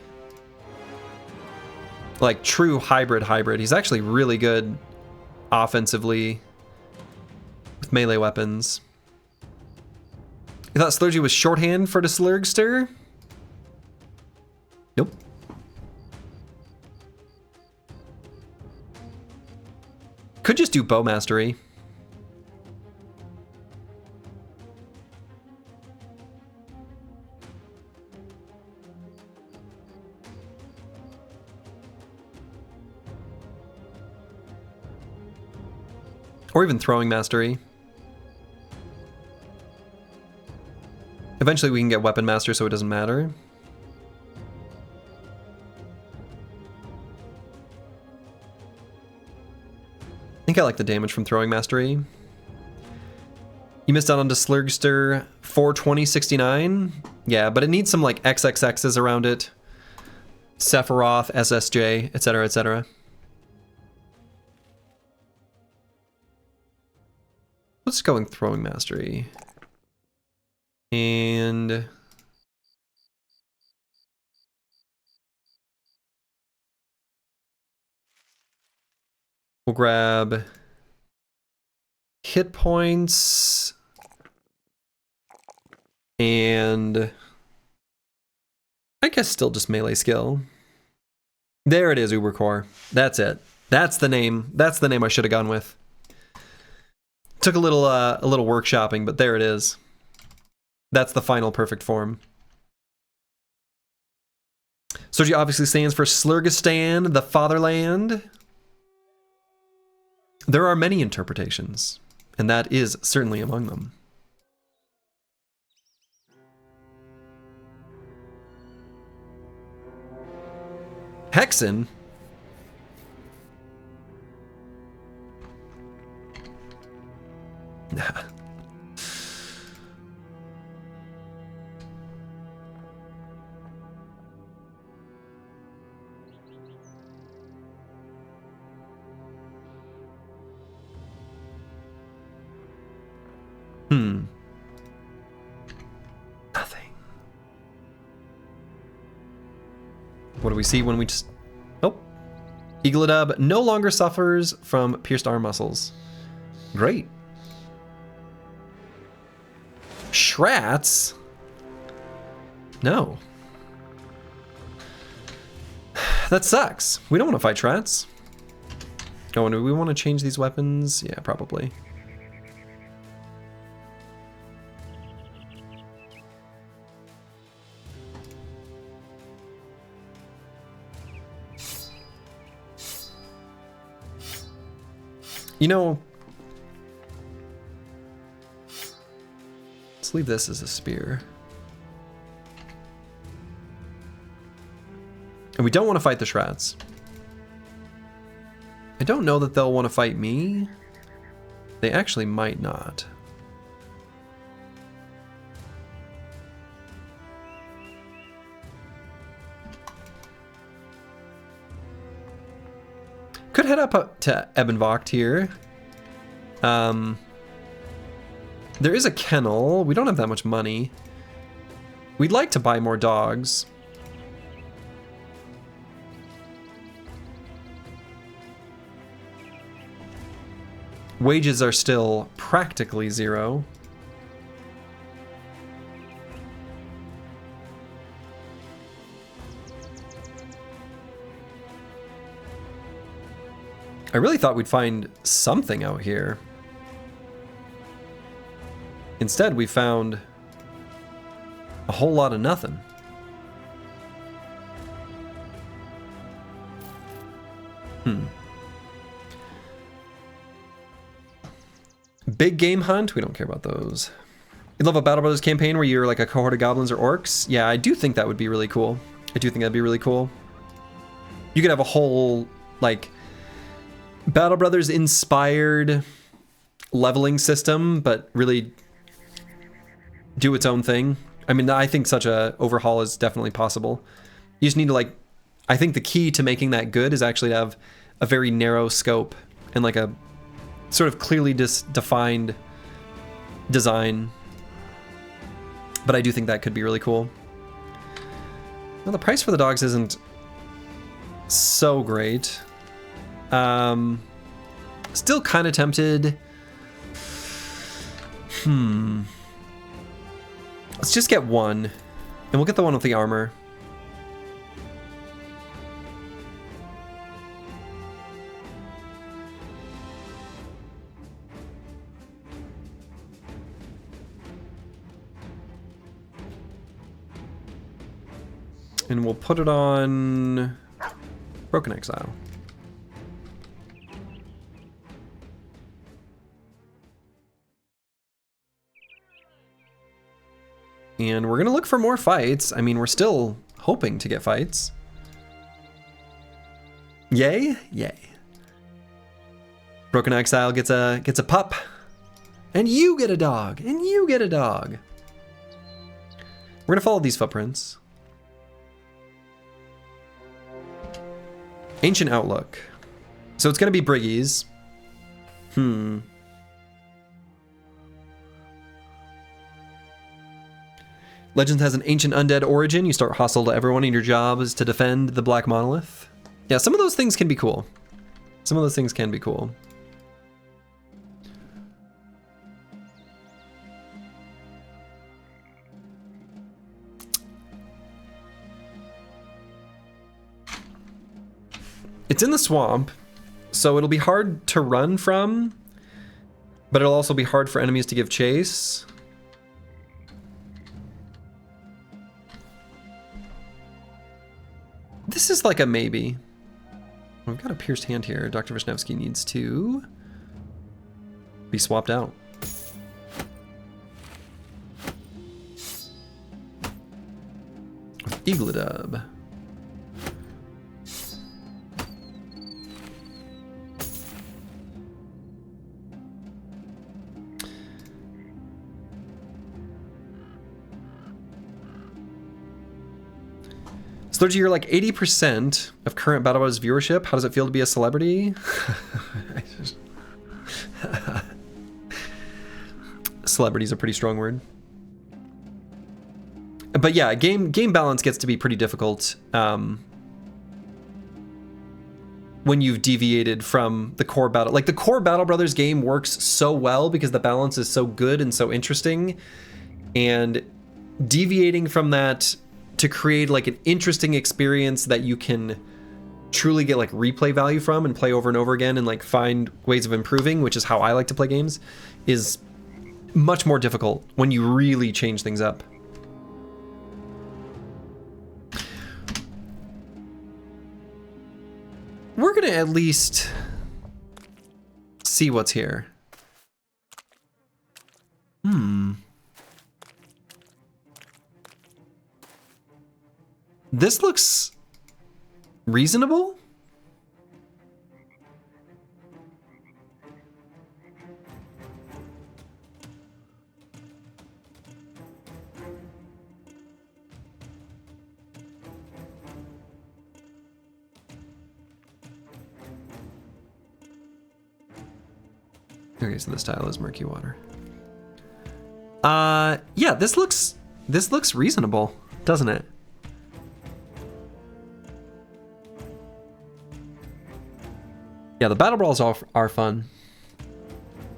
like true hybrid. He's actually really good offensively with melee weapons. You thought Slurgy was shorthand for the Slurgster? Nope. Could just do bow mastery. Or even throwing mastery. Eventually we can get weapon master so it doesn't matter. I think I like the damage from Throwing Mastery. You missed out on the Slurgster 42069. Yeah, but it needs some like XXXs around it. Sephiroth, SSJ, etc., etc. Let's go in Throwing Mastery. And we'll grab hit points and I guess still just melee skill. There it is, Ubercore. That's it. That's the name. That's the name I should have gone with. Took a little workshopping, but there it is. That's the final perfect form. Soji obviously stands for Slurgistan, the fatherland. There are many interpretations, and that is certainly among them. Hexen? Nah. Nothing. What do we see when we just... Oh. Eagledub no longer suffers from pierced arm muscles. Great. Shrats? No. That sucks. We don't want to fight Shrats. Oh, and do we want to change these weapons? Yeah, probably. You know, let's leave this as a spear. And we don't want to fight the Shrats. I don't know that they'll want to fight me. They actually might not. Could head up to Ebenvocht here. There is a kennel. We don't have that much money. We'd like to buy more dogs. Wages are still practically zero. I really thought we'd find something out here. Instead, we found a whole lot of nothing. Big game hunt? We don't care about those. You love a Battle Brothers campaign where you're like a cohort of goblins or orcs? Yeah, I do think that would be really cool. I do think that'd be really cool. You could have a whole, like, Battle Brothers inspired leveling system, but really do its own thing. I mean, I think such a overhaul is definitely possible. You just need to, like, I think the key to making that good is actually to have a very narrow scope and like a sort of clearly defined design. But I do think that could be really cool. Well, the price for the dogs isn't so great. Still kind of tempted. Let's just get one, and we'll get the one with the armor. And we'll put it on Broken Exile. And we're going to look for more fights. I mean, we're still hoping to get fights. Yay? Yay. Broken Exile gets a pup. And you get a dog. And you get a dog. We're gonna follow these footprints. Ancient Outlook. So it's gonna be Briggies. Legends has an ancient undead origin. You start hostile to everyone, and your job is to defend the Black Monolith. Yeah, some of those things can be cool. Some of those things can be cool. It's in the swamp, so it'll be hard to run from, but it'll also be hard for enemies to give chase. This is like a maybe. We've got a pierced hand here. Dr. Vishnevsky needs to be swapped out. Eagledub. Slurgy, you're like 80% of current Battle Bros viewership. How does it feel to be a celebrity? Celebrity's a pretty strong word. But yeah, game balance gets to be pretty difficult when you've deviated from the core battle. Like the core Battle Brothers game works so well because the balance is so good and so interesting, and deviating from that to create like an interesting experience that you can truly get like replay value from and play over and over again and like find ways of improving, which is how I like to play games, is much more difficult when you really change things up. We're gonna at least see what's here. This looks reasonable. Okay, so this tile is murky water. Yeah, this looks reasonable, doesn't it? Yeah, the Battle Brawls are fun.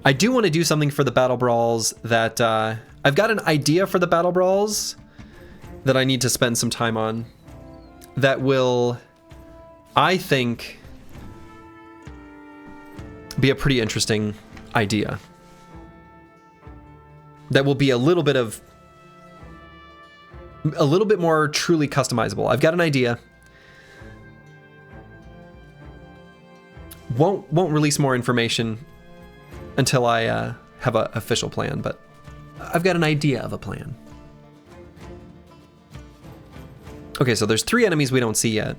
I do want to do something for the Battle Brawls that... I've got an idea for the Battle Brawls that I need to spend some time on. That will, I think, be a pretty interesting idea. That will be a little bit more truly customizable. I've got an idea. Won't release more information until I have an official plan, but I've got an idea of a plan. Okay, so there's 3 enemies we don't see yet.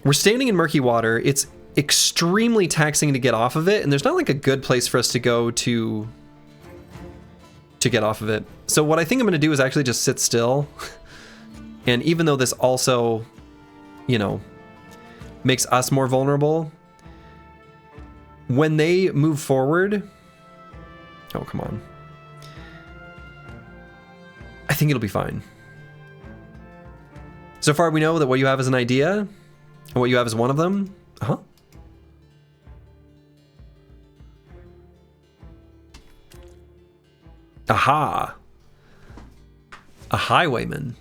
We're standing in murky water. It's extremely taxing to get off of it, and there's not like a good place for us to go to get off of it. So what I think I'm gonna do is actually just sit still. And even though this also, you know, makes us more vulnerable, when they move forward, oh, come on. I think it'll be fine. So far we know that what you have is an idea, and what you have is one of them. Uh-huh. Aha. A highwayman.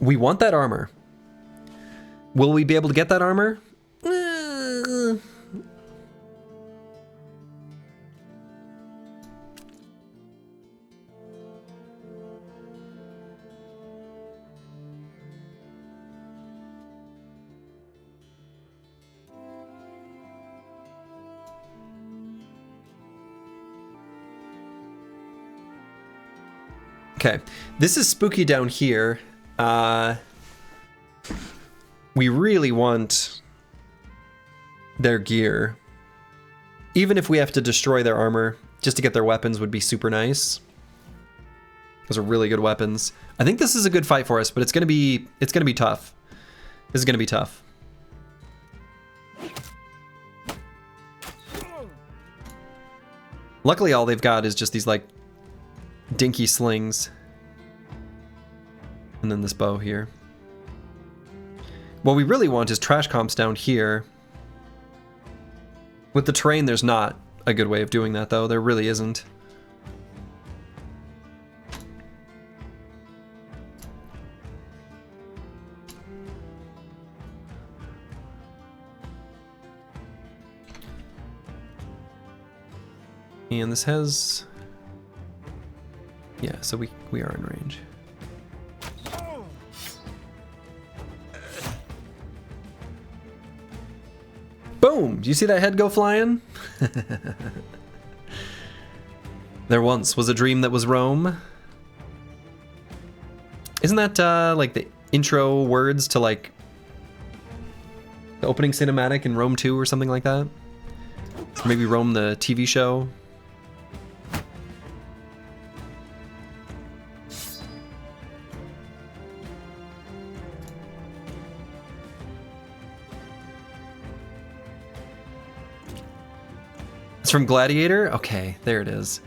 We want that armor. Will we be able to get that armor? Okay, this is spooky down here. We really want their gear. Even if we have to destroy their armor just to get their weapons would be super nice. Those are really good weapons. I think this is a good fight for us, but it's gonna be tough. This is gonna be tough. Luckily, all they've got is just these like dinky slings, and then this bow here. What we really want is trash comps down here. With the terrain, there's not a good way of doing that, though. There really isn't. And this has... yeah, so we are in range. Boom! Do you see that head go flying? There once was a dream that was Rome. Isn't that like the intro words to like the opening cinematic in Rome 2 or something like that? Or maybe Rome the TV show? It's from Gladiator? Okay, there it is.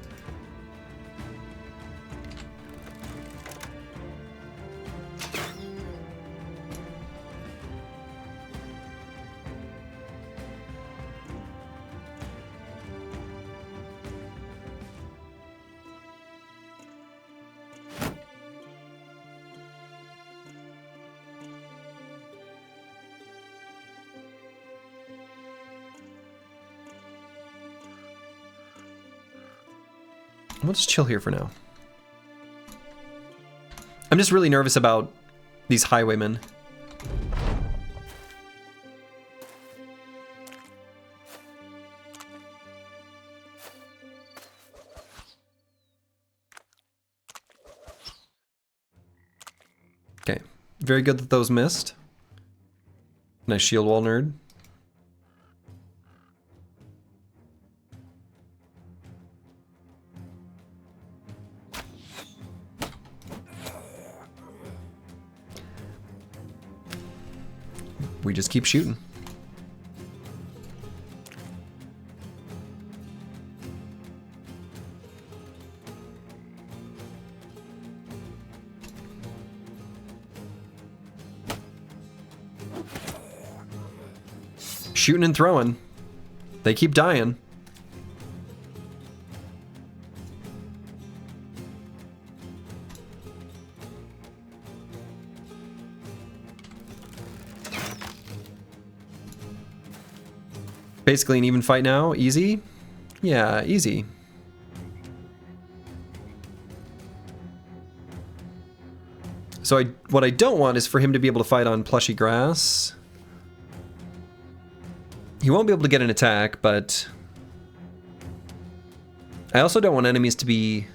We'll just chill here for now. I'm just really nervous about these highwaymen. Okay, very good that those missed. Nice shield wall, nerd. We just keep shooting. Shooting and throwing. They keep dying. Basically an even fight now. Easy? Yeah, easy. So what I don't want is for him to be able to fight on plushy grass. He won't be able to get an attack, but I also don't want enemies to be...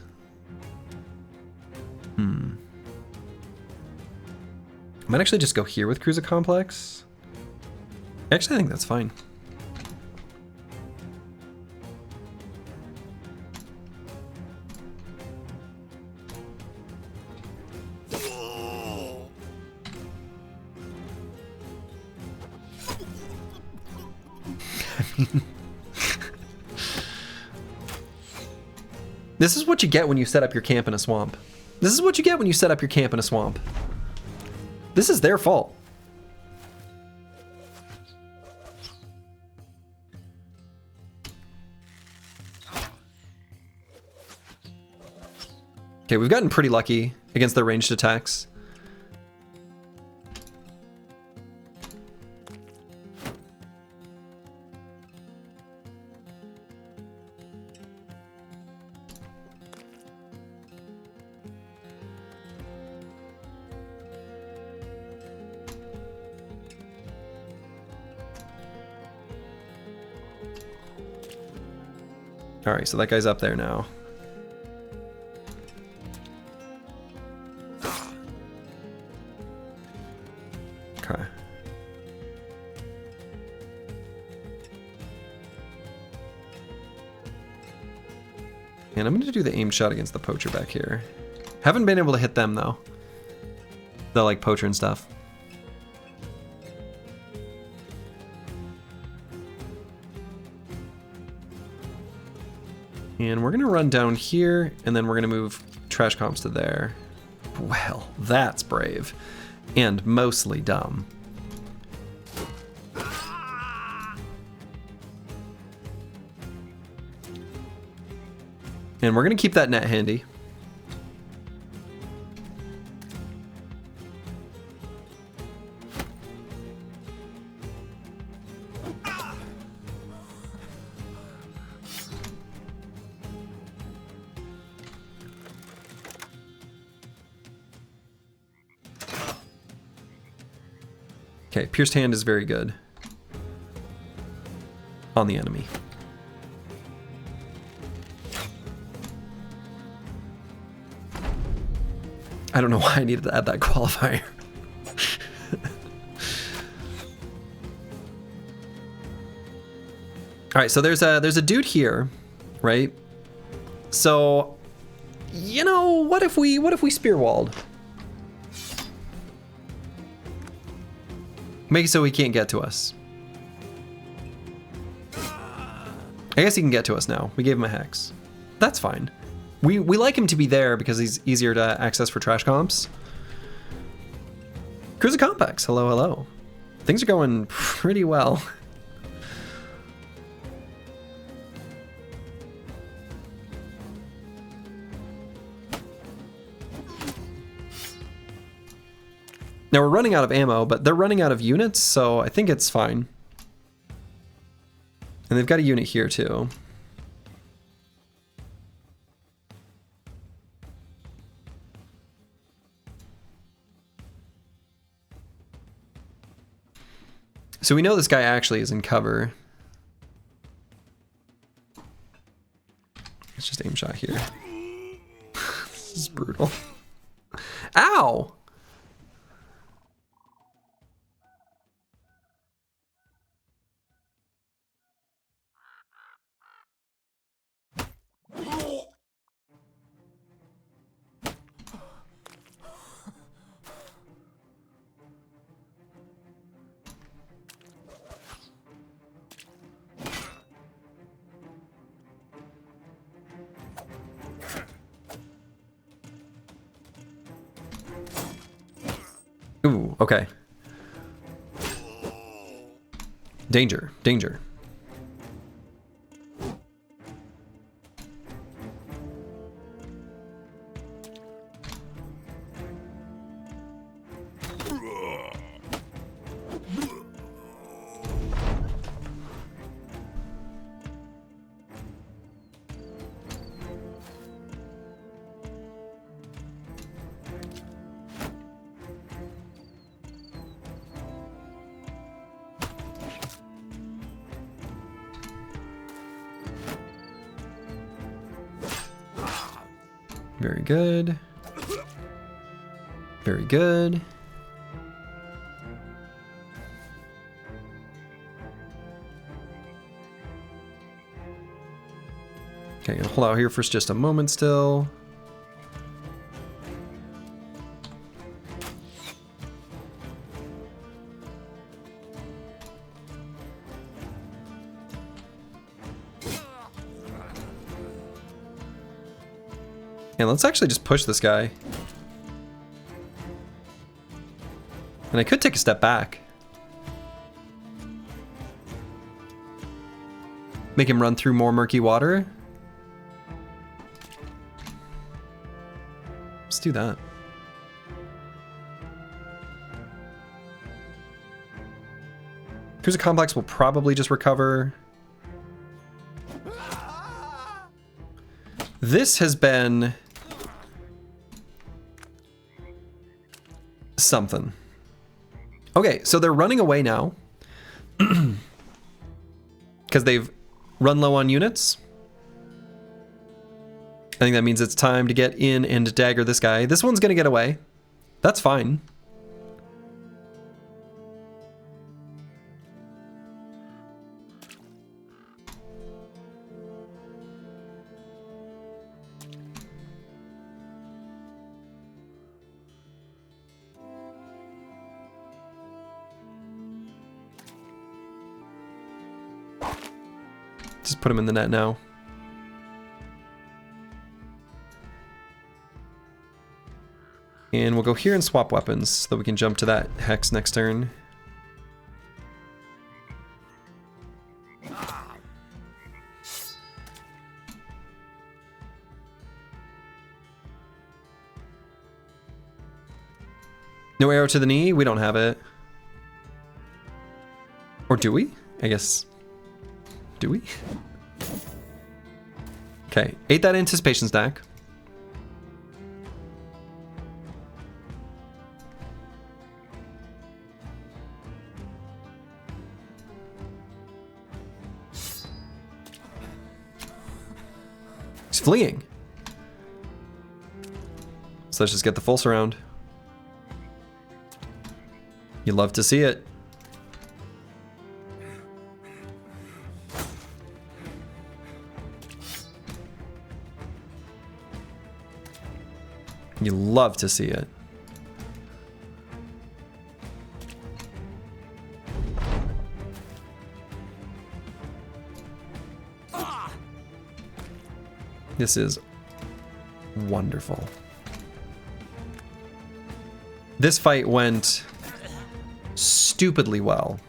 I might actually just go here with Cruiser Complex. Actually, I think that's fine. This is what you get when you set up your camp in a swamp. This is what you get when you set up your camp in a swamp. This is their fault. Okay, we've gotten pretty lucky against their ranged attacks. Alright, so that guy's up there now. And I'm going to do the aim shot against the poacher back here. Haven't been able to hit them, though. The, like, poacher and stuff. And we're going to run down here, and then we're going to move trash comps to there. Well, that's brave. And mostly dumb. And we're going to keep that net handy. Okay, Pierced Hand is very good on the enemy. I don't know why I needed to add that qualifier. All right, so there's a dude here, right? So, you know, what if we spear walled? Make it so he can't get to us. I guess he can get to us now. We gave him a hex. That's fine. We like him to be there because he's easier to access for trash comps. Cruiser Complex, hello, hello. Things are going pretty well. Now we're running out of ammo, but they're running out of units, so I think it's fine. And they've got a unit here too. So we know this guy actually is in cover. Let's just aim shot here. This is brutal. Ow! Ooh, okay. Danger, danger. Very good. Very good. Okay, gonna hold out here for just a moment still. And let's actually just push this guy. And I could take a step back. Make him run through more murky water. Let's do that. Cruiser Complex will probably just recover. This has been something. Okay, so they're running away now. Because they've run low on units. I think that means it's time to get in and dagger this guy. This one's gonna get away. That's fine. Just put him in the net now. And we'll go here and swap weapons so that we can jump to that hex next turn. No arrow to the knee? We don't have it. Or do we? I guess. Do we? Okay, ate that anticipation stack. He's fleeing. So let's just get the full surround. You love to see it. You love to see it. This is wonderful. This fight went stupidly well.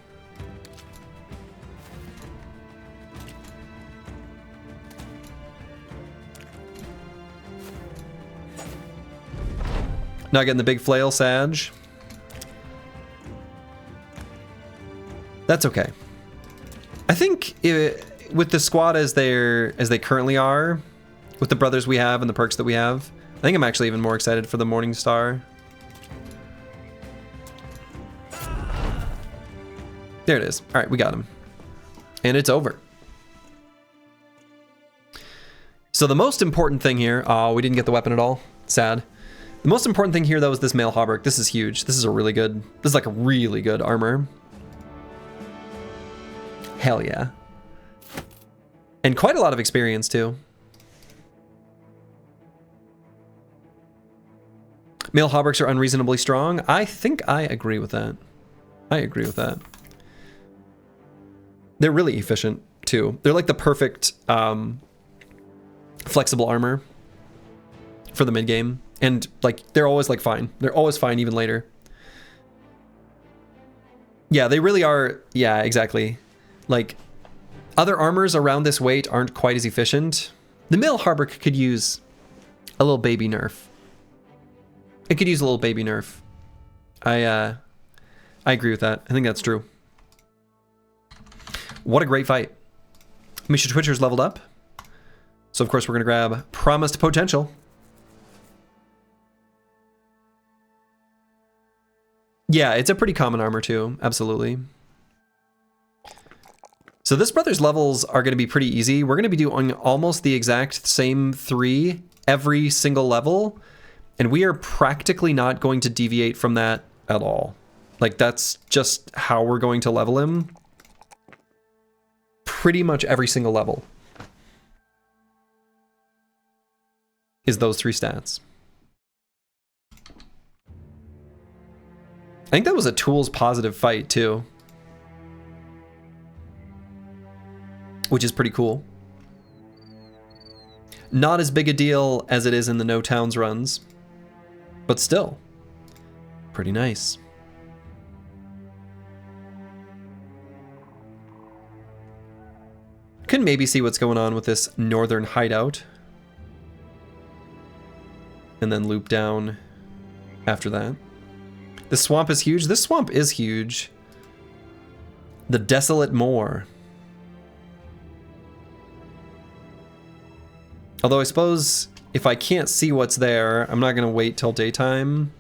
Not getting the big flail, Sag. That's okay. I think with the squad as they currently are, with the brothers we have and the perks that we have, I think I'm actually even more excited for the Morning Star. There it is. All right, we got him. And it's over. So the most important thing here, oh, we didn't get the weapon at all. Sad. The most important thing here, though, is this mail hauberk. This is huge. This is a really good, this is like a really good armor. Hell yeah. And quite a lot of experience, too. Mail hauberks are unreasonably strong. I think I agree with that. I agree with that. They're really efficient, too. They're like the perfect flexible armor for the mid game. And like they're always like fine. They're always fine even later. Yeah, they really are. Yeah, exactly. Like other armors around this weight aren't quite as efficient. The mail hauberk could use a little baby nerf. It could use a little baby nerf. I agree with that. I think that's true. What a great fight. Misha Twitcher's leveled up. So of course we're gonna grab Promised Potential. Yeah, it's a pretty common armor too, absolutely. So this brother's levels are gonna be pretty easy. We're gonna be doing almost the exact same 3 every single level, and we are practically not going to deviate from that at all. Like that's just how we're going to level him. Pretty much every single level is those 3 stats. I think that was a tools positive fight too, which is pretty cool. Not as big a deal as it is in the No Towns runs, but still pretty nice. Can maybe see what's going on with this northern hideout. And then loop down after that. This swamp is huge. This swamp is huge. The Desolate Moor. Although I suppose if I can't see what's there, I'm not going to wait till daytime.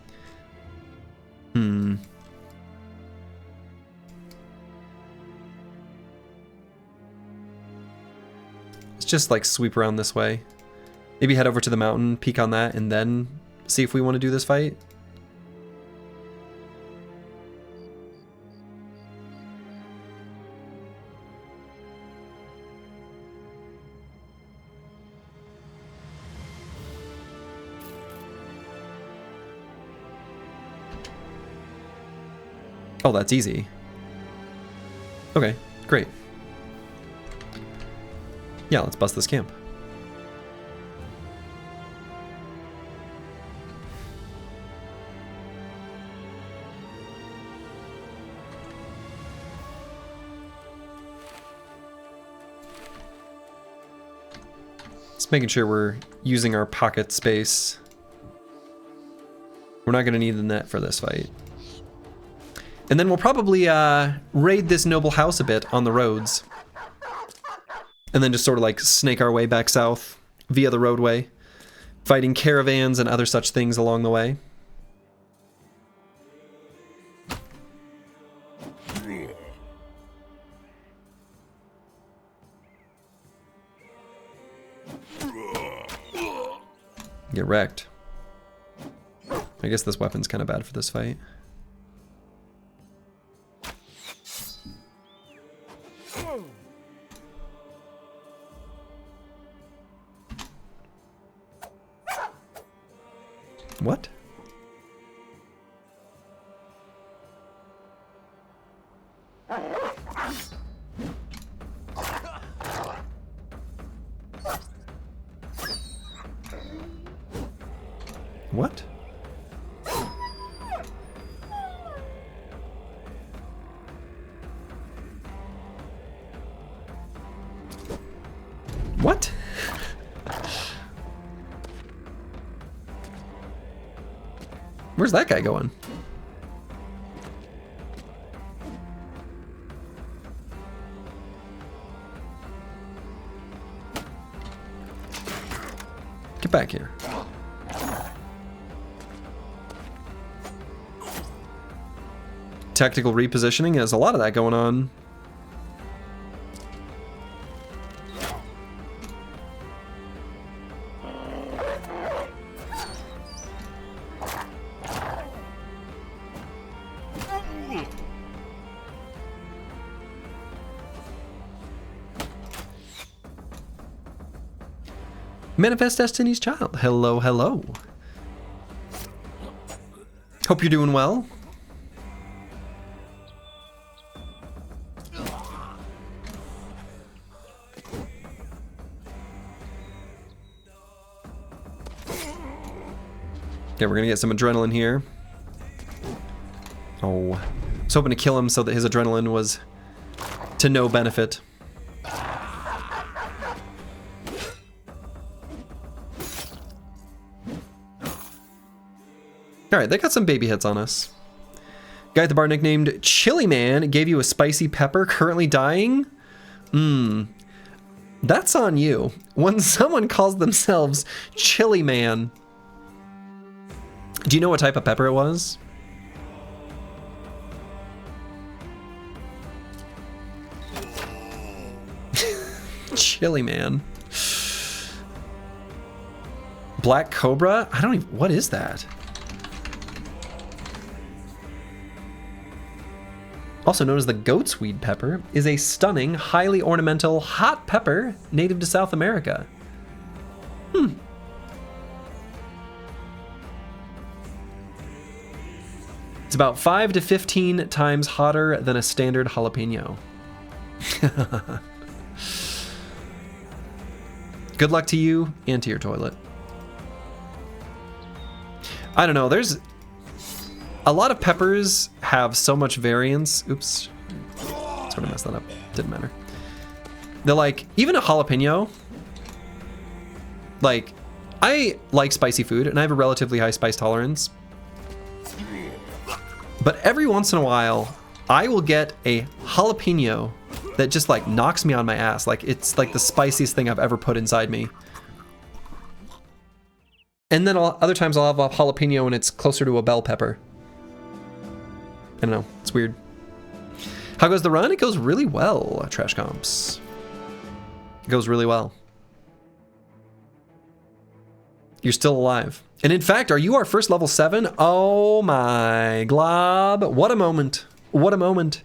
Just like sweep around this way. Maybe head over to the mountain, peek on that, and then see if we want to do this fight. Oh, that's easy. Okay, great. Yeah, let's bust this camp. Just making sure we're using our pocket space. We're not going to need the net for this fight. And then we'll probably raid this noble house a bit on the roads. And then just sort of like snake our way back south via the roadway, fighting caravans and other such things along the way. Get wrecked. I guess this weapon's kind of bad for this fight. What? What? What? Where's that guy going? Get back here. Tactical repositioning has a lot of that going on. Manifest Destiny's Child. Hello, hello. Hope you're doing well. Okay, we're gonna get some adrenaline here. Oh, I was hoping to kill him so that his adrenaline was to no benefit. Alright, they got some baby hits on us. Guy at the bar nicknamed Chili Man gave you a spicy pepper, currently dying? That's on you. When someone calls themselves Chili Man. Do you know what type of pepper it was? Chili Man. Black Cobra? I don't even... What is that? Also known as the goat's weed pepper, is a stunning, highly ornamental, hot pepper native to South America. It's about 5 to 15 times hotter than a standard jalapeno. Good luck to you and to your toilet. I don't know, there's... A lot of peppers have so much variance. Oops. Sort of messed that up. Didn't matter. They're like, even a jalapeno, like, I like spicy food and I have a relatively high spice tolerance. But every once in a while, I will get a jalapeno that just like knocks me on my ass. Like it's like the spiciest thing I've ever put inside me. And then other times I'll have a jalapeno and it's closer to a bell pepper. I don't know, it's weird. How goes the run? It goes really well, Trash Comps. It goes really well. You're still alive. And in fact, are you our first level 7? Oh my glob. What a moment. What a moment.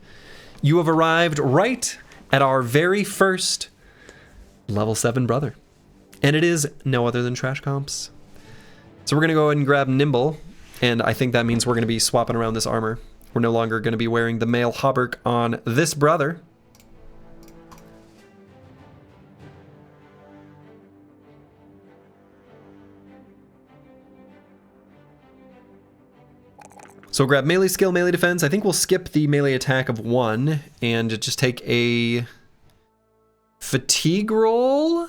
You have arrived right at our very first level 7 brother. And it is no other than Trash Comps. So we're going to go ahead and grab Nimble. And I think that means we're going to be swapping around this armor. We're no longer going to be wearing the mail hauberk on this brother. So we'll grab melee skill, melee defense. I think we'll skip the melee attack of 1 and just take a fatigue roll.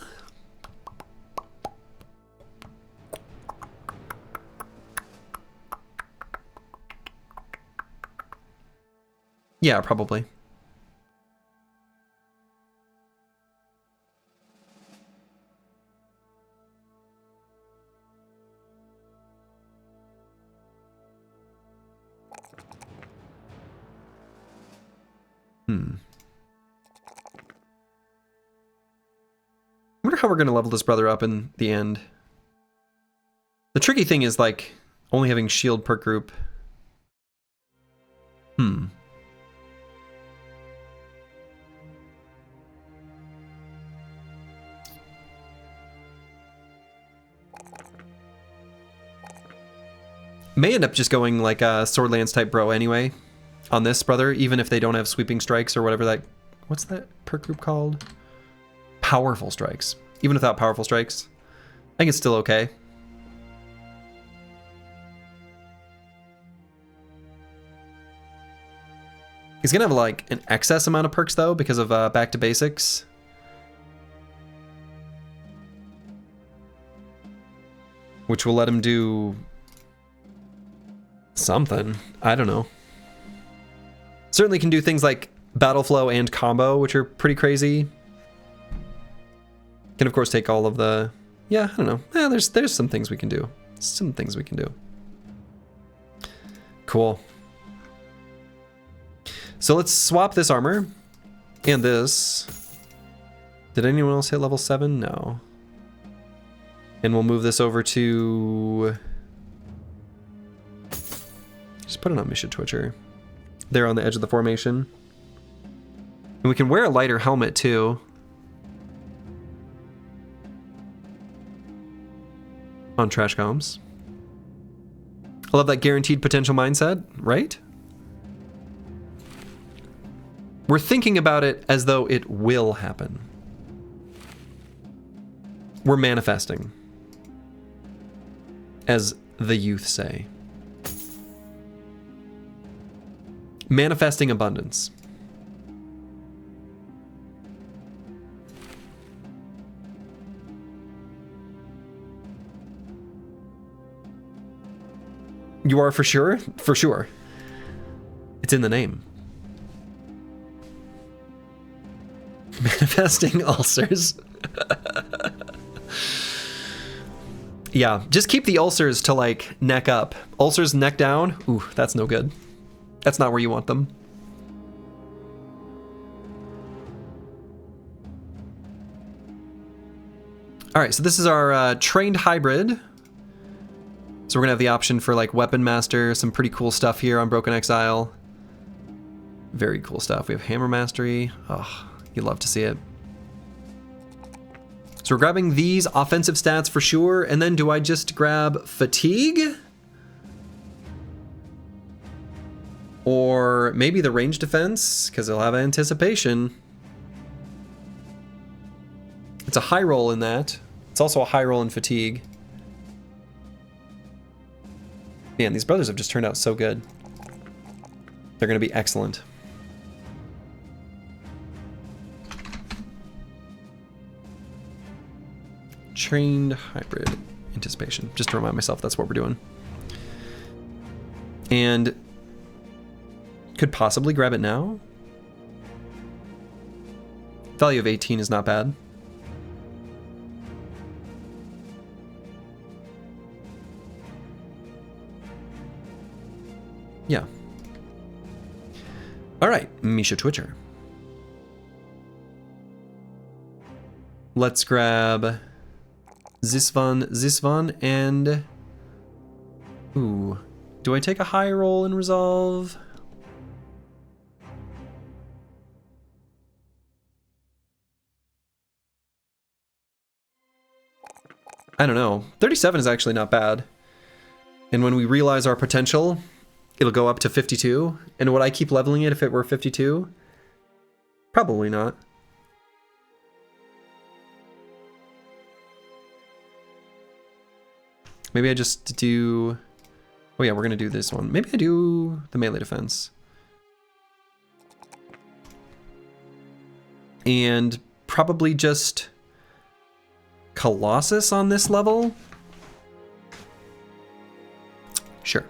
Yeah, probably. I wonder how we're going to level this brother up in the end. The tricky thing is, like, only having shield per group. May end up just going like a sword lance type bro anyway on this brother, even if they don't have sweeping strikes or whatever that... What's that perk group called? Powerful strikes. Even without powerful strikes, I think it's still okay. He's gonna have like an excess amount of perks though because of back to basics. Which will let him do something. I don't know. Certainly can do things like battle flow and combo, which are pretty crazy. Can of course take all of the... Yeah, I don't know. Yeah, there's some things we can do. Some things we can do. Cool. So let's swap this armor and this. Did anyone else hit level 7? No. And we'll move this over to... Just put it on Misha Twitcher. There on the edge of the formation. And we can wear a lighter helmet too. On trash comms. I love that guaranteed potential mindset, right? We're thinking about it as though it will happen. We're manifesting, as the youth say. Manifesting abundance. You are for sure? For sure. It's in the name. Manifesting ulcers. Yeah, just keep the ulcers to like neck up. Ulcers neck down, ooh, that's no good. That's not where you want them. All right, so this is our trained hybrid. So we're gonna have the option for like Weapon Master, some pretty cool stuff here on Broken Exile. Very cool stuff. We have Hammer Mastery. Oh, you love to see it. So we're grabbing these offensive stats for sure, and then do I just grab Fatigue? Or maybe the range defense, because it'll have anticipation. It's a high roll in that. It's also a high roll in Fatigue. Man, these brothers have just turned out so good. They're going to be excellent. Trained hybrid anticipation. Just to remind myself that's what we're doing. And could possibly grab it now. Value of 18 is not bad. Yeah. All right, Misha Twitcher. Let's grab this one, and... Ooh. Do I take a high roll and resolve? I don't know. 37 is actually not bad. And when we realize our potential, it'll go up to 52. And would I keep leveling it if it were 52? Probably not. Maybe I just do... Oh yeah, we're gonna do this one. Maybe I do the melee defense. And probably just Colossus on this level. Sure.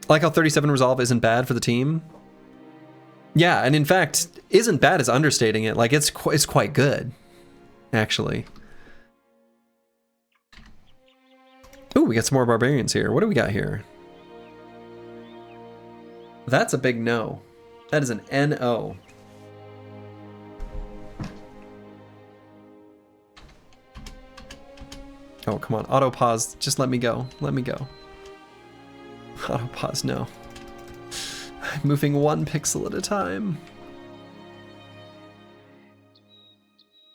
I like how 37 resolve isn't bad for the team. Yeah, and in fact, isn't bad is understating it. Like it's quite good, actually. Ooh, we got some more barbarians here. What do we got here? That's a big no. That is an NO. Oh, come on. Auto pause. Just let me go. Let me go. Auto pause, no. I'm moving 1 pixel at a time.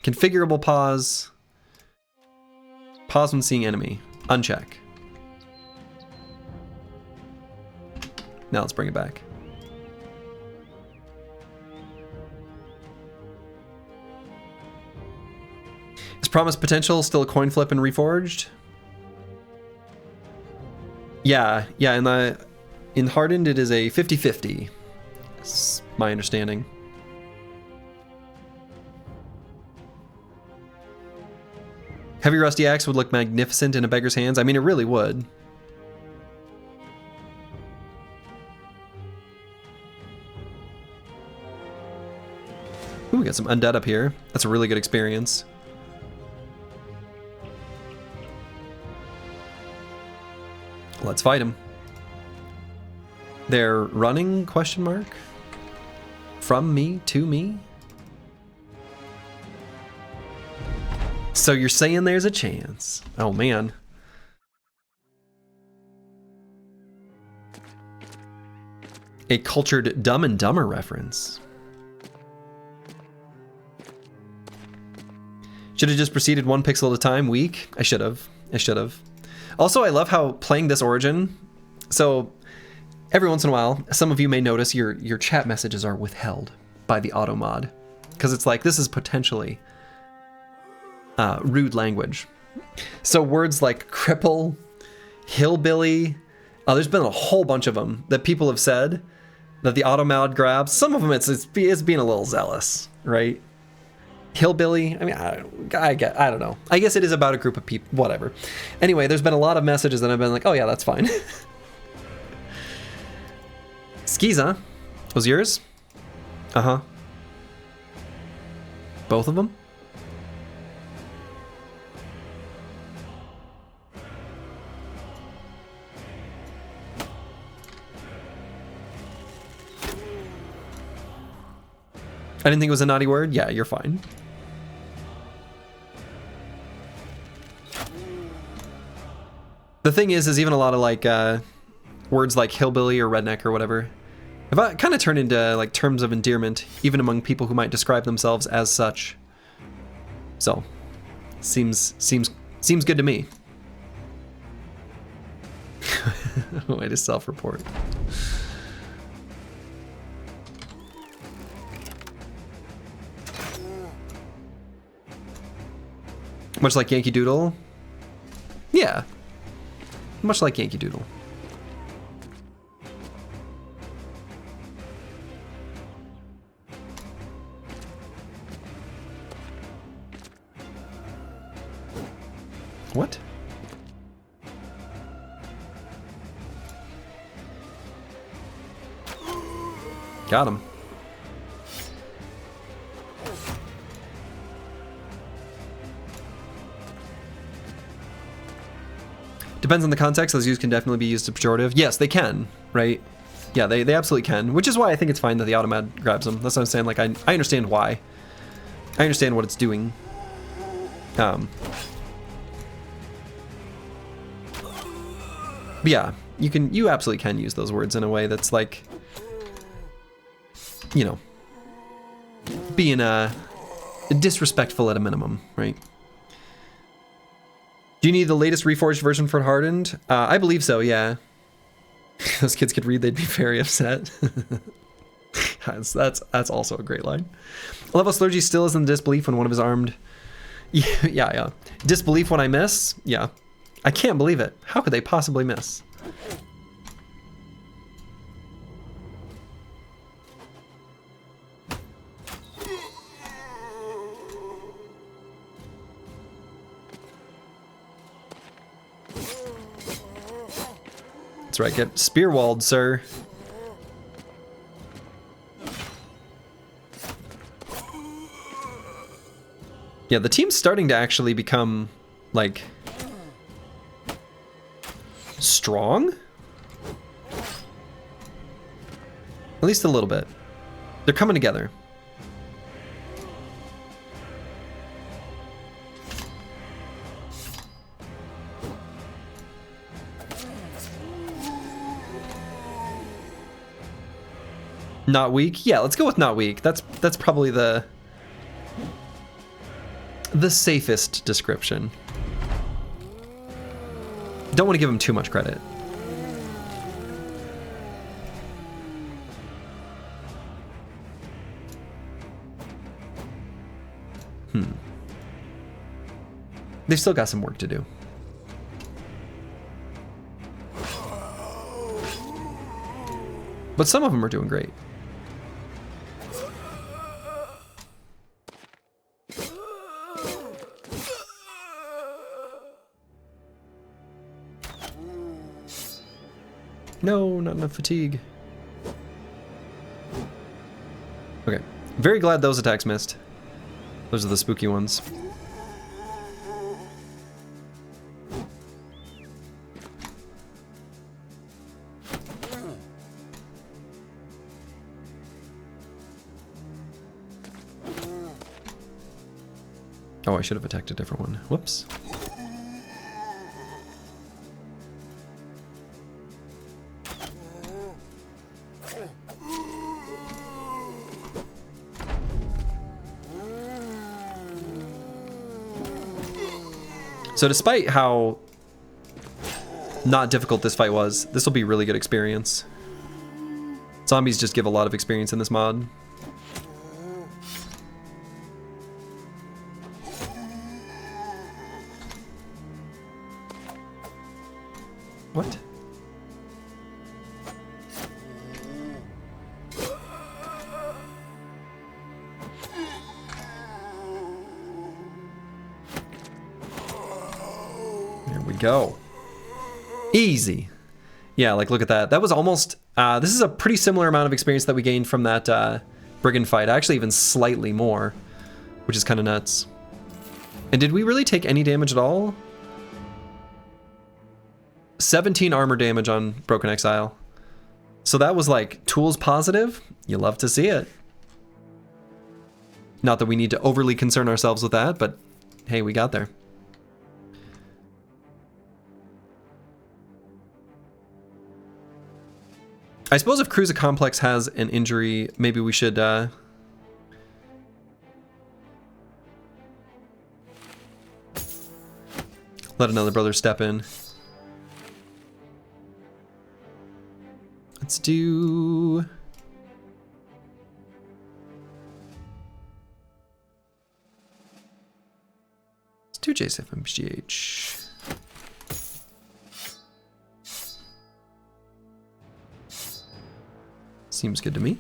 Configurable pause. Pause when seeing enemy. Uncheck. Now let's bring it back. Is Promised Potential still a coin flip in Reforged? Yeah, in Hardened it is a 50-50. That's my understanding. Heavy Rusty Axe would look magnificent in a Beggar's hands. I mean, it really would. Ooh, we got some Undead up here. That's a really good experience. Let's fight him. They're running, question mark? From me to me? So you're saying there's a chance. Oh man. A cultured Dumb and Dumber reference. Should have just proceeded 1 pixel at a time, weak. I should have. Also, I love how playing this origin, so every once in a while, some of you may notice your chat messages are withheld by the auto mod. Because it's like, this is potentially rude language. So words like cripple, hillbilly, there's been a whole bunch of them that people have said that the auto mod grabs. Some of them it's being a little zealous, right? Hillbilly, I mean, I don't know. I guess it is about a group of people, whatever. Anyway, there's been a lot of messages that I've been like, oh yeah, that's fine. Skiza, was yours? Uh-huh. Both of them? I didn't think it was a naughty word. Yeah, you're fine. The thing is even a lot of like words like hillbilly or redneck or whatever have kind of turned into like terms of endearment, even among people who might describe themselves as such. So, seems good to me. Way to self-report. Much like Yankee Doodle? Yeah. Much like Yankee Doodle. What? Got him. Depends on the context. Those used can definitely be used as pejorative. Yes, they can, right? Yeah, they absolutely can, which is why I think it's fine that the automat grabs them. That's what I'm saying. Like, I understand why. I understand what it's doing. But yeah, you absolutely can use those words in a way that's like, you know, being disrespectful at a minimum, right? Do you need the latest Reforged version for Hardened? I believe so, yeah. Those kids could read, they'd be very upset. That's also a great line. Level Slurgy still is in disbelief when one of his armed... Yeah. Disbelief when I miss? Yeah. I can't believe it. How could they possibly miss? That's right, get spearwalled, sir. Yeah, the team's starting to actually become, like, strong? At least a little bit. They're coming together. Not weak? Yeah, let's go with not weak. That's probably the safest description. Don't want to give him too much credit. They've still got some work to do. But some of them are doing great. No, not enough fatigue. Okay. Very glad those attacks missed. Those are the spooky ones. Oh, I should have attacked a different one. Whoops. So despite how not difficult this fight was, this will be really good experience. Zombies just give a lot of experience in this mod. What? There we go. Easy. Yeah, like look at that. That was almost, this is a pretty similar amount of experience that we gained from that brigand fight. Actually even slightly more, which is kind of nuts. And did we really take any damage at all? 17 armor damage on Broken Exile. So that was like tools positive. You love to see it. Not that we need to overly concern ourselves with that, but hey, we got there. I suppose if Cruiser Complex has an injury, maybe we should let another brother step in. Let's do... Let's do Decisive MGH. Seems good to me.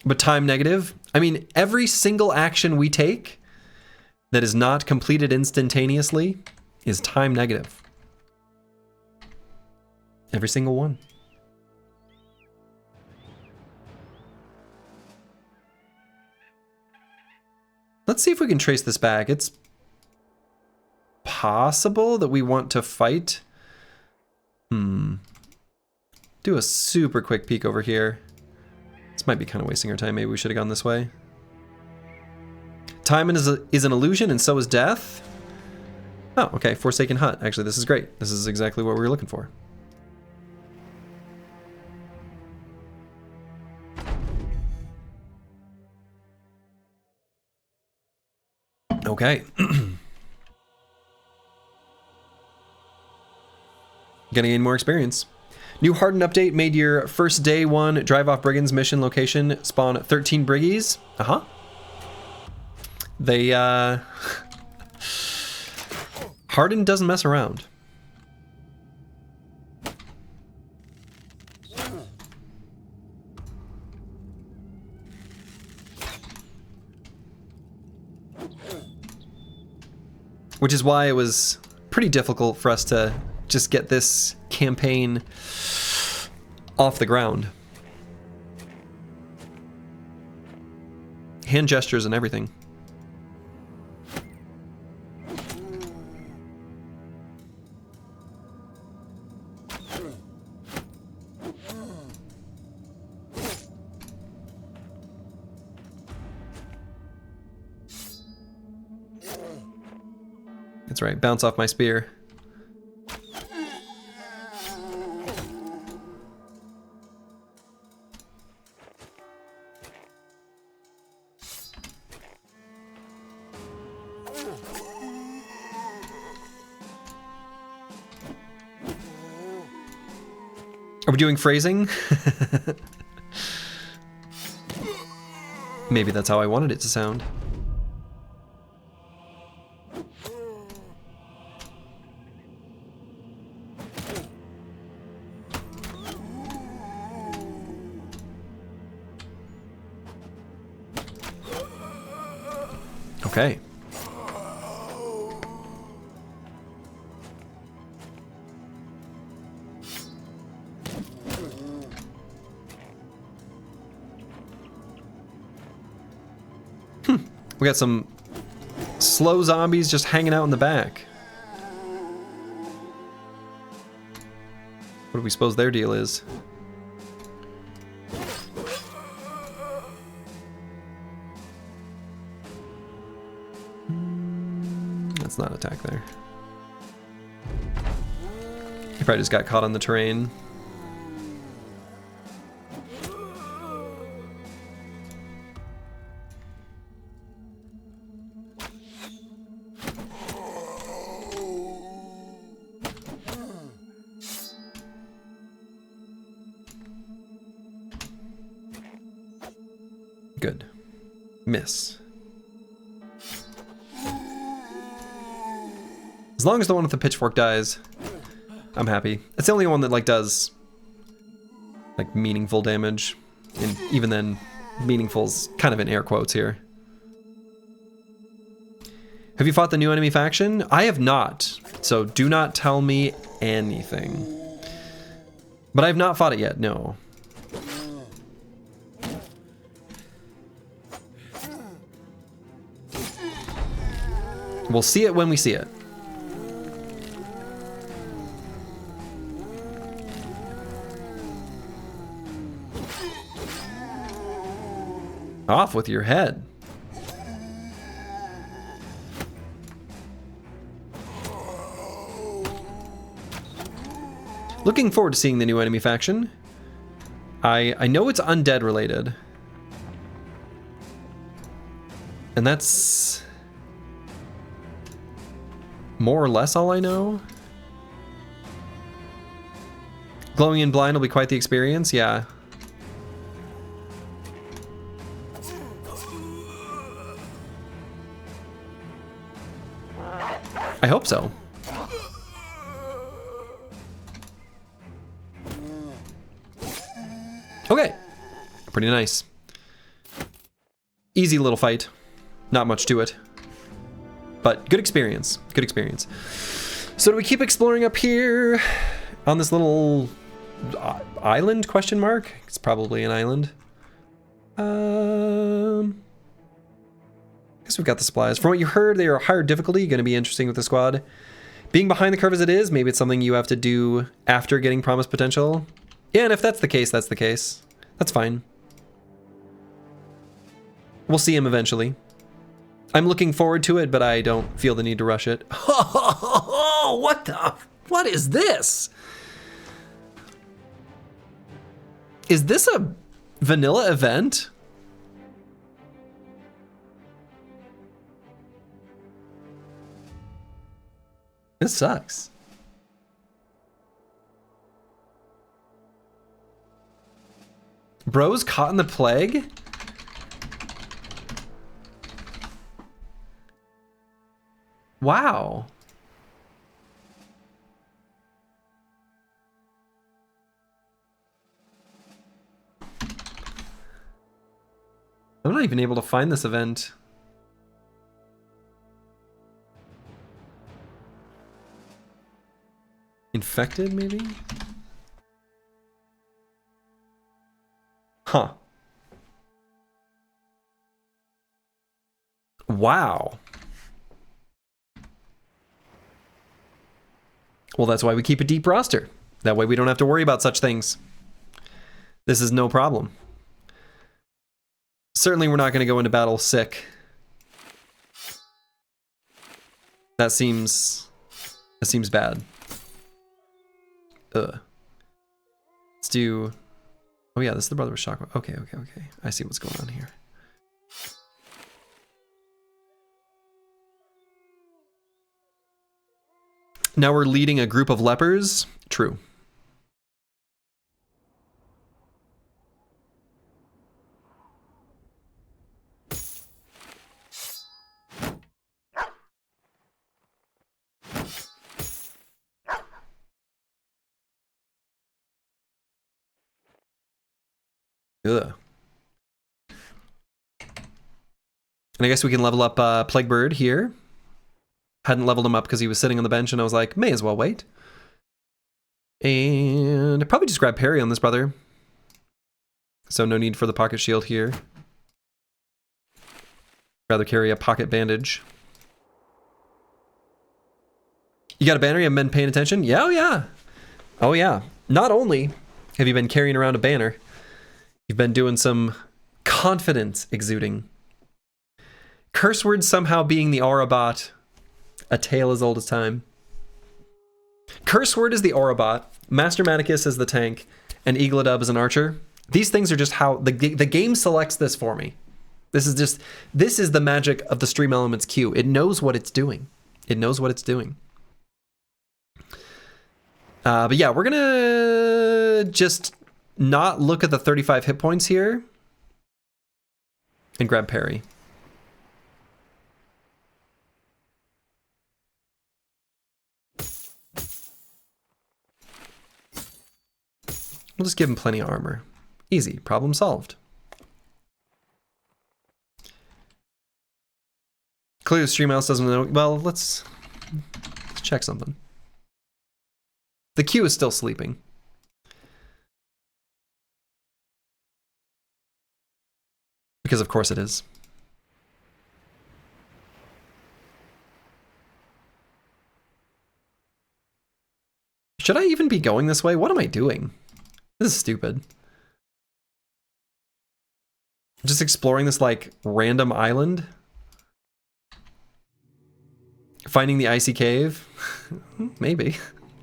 But time negative? I mean, every single action we take that is not completed instantaneously is time negative. Every single one. Let's see if we can trace this back. It's possible that we want to fight. Do a super quick peek over here. This might be kind of wasting our time. Maybe we should have gone this way. Time is an illusion, and so is death. Oh, okay. Forsaken Hut. Actually, this is great. This is exactly what we were looking for. Okay. Gonna gain more experience. New Hardened update made your first day one drive off brigands mission location spawn 13 briggies. They Hardened doesn't mess around. Which is why it was pretty difficult for us to just get this campaign off the ground. Hand gestures and everything. That's right, bounce off my spear. Are we doing phrasing? Maybe that's how I wanted it to sound. Okay. We got some slow zombies just hanging out in the back. What do we suppose their deal is? Let's not attack there. He probably just got caught on the terrain. Good. Miss. As long as the one with the pitchfork dies, I'm happy. It's the only one that like does like meaningful damage. And even then, meaningful's kind of in air quotes here. Have you fought the new enemy faction? I have not, so do not tell me anything. But I have not fought it yet, no. We'll see it when we see it. Off with your head. Looking forward to seeing the new enemy faction. I know it's undead related. And that's more or less all I know. Glowing and blind will be quite the experience, yeah. I hope so. Okay. Pretty nice. Easy little fight. Not much to it. But good experience. Good experience. So do we keep exploring up here on this little island, question mark? It's probably an island. I guess we've got the supplies. From what you heard, they are higher difficulty, going to be interesting with the squad. Being behind the curve as it is, maybe it's something you have to do after getting promised potential. Yeah, and if that's the case, that's the case. That's fine. We'll see him eventually. I'm looking forward to it, but I don't feel the need to rush it. What is this? Is this a vanilla event? This sucks. Bros caught in the plague? Wow. I'm not even able to find this event. Infected, maybe? Huh. Wow. Well, that's why we keep a deep roster. That way we don't have to worry about such things. This is no problem. Certainly we're not going to go into battle sick. That seems bad. Ugh. Let's do... Oh yeah, this is the brother with Shock. Okay. I see what's going on here. Now we're leading a group of lepers. True. Ugh. And I guess we can level up Plague Bird here. Hadn't leveled him up because he was sitting on the bench, and I was like, may as well wait. And I'd probably just grab parry on this brother. So no need for the pocket shield here. Rather carry a pocket bandage. You got a banner? You haven't been paying attention? Yeah, oh yeah. Oh yeah. Not only have you been carrying around a banner, you've been doing some confidence exuding. Curse word somehow being the aura bot. A tale as old as time. Curse word is the aura bot. Master Maticus is the tank. And Eagledub is an archer. These things are just how the game selects this for me. This is the magic of the Stream Elements queue. It knows what it's doing. It knows what it's doing. But yeah, we're gonna just not look at the 35 hit points here and grab parry. We'll just give him plenty of armor. Easy, problem solved. Clearly the stream house doesn't know. Well, let's check something. The queue is still sleeping. Because of course it is. Should I even be going this way? What am I doing? This is stupid. Just exploring this like random island. Finding the icy cave. Maybe.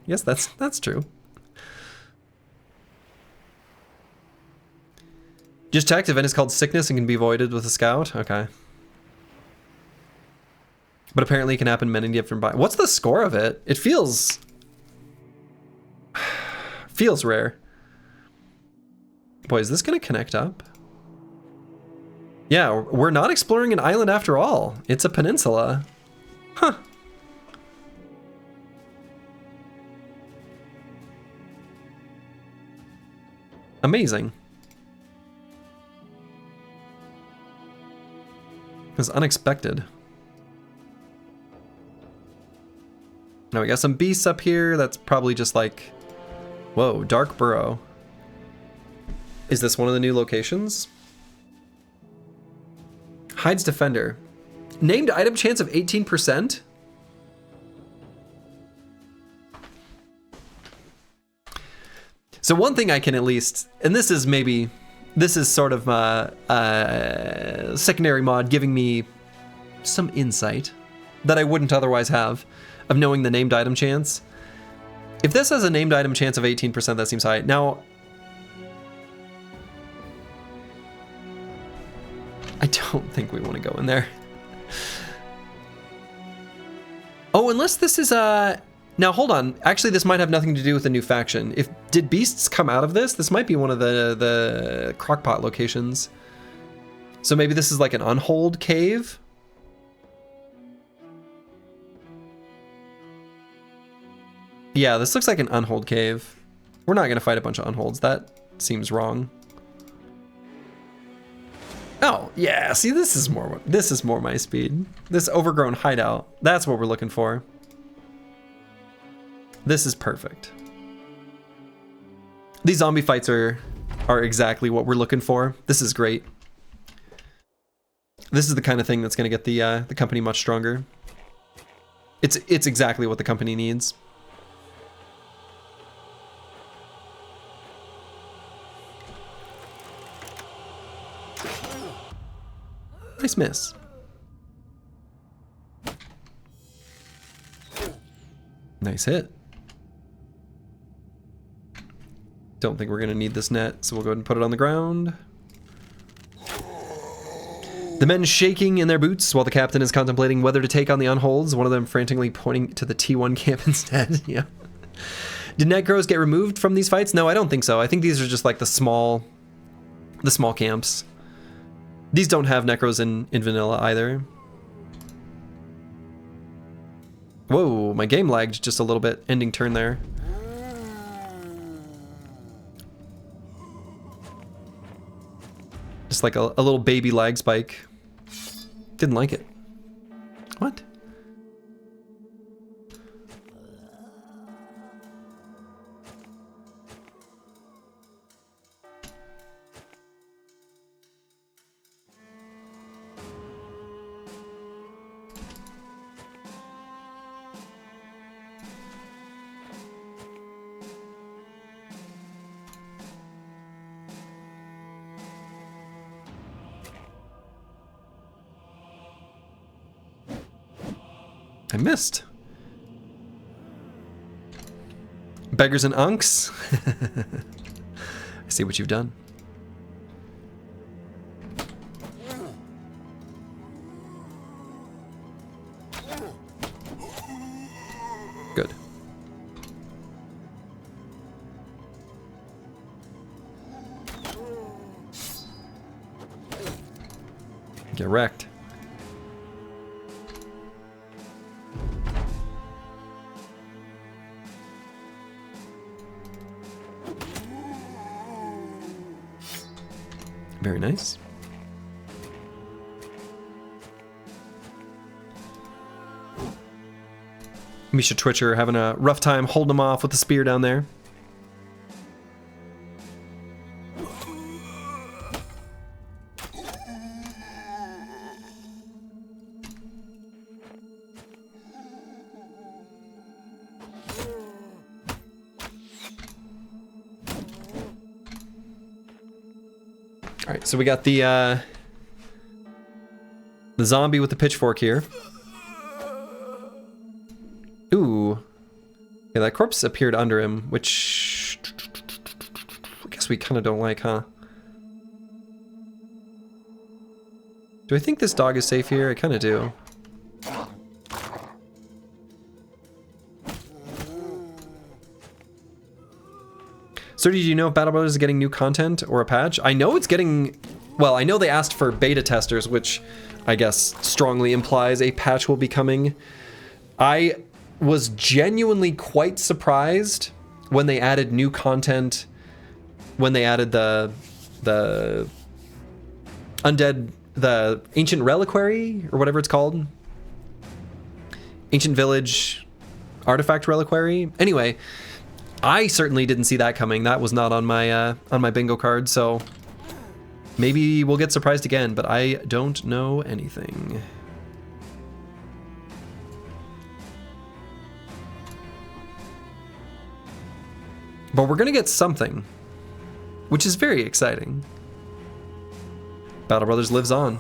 Yes, that's true. Just checked, event is called Sickness and can be avoided with a scout. Okay. But apparently it can happen many different by. What's the score of it? It feels rare. Boy, is this gonna connect up? Yeah, we're not exploring an island after all. It's a peninsula. Huh. Amazing. It was unexpected. Now we got some beasts up here. That's probably just like... Whoa, Dark Burrow. Is this one of the new locations? Hides Defender. Named item chance of 18%? So one thing I can at least, and this is sort of a secondary mod giving me some insight that I wouldn't otherwise have of knowing the named item chance. If this has a named item chance of 18%, that seems high. Now, I don't think we want to go in there. Oh, unless this is a... Now, hold on. Actually, this might have nothing to do with the new faction. Did beasts come out of this? This might be one of the crockpot locations. So maybe this is like an unhold cave? Yeah, this looks like an unhold cave. We're not going to fight a bunch of unholds. That seems wrong. Oh, yeah, see, this is more my speed. This overgrown hideout, that's what we're looking for. This is perfect. These zombie fights are exactly what we're looking for. This is great. This is the kind of thing that's going to get the company much stronger. It's exactly what the company needs. Nice miss. Nice hit. Don't think we're going to need this net, so we'll go ahead and put it on the ground. The men shaking in their boots while the captain is contemplating whether to take on the unholds, one of them frantically pointing to the T1 camp instead. Yeah. Did necros get removed from these fights? No, I don't think so. I think these are just like the small camps. These don't have necros in vanilla either. Whoa, my game lagged just a little bit. Ending turn there. Just like a little baby lag spike. Didn't like it. What? I missed. Beggars and unks. I see what you've done. Good. Get wrecked. Very nice. Misha Twitcher having a rough time holding him off with the spear down there. All right, so we got the zombie with the pitchfork here. Ooh. Yeah, that corpse appeared under him, which I guess we kind of don't like, huh? Do I think this dog is safe here? I kind of do. So do you know if Battle Brothers is getting new content or a patch? I know it's getting, well, I know they asked for beta testers, which I guess strongly implies a patch will be coming. I was genuinely quite surprised when they added new content, when they added the undead, the ancient reliquary or whatever it's called. Ancient village artifact reliquary. Anyway, I certainly didn't see that coming. That was not on my bingo card, so maybe we'll get surprised again, but I don't know anything. But we're gonna get something, which is very exciting. Battle Brothers lives on.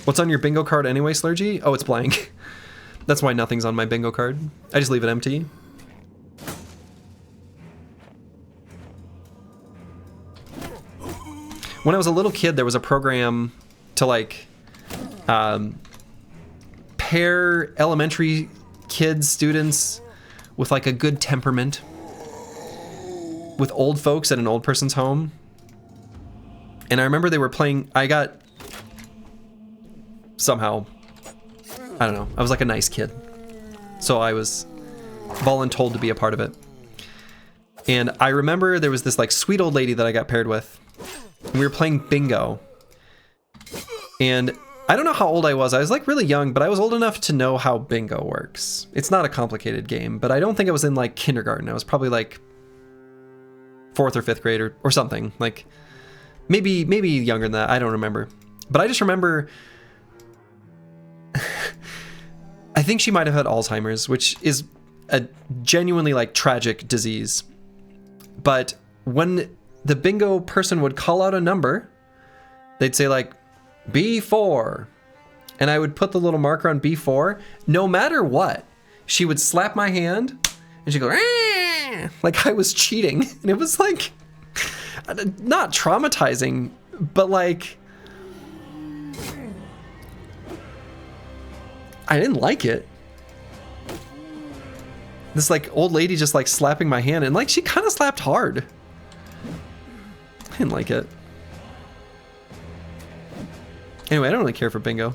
What's on your bingo card anyway, Slurgy? Oh, it's blank. That's why nothing's on my bingo card. I just leave it empty. When I was a little kid, there was a program to like pair elementary kids, students with like a good temperament with old folks at an old person's home. And I remember they were playing, I got somehow I don't know. I was like a nice kid. So I was voluntold to be a part of it. And I remember there was this like sweet old lady that I got paired with. And we were playing bingo. And I don't know how old I was. I was like really young, but I was old enough to know how bingo works. It's not a complicated game, but I don't think I was in like kindergarten. I was probably like 4th or 5th grade or something. Like maybe younger than that. I don't remember. But I just remember I think she might have had Alzheimer's, which is a genuinely like tragic disease. But when the bingo person would call out a number, they'd say like B4, and I would put the little marker on B4. No matter what, she would slap my hand and she'd go like I was cheating. And it was like not traumatizing, but like I didn't like it. This like old lady just like slapping my hand, and like she kind of slapped hard. I didn't like it. Anyway, I don't really care for bingo.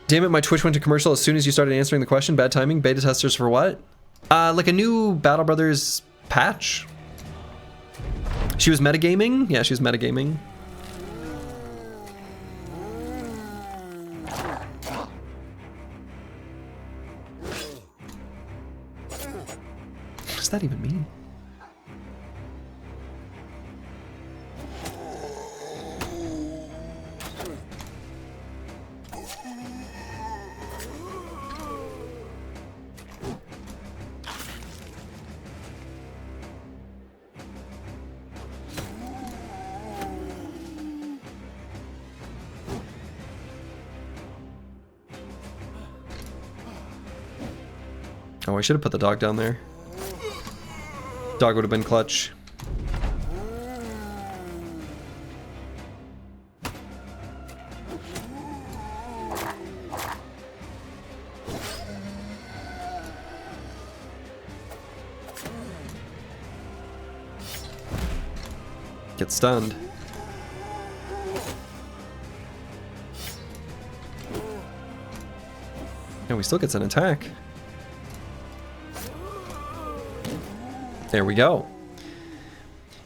Damn it, my Twitch went to commercial as soon as you started answering the question. Bad timing. Beta testers for what? Like a new Battle Brothers patch. She was metagaming? Yeah, she was metagaming. What does that even mean? Oh, I should have put the dog down there. Dog would have been clutch. Get stunned. And we still gets an attack. There we go.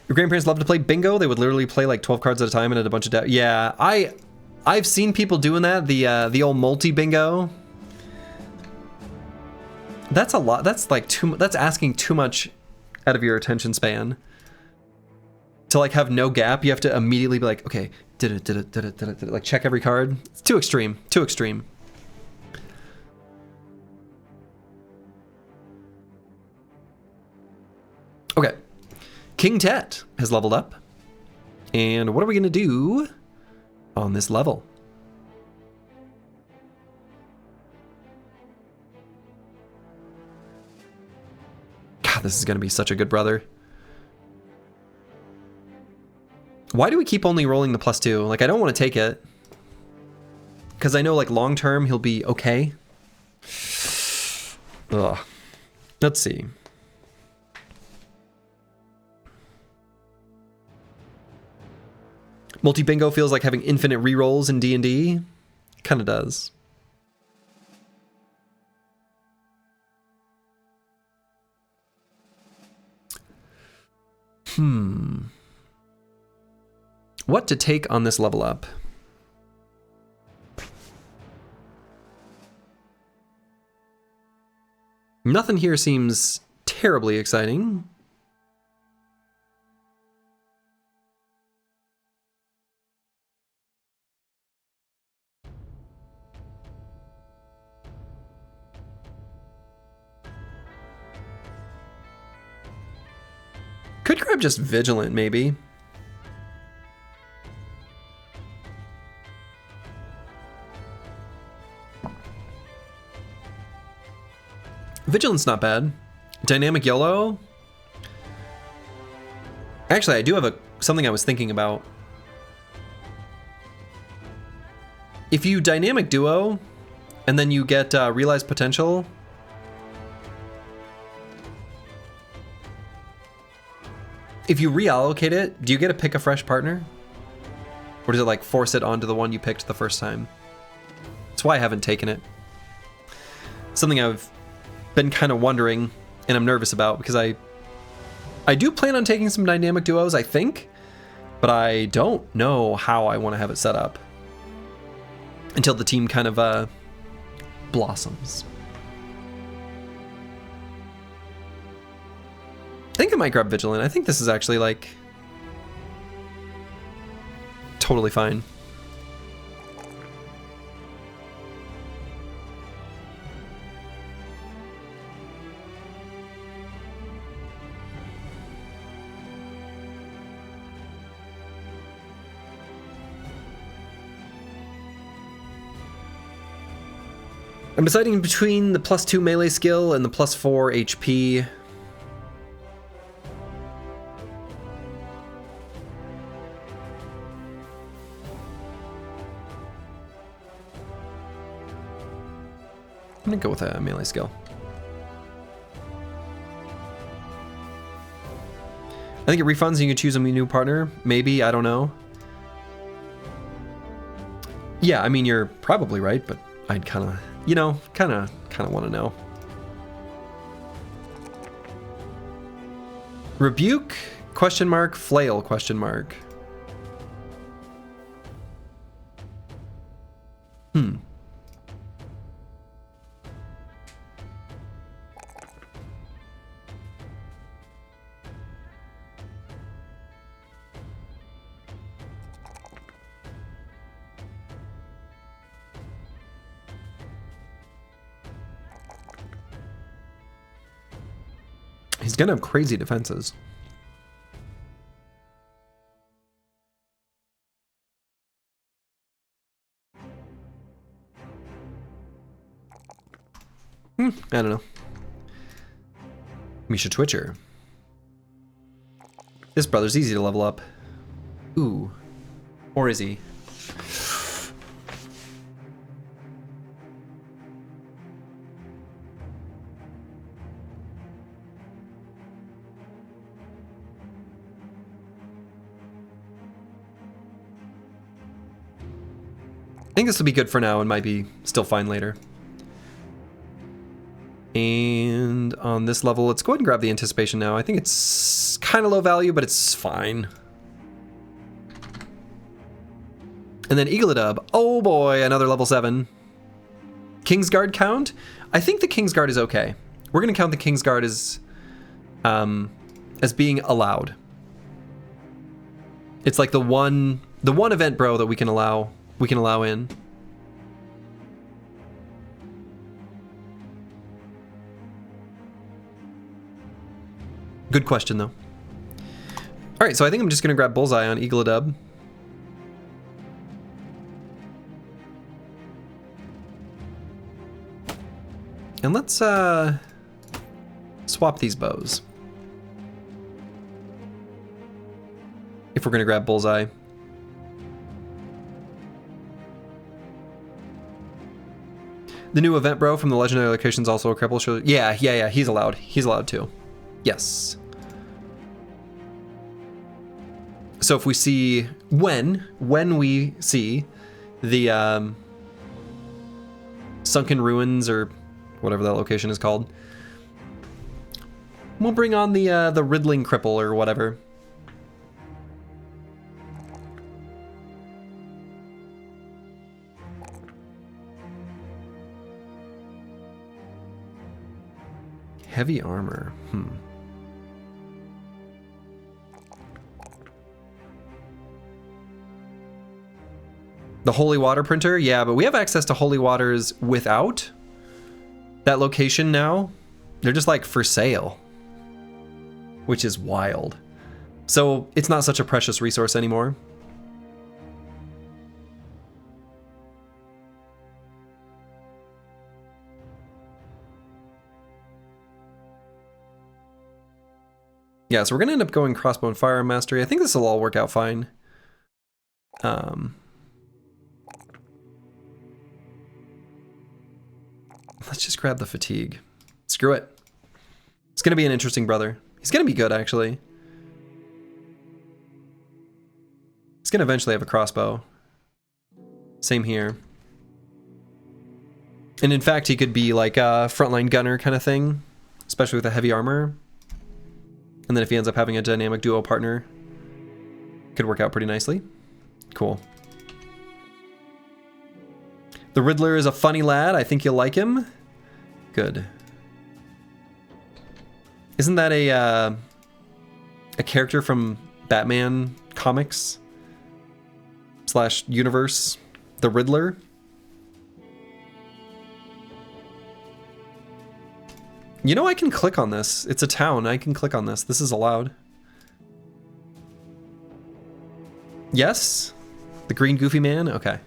Your grandparents love to play bingo. They would literally play like 12 cards at a time and had a bunch of yeah, I've seen people doing that. The old multi bingo. That's a lot. That's like that's asking too much out of your attention span. To like have no gap, you have to immediately be like, okay, did it, like check every card. It's too extreme. Too extreme. Okay, King Tet has leveled up. And what are we gonna do on this level? God, this is gonna be such a good brother. Why do we keep only rolling the +2? Like, I don't want to take it. Because I know, like, long term, he'll be okay. Ugh. Let's see. Multi-bingo feels like having infinite rerolls in D&D. Kind of does. What to take on this level up? Nothing here seems terribly exciting. Could grab just Vigilant, maybe. Vigilance not bad. Dynamic YOLO. Actually, I do have something I was thinking about. If you dynamic duo, and then you get realized potential. If you reallocate it, do you get to pick a fresh partner? Or does it like force it onto the one you picked the first time? That's why I haven't taken it. Something I've been kind of wondering and I'm nervous about, because I do plan on taking some dynamic duos, I think, but I don't know how I want to have it set up until the team kind of blossoms. I think I might grab Vigilant. I think this is actually like totally fine. I'm deciding between the +2 melee skill and the +4 HP. I'm gonna go with a melee skill. I think it refunds and you can choose a new partner. Maybe, I don't know. Yeah, I mean, you're probably right, but I'd kind of, you know, kind of want to know. Rebuke, question mark, flail, question mark. He's gonna have crazy defenses. I don't know. Misha Twitcher. This brother's easy to level up. Ooh. Or is he? I think this will be good for now and might be still fine later. And on this level, let's go ahead and grab the anticipation now. I think it's kind of low value, but it's fine. And then Eagledub. Oh boy, another level 7. Kingsguard count? I think the Kingsguard is okay. We're going to count the Kingsguard as being allowed. It's like the one event, bro, that we can allow in. Good question, though. All right, so I think I'm just going to grab Bullseye on Eagledub. And let's swap these bows. If we're going to grab Bullseye. The new event, bro, from the legendary location is also a cripple show. Yeah, he's allowed. He's allowed too. Yes. So if we see when we see the Sunken Ruins or whatever that location is called, we'll bring on the Riddling Cripple or whatever. Heavy armor. The Holy Water printer? Yeah, but we have access to Holy Waters without that location now. They're just like for sale, which is wild. So it's not such a precious resource anymore. Yeah, so we're gonna end up going crossbow and firearm mastery. I think this will all work out fine. Let's just grab the fatigue. Screw it. It's gonna be an interesting brother. He's gonna be good, actually. He's gonna eventually have a crossbow. Same here. And in fact, he could be like a frontline gunner kind of thing, especially with a heavy armor. And then if he ends up having a dynamic duo partner, could work out pretty nicely. Cool. The Riddler is a funny lad. I think you'll like him. Good. Isn't that a character from Batman comics / universe? The Riddler? You know, I can click on this. It's a town. I can click on this. This is allowed. Yes? The green goofy man? Okay.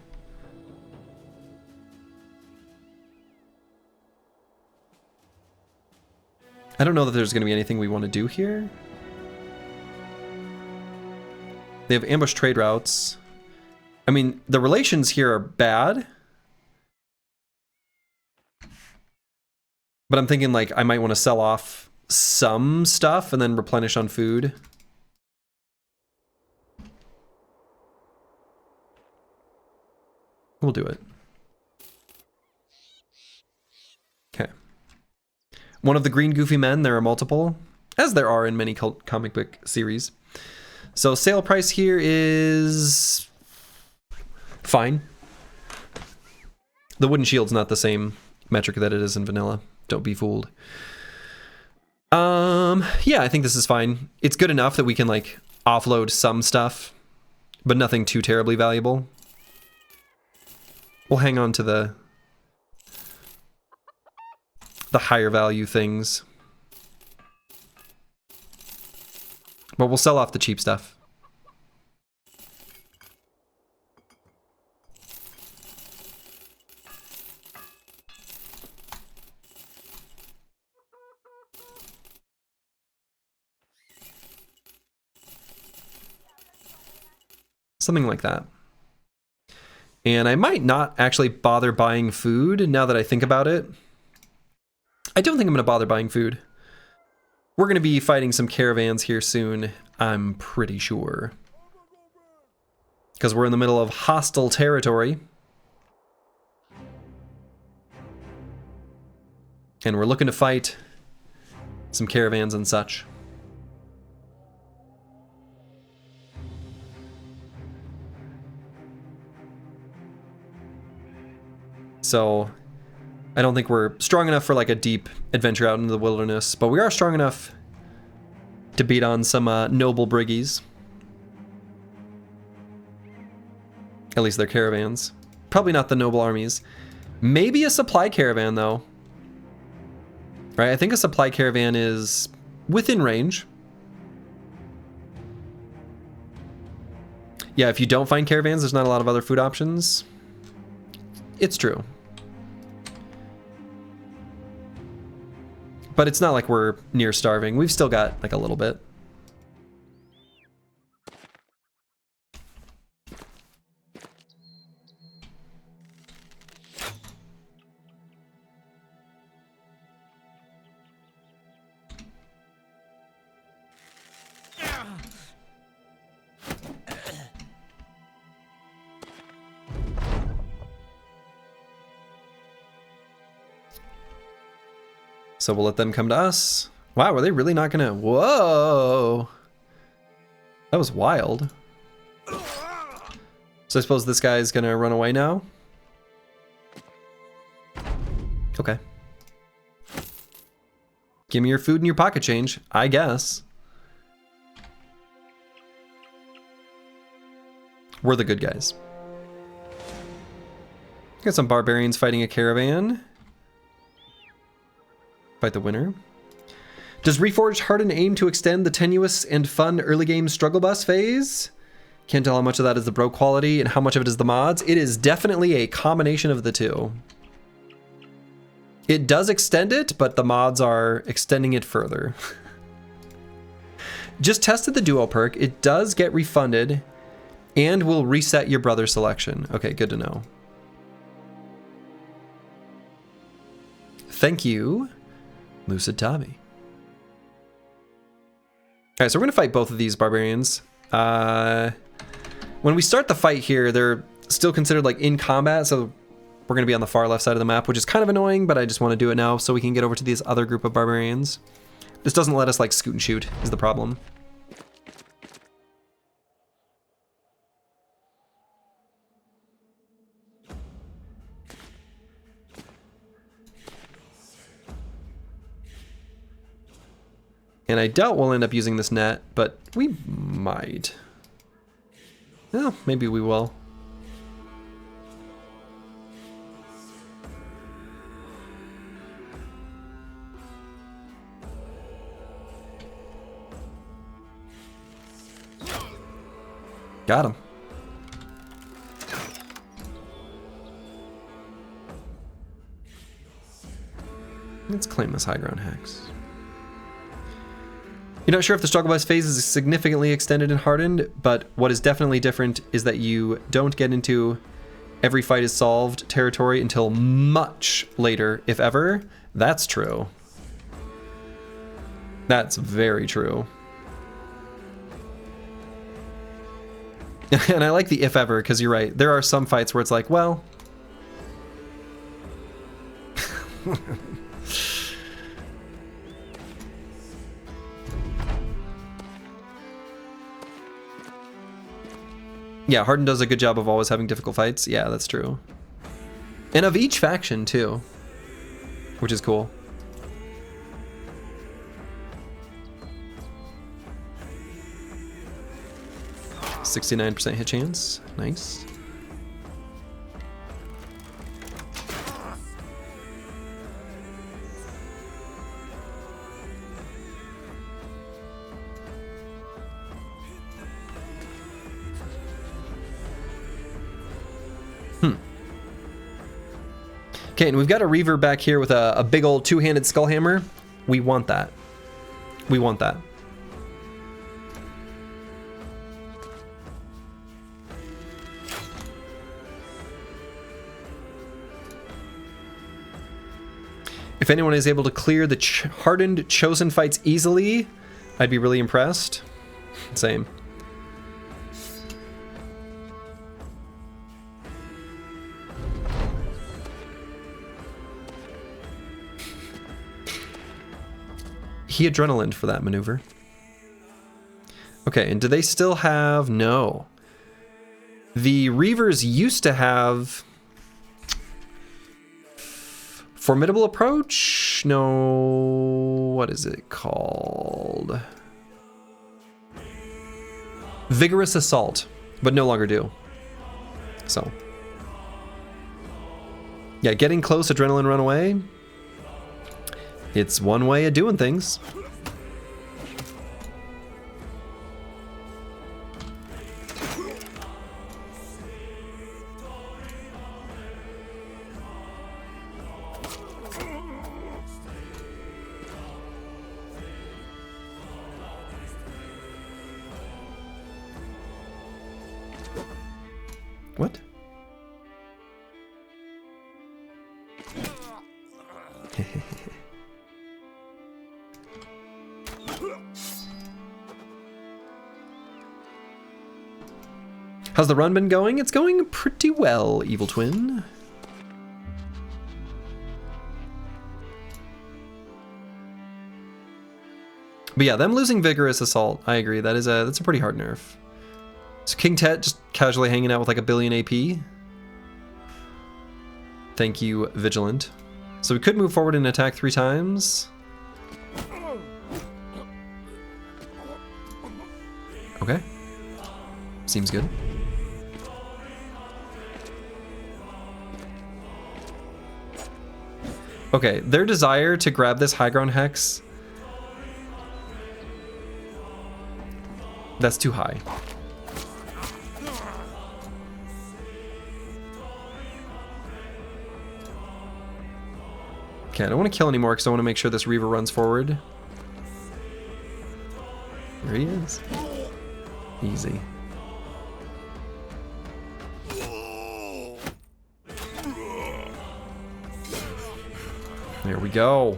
I don't know that there's going to be anything we want to do here. They have ambush trade routes. I mean, the relations here are bad. But I'm thinking like I might want to sell off some stuff and then replenish on food. We'll do it. Okay. One of the green goofy men, there are multiple, as there are in many comic book series. So sale price here is fine. The wooden shield's not the same metric that it is in vanilla. Don't be fooled. Yeah, I think this is fine. It's good enough that we can like offload some stuff, but nothing too terribly valuable. We'll hang on to the higher value things. But we'll sell off the cheap stuff. Something like that. And I might not actually bother buying food now that I think about it. I don't think I'm going to bother buying food. We're going to be fighting some caravans here soon, I'm pretty sure. Because we're in the middle of hostile territory. And we're looking to fight some caravans and such. So I don't think we're strong enough for like a deep adventure out into the wilderness, but we are strong enough to beat on some noble briggies. At least they're caravans. Probably not the noble armies. Maybe a supply caravan though. Right, I think a supply caravan is within range. Yeah, if you don't find caravans, there's not a lot of other food options. It's true. But it's not like we're near starving. We've still got like a little bit. So we'll let them come to us. Wow, were they really not gonna... Whoa! That was wild. So I suppose this guy's gonna run away now? Okay. Give me your food and your pocket change, I guess. We're the good guys. Got some barbarians fighting a caravan. Fight the winner. Does Reforged Hardened aim to extend the tenuous and fun early game struggle bus phase? Can't tell how much of that is the bro quality and how much of it is the mods. It is definitely a combination of the two. It does extend it, but the mods are extending it further. Just tested the duo perk. It does get refunded and will reset your brother selection. Okay, good to know. Thank you, Lucid Tommy. Alright, so we're gonna fight both of these barbarians. When we start the fight here, they're still considered like in combat, so we're going to be on the far left side of the map, which is kind of annoying, but I just want to do it now so we can get over to this other group of barbarians. This doesn't let us like scoot and shoot is the problem. And I doubt we'll end up using this net, but we might. Well, maybe we will. Got him. Let's claim this high ground hex. You're not sure if the struggle bus phase is significantly extended in Hardened, but what is definitely different is that you don't get into every fight is solved territory until much later, if ever. That's true. That's very true. And I like the if ever, because you're right. There are some fights where it's like, well... Yeah, Hardened does a good job of always having difficult fights. Yeah, that's true. And of each faction, too. Which is cool. %69% hit chance. Nice. Okay, and we've got a Reaver back here with a big old two-handed skull hammer. We want that. We want that. If anyone is able to clear the Hardened Chosen fights easily, I'd be really impressed. Same. He adrenalined for that maneuver. Okay, and do they still have... No. The Reavers used to have... Formidable Approach? No... What is it called? Vigorous Assault, but no longer do. So. Yeah, getting close, adrenaline run away. It's one way of doing things. What? How's the run been going? It's going pretty well, Evil Twin. But yeah, them losing Vigorous Assault, I agree. That's a pretty hard nerf. So King Tet just casually hanging out with like 1 billion AP. Thank you, Vigilant. So we could move forward and attack 3 times. Okay. Seems good. Okay, their desire to grab this high ground hex, that's too high. Okay, I don't want to kill anymore because I want to make sure this Reaver runs forward. There he is. Easy. There we go.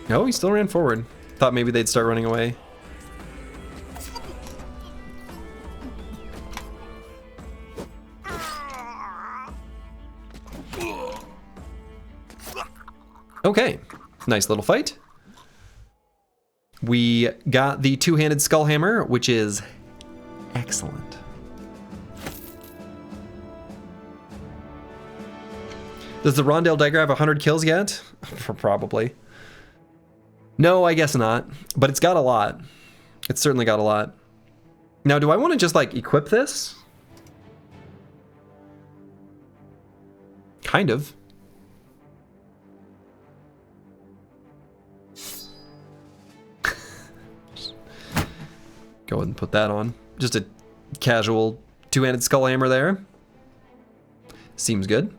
No, he still ran forward. Thought maybe they'd start running away. Okay, nice little fight. We got the two-handed skullhammer, which is excellent. Does the Rondale dagger have 100 kills yet? Probably. No, I guess not, but it's got a lot. It's certainly got a lot. Now, do I want to just like equip this? Kind of. Go ahead and put that on. Just a casual two-handed skullhammer there. Seems good.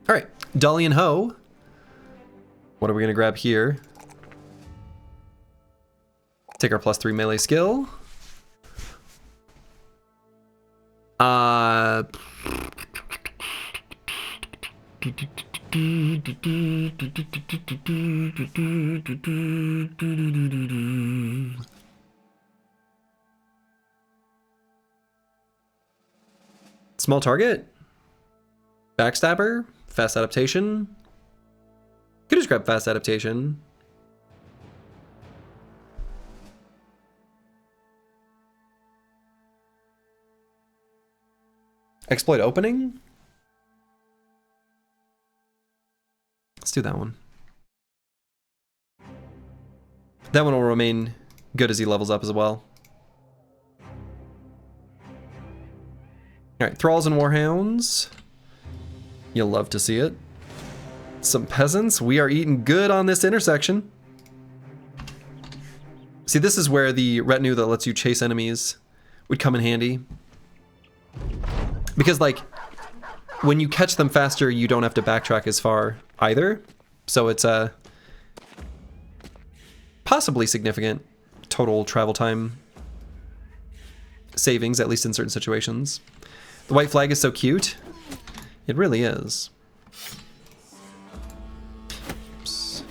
All right, Dolly and Ho. What are we gonna grab here? Take our +3 melee skill. Small target. Backstabber. Fast adaptation. Could just grab fast adaptation. Exploit opening. Let's do that one. That one will remain good as he levels up as well. All right, Thralls and Warhounds. You'll love to see it. Some peasants. We are eating good on this intersection. See, this is where the retinue that lets you chase enemies would come in handy. Because, like, when you catch them faster, you don't have to backtrack as far either. So it's a possibly significant total travel time savings, at least in certain situations. The white flag is so cute. It really is. Oops.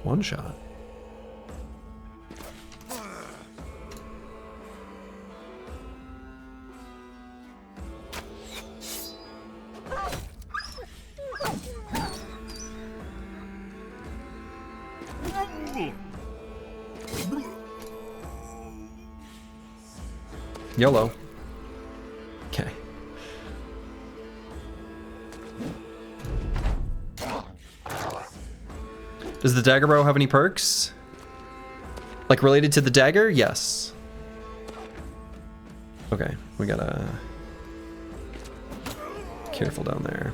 One shot. YOLO. Okay. Does the dagger bow have any perks? Like related to the dagger? Yes. Okay, we gotta... Careful down there.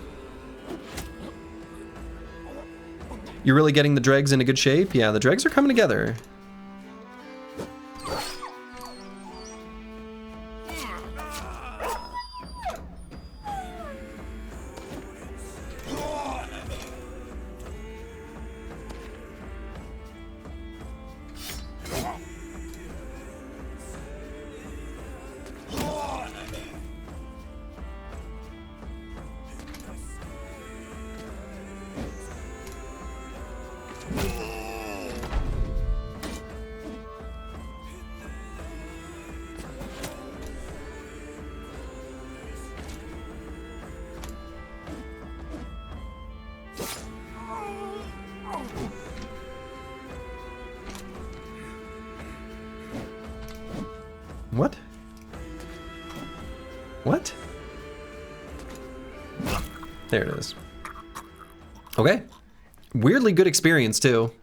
You're really getting the dregs into good shape? Yeah, the dregs are coming together. What? What? There it is. Okay. Weirdly good experience, too.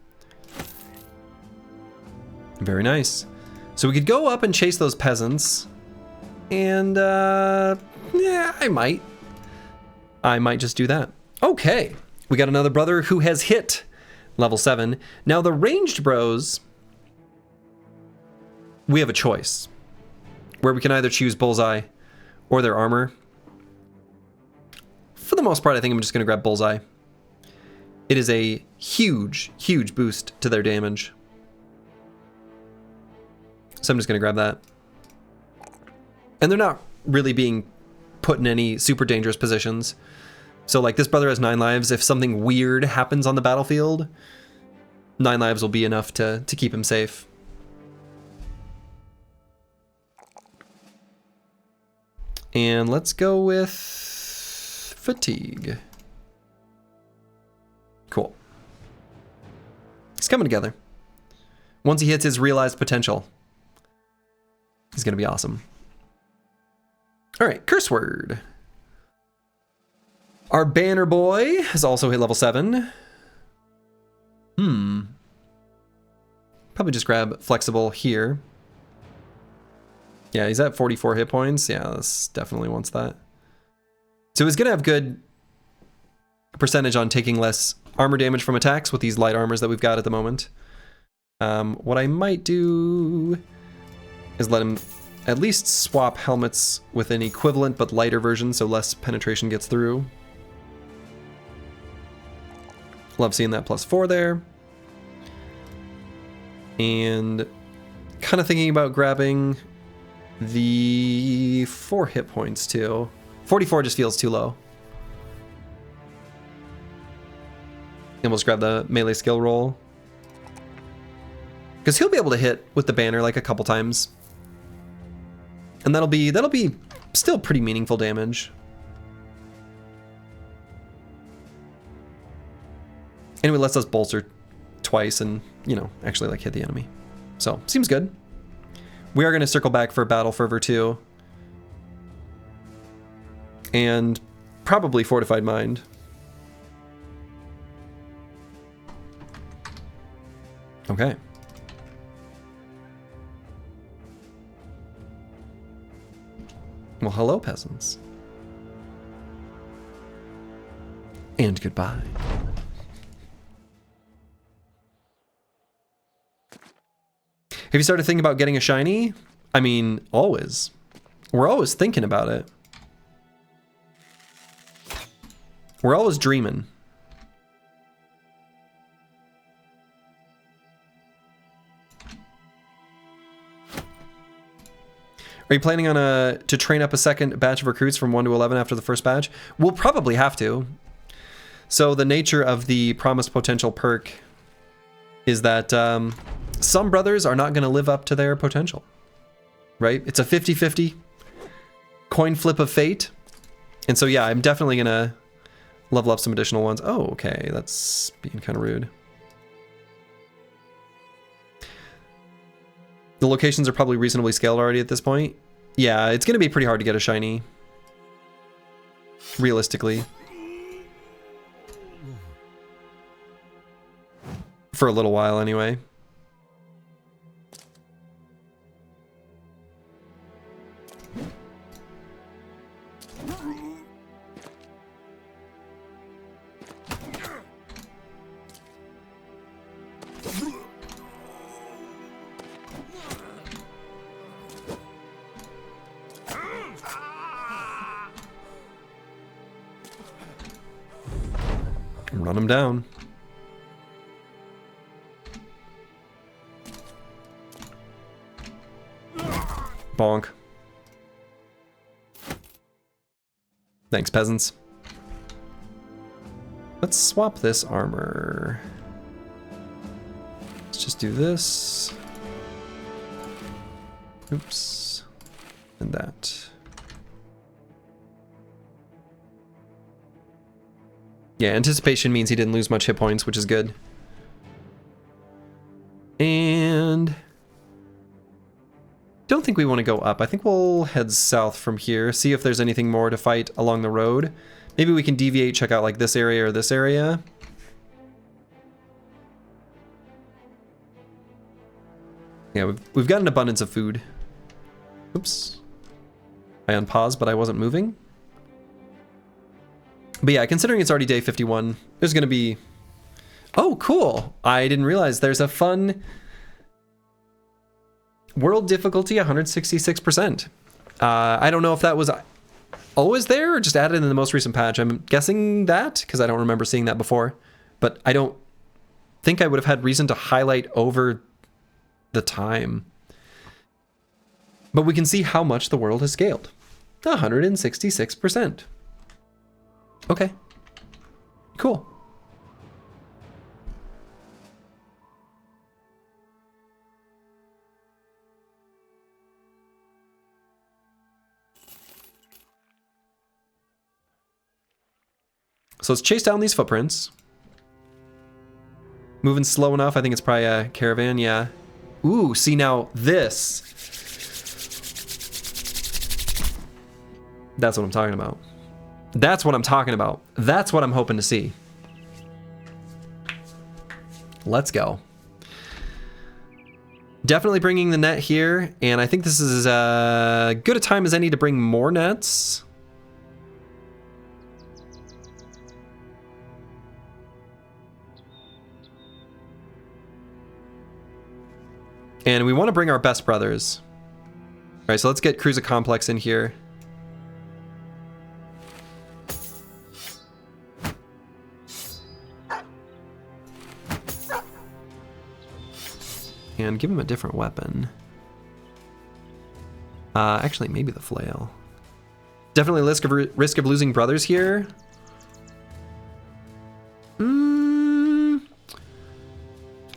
Very nice. So we could go up and chase those peasants. And, yeah, I might. I might just do that. Okay. We got another brother who has hit level 7. Now, the ranged bros, we have a choice. where we can either choose Bullseye or their armor. For the most part, I think I'm just going to grab Bullseye. It is a huge, huge boost to their damage. So I'm just going to grab that. And they're not really being put in any super dangerous positions. So like this brother has 9 lives. If something weird happens on the battlefield, 9 lives will be enough to keep him safe. And let's go with fatigue. Cool. It's coming together. Once he hits his realized potential, he's going to be awesome. All right, curse word. Our banner boy has also hit level 7. Probably just grab flexible here. Yeah, he's at 44 hit points. Yeah, this definitely wants that. So he's gonna have good percentage on taking less armor damage from attacks with these light armors that we've got at the moment. What I might do is let him at least swap helmets with an equivalent but lighter version so less penetration gets through. Love seeing that +4 there. And kind of thinking about grabbing the 4 hit points too. 44 just feels too low. And we'll just grab the melee skill roll. Because he'll be able to hit with the banner like a couple times. And that'll be still pretty meaningful damage. Anyway, lets us bolster twice and, you know, actually like hit the enemy. So, seems good. We are going to circle back for Battle Fervor too. And probably Fortified Mind. Okay. Well, hello, peasants. And goodbye. Have you started thinking about getting a shiny? I mean, always. We're always thinking about it. We're always dreaming. Are you planning on to train up a second batch of recruits from 1 to 11 after the first batch? We'll probably have to. So the nature of the Promised Potential perk is that some brothers are not going to live up to their potential, right? It's a 50-50 coin flip of fate. And so, yeah, I'm definitely going to level up some additional ones. Oh, okay. That's being kind of rude. The locations are probably reasonably scaled already at this point. Yeah, it's going to be pretty hard to get a shiny. Realistically. For a little while, anyway. Run him down. Bonk. Thanks, peasants. Let's swap this armor. Let's just do this. Oops. And that. Yeah, anticipation means he didn't lose much hit points, which is good. And don't think we want to go up. I think we'll head south from here, see if there's anything more to fight along the road. Maybe we can deviate, check out like this area or this area. Yeah, we've got an abundance of food. Oops. I unpaused, but I wasn't moving. But yeah, considering it's already day 51, there's going to be... Oh, cool. I didn't realize there's a fun World difficulty 166%. I don't know if that was always there or just added in the most recent patch. I'm guessing that because I don't remember seeing that before, but I don't think I would have had reason to highlight over the time. But we can see how much the world has scaled. 166%. Okay. Cool. So let's chase down these footprints. Moving slow enough. I think it's probably a caravan, yeah. Ooh, see now this. That's what I'm talking about. That's what I'm talking about. That's what I'm hoping to see. Let's go. Definitely bringing the net here, and I think this is as good a time as any to bring more nets. And we want to bring our best brothers. All right, so let's get Cruiser Complex in here. And give him a different weapon. Actually, maybe the flail. Definitely risk of losing brothers here.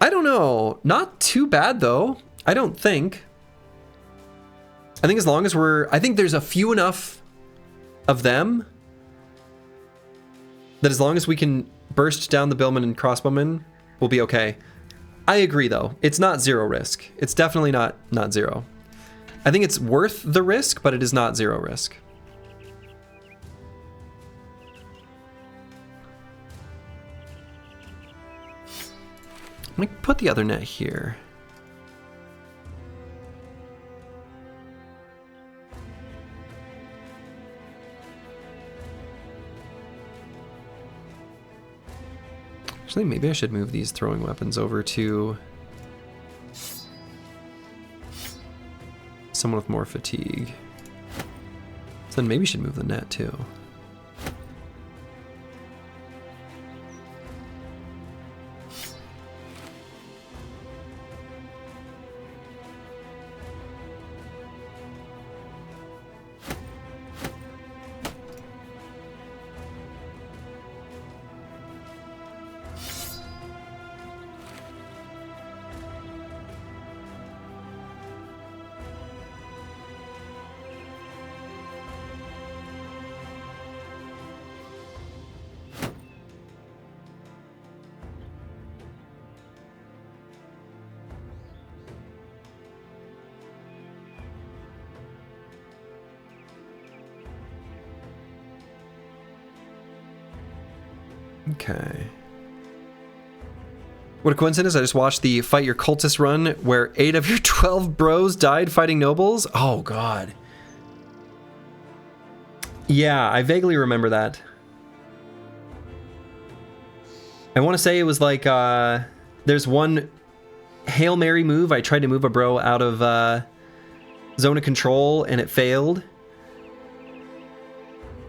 I don't know. Not too bad, though. I don't think. I think as long as I think there's a few enough of them that as long as we can burst down the billman and crossbowmen, we'll be okay. I agree, though. It's not zero risk. It's definitely not zero. I think it's worth the risk, but it is not zero risk. Let me put the other net here. Actually, maybe I should move these throwing weapons over to someone with more fatigue. So then maybe I should move the net too. Okay. What a coincidence, I just watched the Fight Your Cultist run where 8 of your 12 bros died fighting nobles. Oh, God. Yeah, I vaguely remember that. I want to say it was like, there's one Hail Mary move. I tried to move a bro out of zone of control and it failed.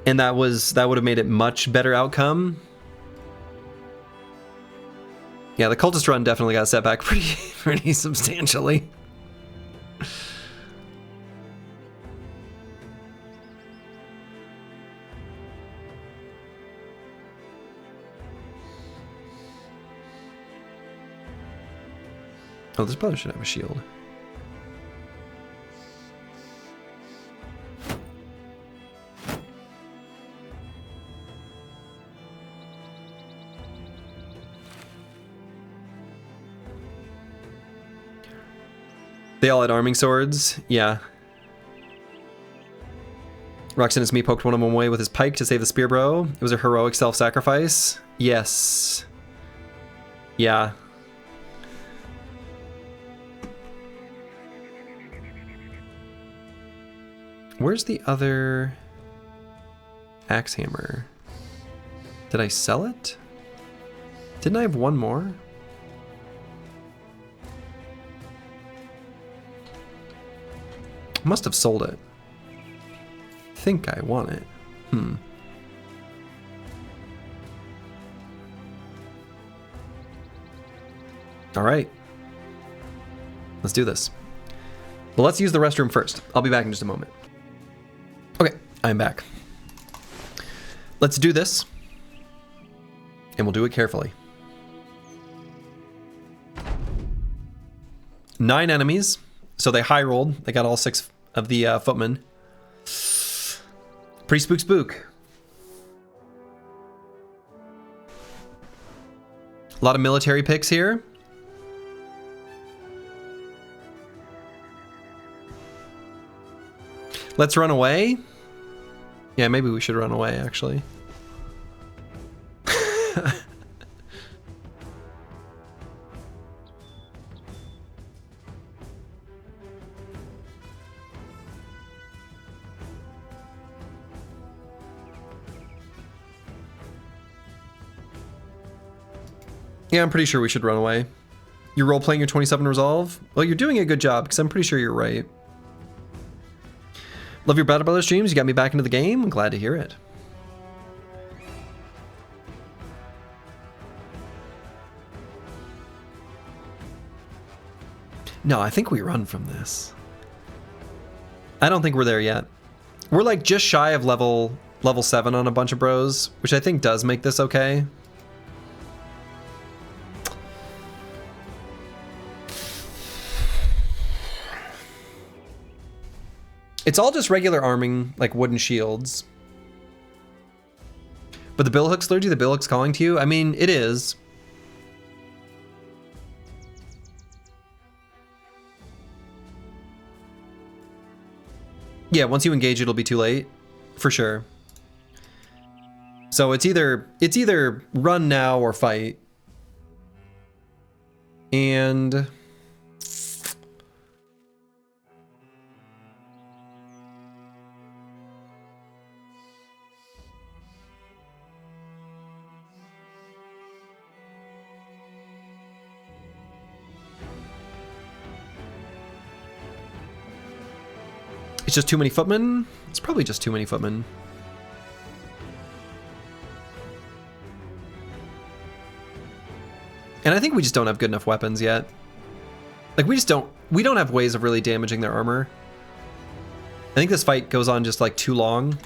And that would have made it much better outcome. Yeah, the cultist run definitely got set back pretty substantially. Oh, this brother should have a shield. They all had arming swords, yeah. Roxanus Me poked one of them away with his pike to save the spear bro. It was a heroic self-sacrifice. Yes. Yeah. Where's the other axe hammer? Did I sell it? Didn't I have one more? Must have sold it. Think I want it. All right. Let's do this. But let's use the restroom first. I'll be back in just a moment. Okay, I'm back. Let's do this. And we'll do it carefully. 9 enemies. So they high rolled. They got all 6 of the footmen. Pretty spook. A lot of military picks here. Let's run away. Yeah, maybe we should run away, actually. Yeah, I'm pretty sure we should run away. You're role-playing your 27 resolve? Well, you're doing a good job, because I'm pretty sure you're right. Love your Battle Brothers streams. You got me back into the game. I'm glad to hear it. No, I think we run from this. I don't think we're there yet. We're like just shy of level 7 on a bunch of bros, which I think does make this okay. It's all just regular arming, like wooden shields. But the billhook's clergy, the billhook's calling to you? I mean, it is. Yeah, once you engage, it'll be too late. For sure. So it's either run now or fight. And... it's just too many footmen? It's probably just too many footmen. And I think we just don't have good enough weapons yet. Like we don't have ways of really damaging their armor. I think this fight goes on just like too long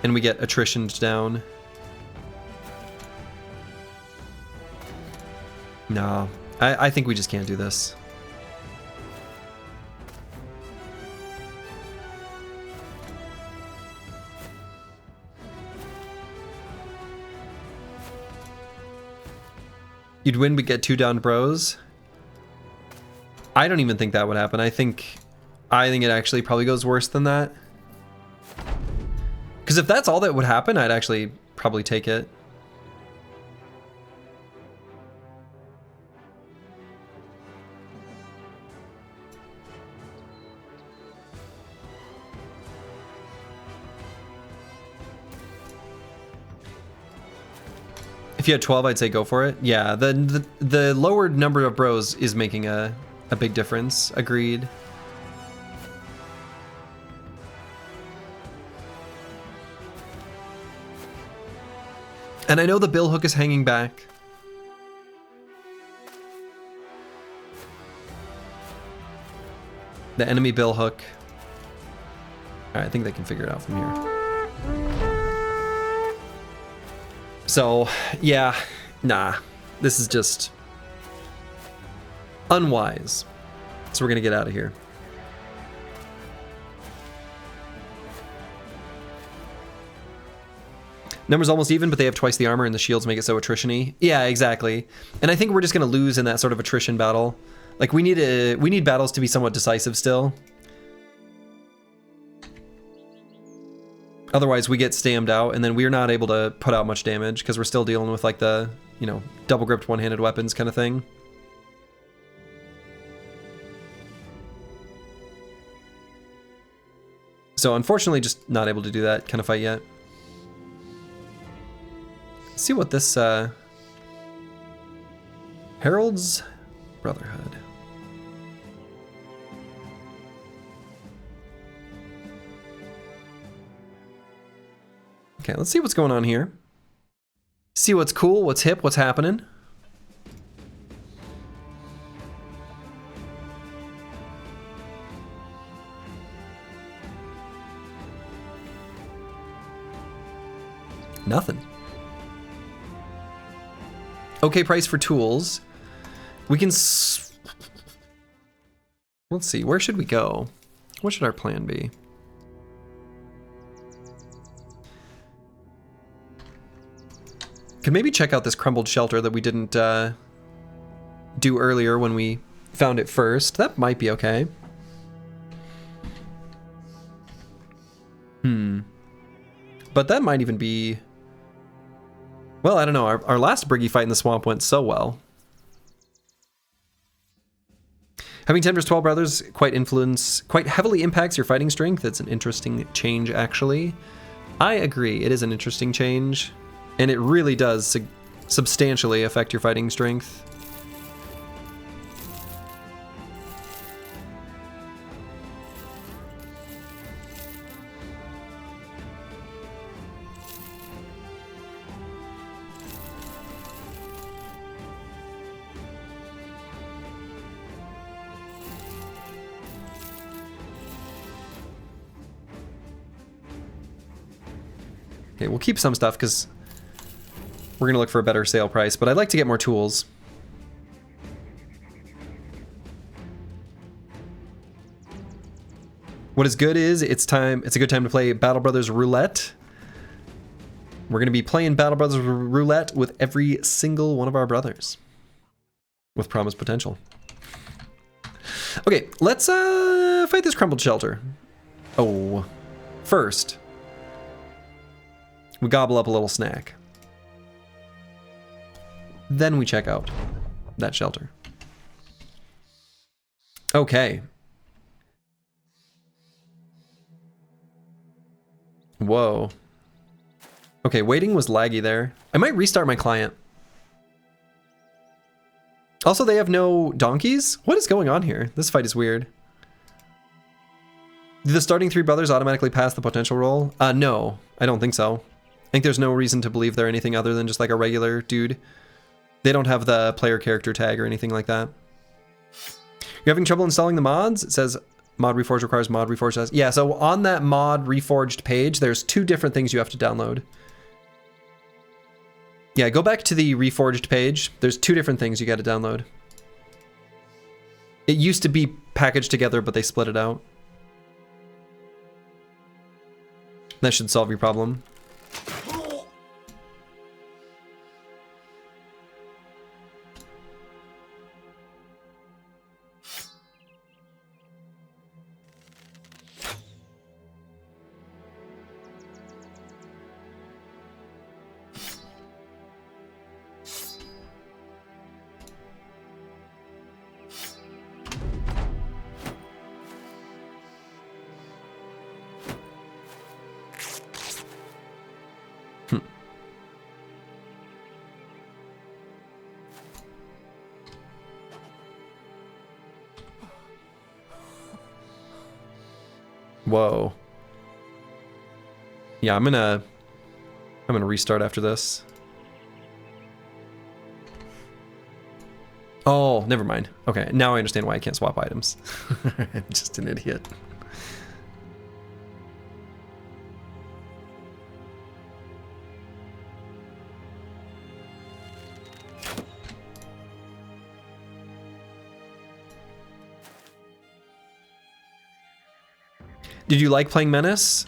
and we get attritioned down. No, I think we just can't do this. You'd win but get 2 down bros. I don't even think that would happen. I think it actually probably goes worse than that. Because if that's all that would happen, I'd actually probably take it. If you had 12, I'd say go for it. Yeah, the lower number of bros is making a big difference. Agreed. And I know the bill hook is hanging back. The enemy bill hook. All right, I think they can figure it out from here. So, yeah, nah, this is just unwise. So we're gonna get out of here. Numbers almost even, but they have twice the armor and the shields make it so attrition-y. Yeah, exactly. And I think we're just gonna lose in that sort of attrition battle. Like we need battles to be somewhat decisive still. Otherwise we get stammed out and then we're not able to put out much damage because we're still dealing with like the, you know, double gripped one-handed weapons kind of thing. So unfortunately just not able to do that kind of fight yet. Let's see what this Herald's Brotherhood. Okay, let's see what's going on here. See what's cool, what's hip, what's happening. Nothing. Okay price for tools. We can... Let's see, where should we go? What should our plan be? Could maybe check out this crumbled shelter that we didn't do earlier when we found it first. That might be okay. But that might even be... Well, I don't know. Our last Briggy fight in the swamp went so well. Having 10 versus 12 brothers quite heavily impacts your fighting strength. It's an interesting change, actually. I agree. It is an interesting change. And it really does substantially affect your fighting strength. Okay, we'll keep some stuff because we're going to look for a better sale price, but I'd like to get more tools. What is good is it's a good time to play Battle Brothers Roulette. We're going to be playing Battle Brothers Roulette with every single one of our brothers with promised potential. Okay, let's fight this crumbled shelter. Oh, first, we gobble up a little snack. Then we check out that shelter. Okay. Whoa. Okay, waiting was laggy there. I might restart my client. Also, they have no donkeys? What is going on here? This fight is weird. Do the starting three brothers automatically pass the potential roll? No, I don't think so. I think there's no reason to believe they're anything other than just like a regular dude. They don't have the player character tag or anything like that. You're having trouble installing the mods? It says mod reforged requires mod reforged. Yeah, so on that mod reforged page, there's two different things you have to download. Yeah, go back to the reforged page. There's two different things you got to download. It used to be packaged together, but they split it out. That should solve your problem. Whoa. Yeah, I'm gonna restart after this. Oh, never mind. Okay, now I understand why I can't swap items. I'm just an idiot. Did you like playing Menace?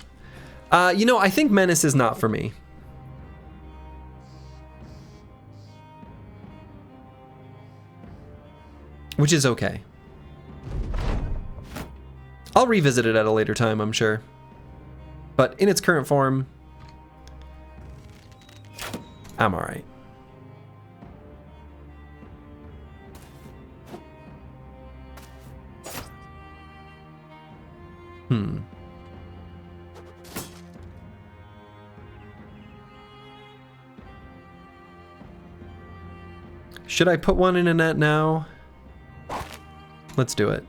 You know, I think Menace is not for me. Which is okay. I'll revisit it at a later time, I'm sure. But in its current form, I'm alright. Should I put one in a net now? Let's do it.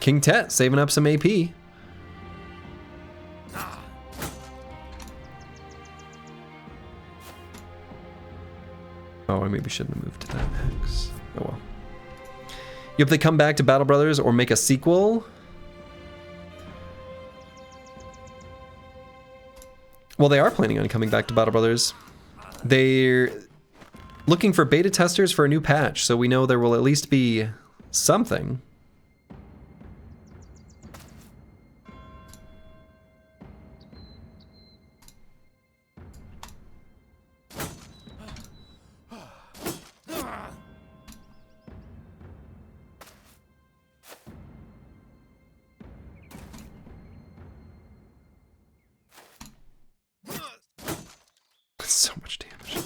King Tet saving up some AP. Oh, I maybe shouldn't have moved to that X. Oh well. You hope they come back to Battle Brothers or make a sequel? Well, they are planning on coming back to Battle Brothers. They're looking for beta testers for a new patch, so we know there will at least be something. So much damage.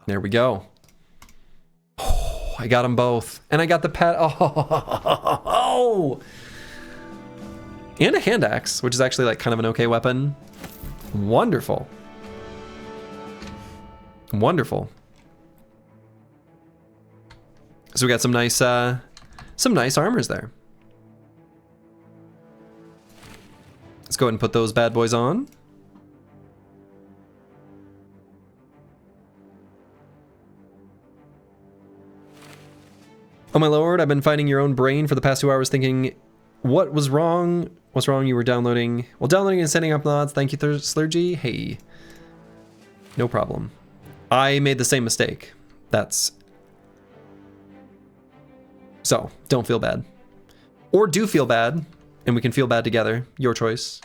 There we go. Oh, I got them both. And I got the pet. Oh! And a hand axe, which is actually like kind of an okay weapon. Wonderful. Wonderful. So we got some nice armors there. Let's go ahead and put those bad boys on. Oh my lord, I've been fighting your own brain for the past 2 hours thinking, what was wrong? What's wrong? You were downloading. Well, downloading and setting up mods. Thank you, Slurgy. Hey. No problem. I made the same mistake. So, don't feel bad. Or do feel bad, and we can feel bad together. Your choice.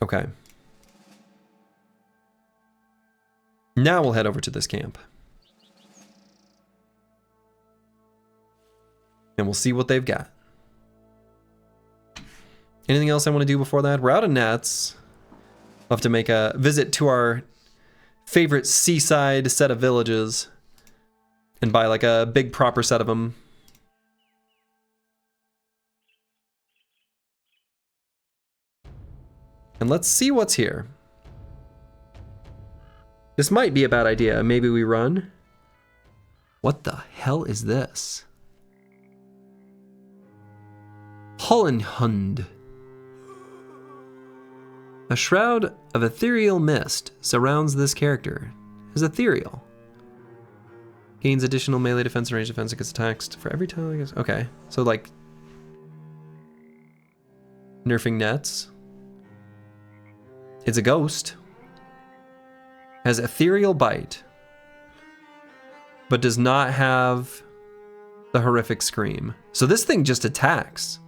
Okay. Now we'll head over to this camp. And we'll see what they've got. Anything else I want to do before that? We're out of nets. We'll have to make a visit to our favorite seaside set of villages and buy like a big proper set of them. And let's see what's here. This might be a bad idea. Maybe we run. What the hell is this? Hardened. A shroud of ethereal mist surrounds this character. Is ethereal. Gains additional melee defense and range defense against attacks for every time I guess. Okay, so like nerfing nets. It's a ghost. Has ethereal bite, but does not have the horrific scream. So this thing just attacks.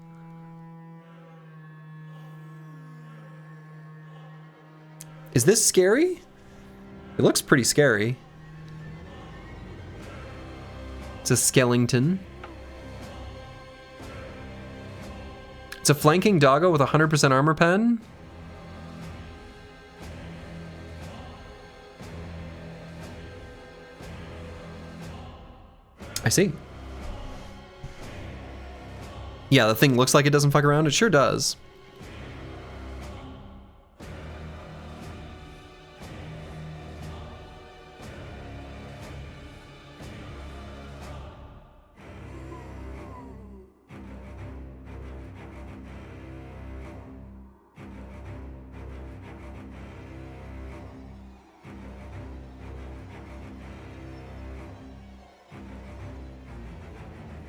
Is this scary? It looks pretty scary. It's a skeleton. It's a flanking doggo with 100% armor pen. I see. Yeah, the thing looks like it doesn't fuck around. It sure does.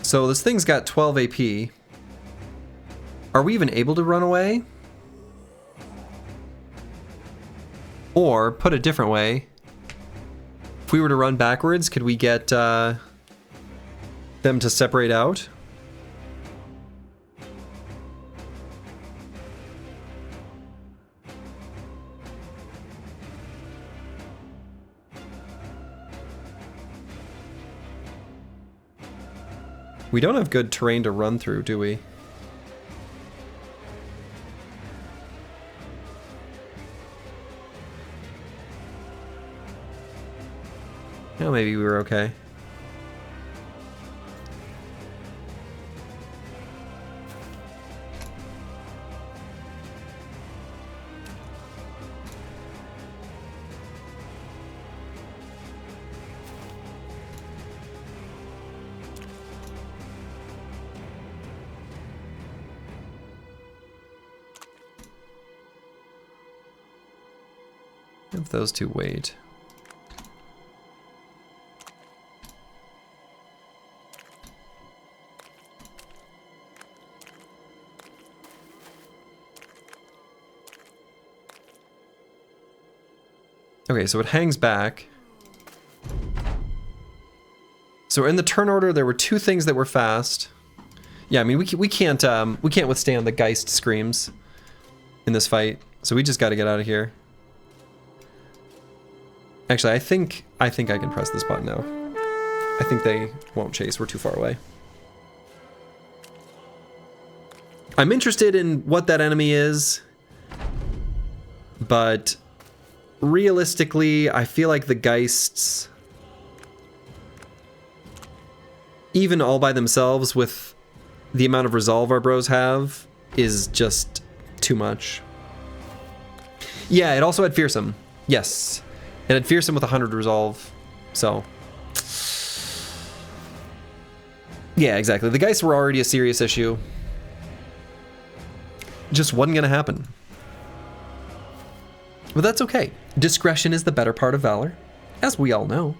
So this thing's got 12 AP. Are we even able to run away? Or, put a different way, if we were to run backwards, could we get them to separate out? We don't have good terrain to run through, do we? Yeah, maybe we were okay. If those two wait. Okay, so it hangs back. So in the turn order, there were two things that were fast. Yeah, I mean we can't withstand the Geist screams in this fight, so we just got to get out of here. Actually, I think I can press this button now. I think they won't chase. We're too far away. I'm interested in what that enemy is, but realistically, I feel like the Geists, even all by themselves with the amount of resolve our bros have, is just too much. Yeah, it also had Fearsome. Yes. It had Fearsome with 100 resolve, so. Yeah, exactly. The Geists were already a serious issue. Just wasn't gonna happen. But that's okay. Discretion is the better part of valor, as we all know.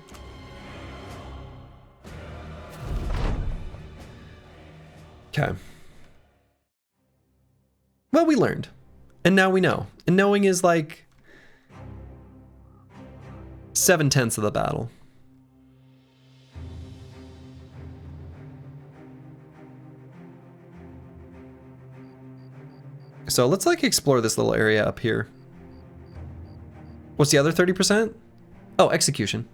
Okay. Well, we learned. And now we know. And knowing is like 7/10 of the battle. So let's like explore this little area up here. What's the other 30%? Oh, execution.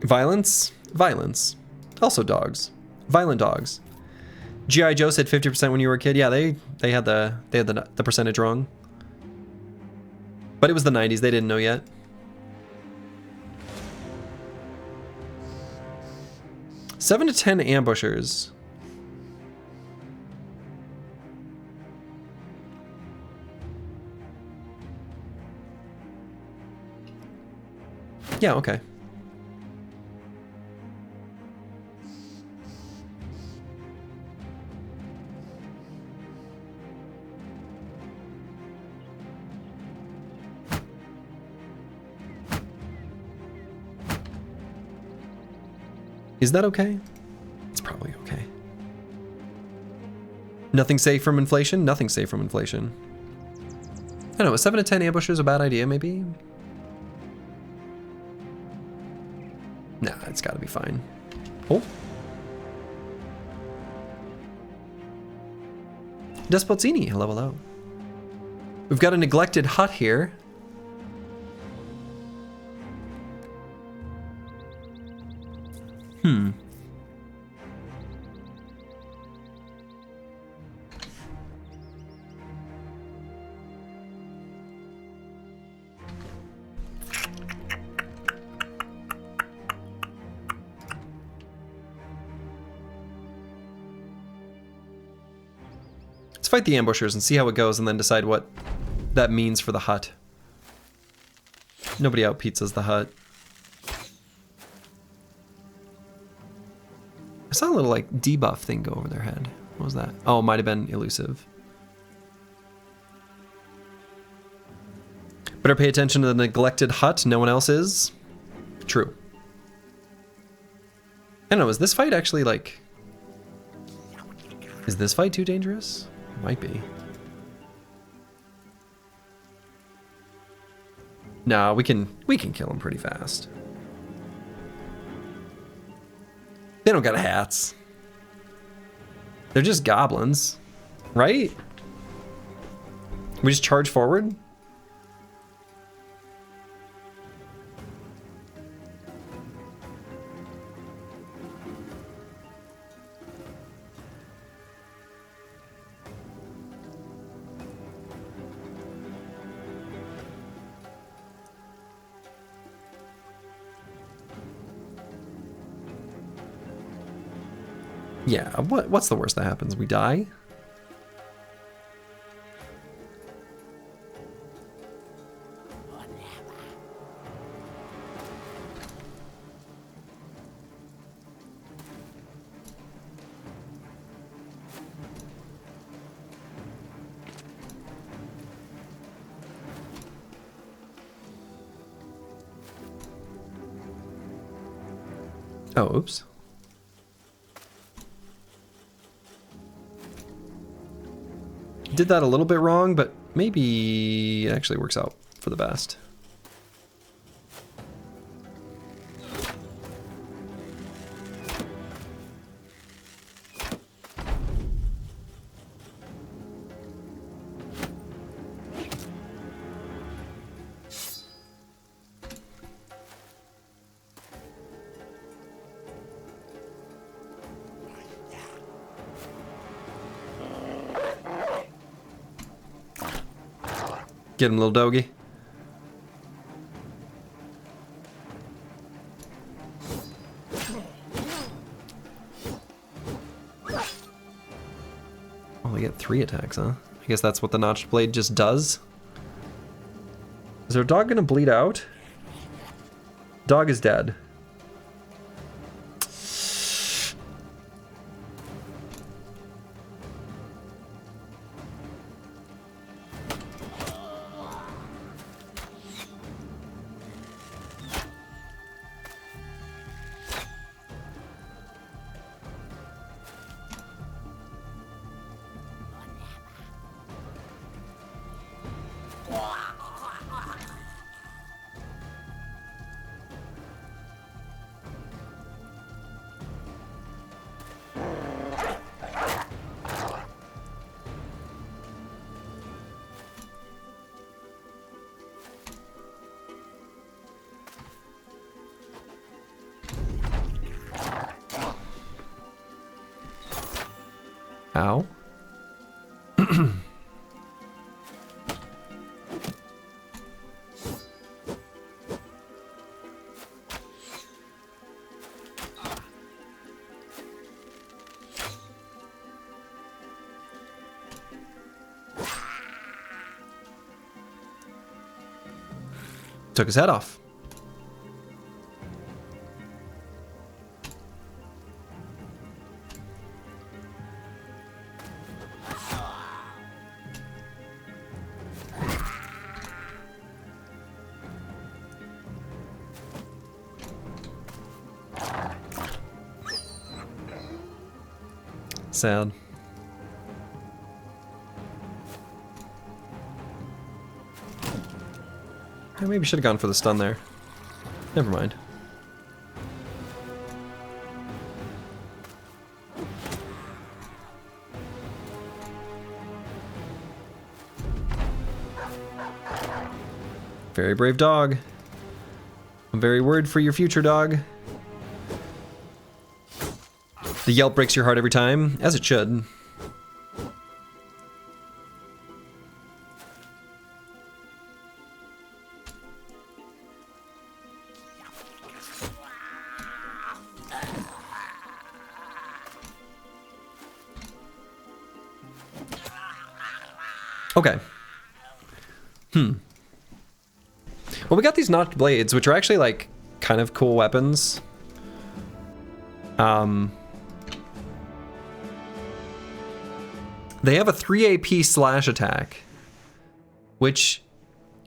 Violence? Violence. Also dogs. Violent dogs. G.I. Joe said 50% when you were a kid. Yeah, they had the percentage wrong. But it was the 90s, they didn't know yet. Seven to 10 ambushers. Yeah, okay. Is that okay? It's probably okay. Nothing safe from inflation? Nothing safe from inflation. I don't know, a 7 to 10 ambushers a bad idea, maybe? Nah, it's gotta be fine. Oh. Despozzini, hello, hello. We've got a neglected hut here. Let's fight the ambushers and see how it goes and then decide what that means for the hut. Nobody out pizzas the hut. I saw a little like debuff thing go over their head. What was that? Oh, it might have been elusive. Better pay attention to the neglected hut. No one else is. True. I don't know, is this fight actually like... Is this fight too dangerous? It might be. No, we can kill him pretty fast. They don't got hats. They're just goblins, right? We just charge forward? Yeah, what's the worst that happens? We die? Oh, oops. Did that a little bit wrong, but maybe it actually works out for the best. Get him, little doggy. Oh, we get 3 attacks, huh? I guess that's what the notched blade just does. Is our dog gonna bleed out? Dog is dead. Ow. Took his head off. Sad. I maybe should have gone for the stun there. Never mind. Very brave dog. I'm very worried for your future, dog. The yelp breaks your heart every time, as it should. Okay. Well, we got these notched blades, which are actually, like, kind of cool weapons. They have a 3 AP slash attack, which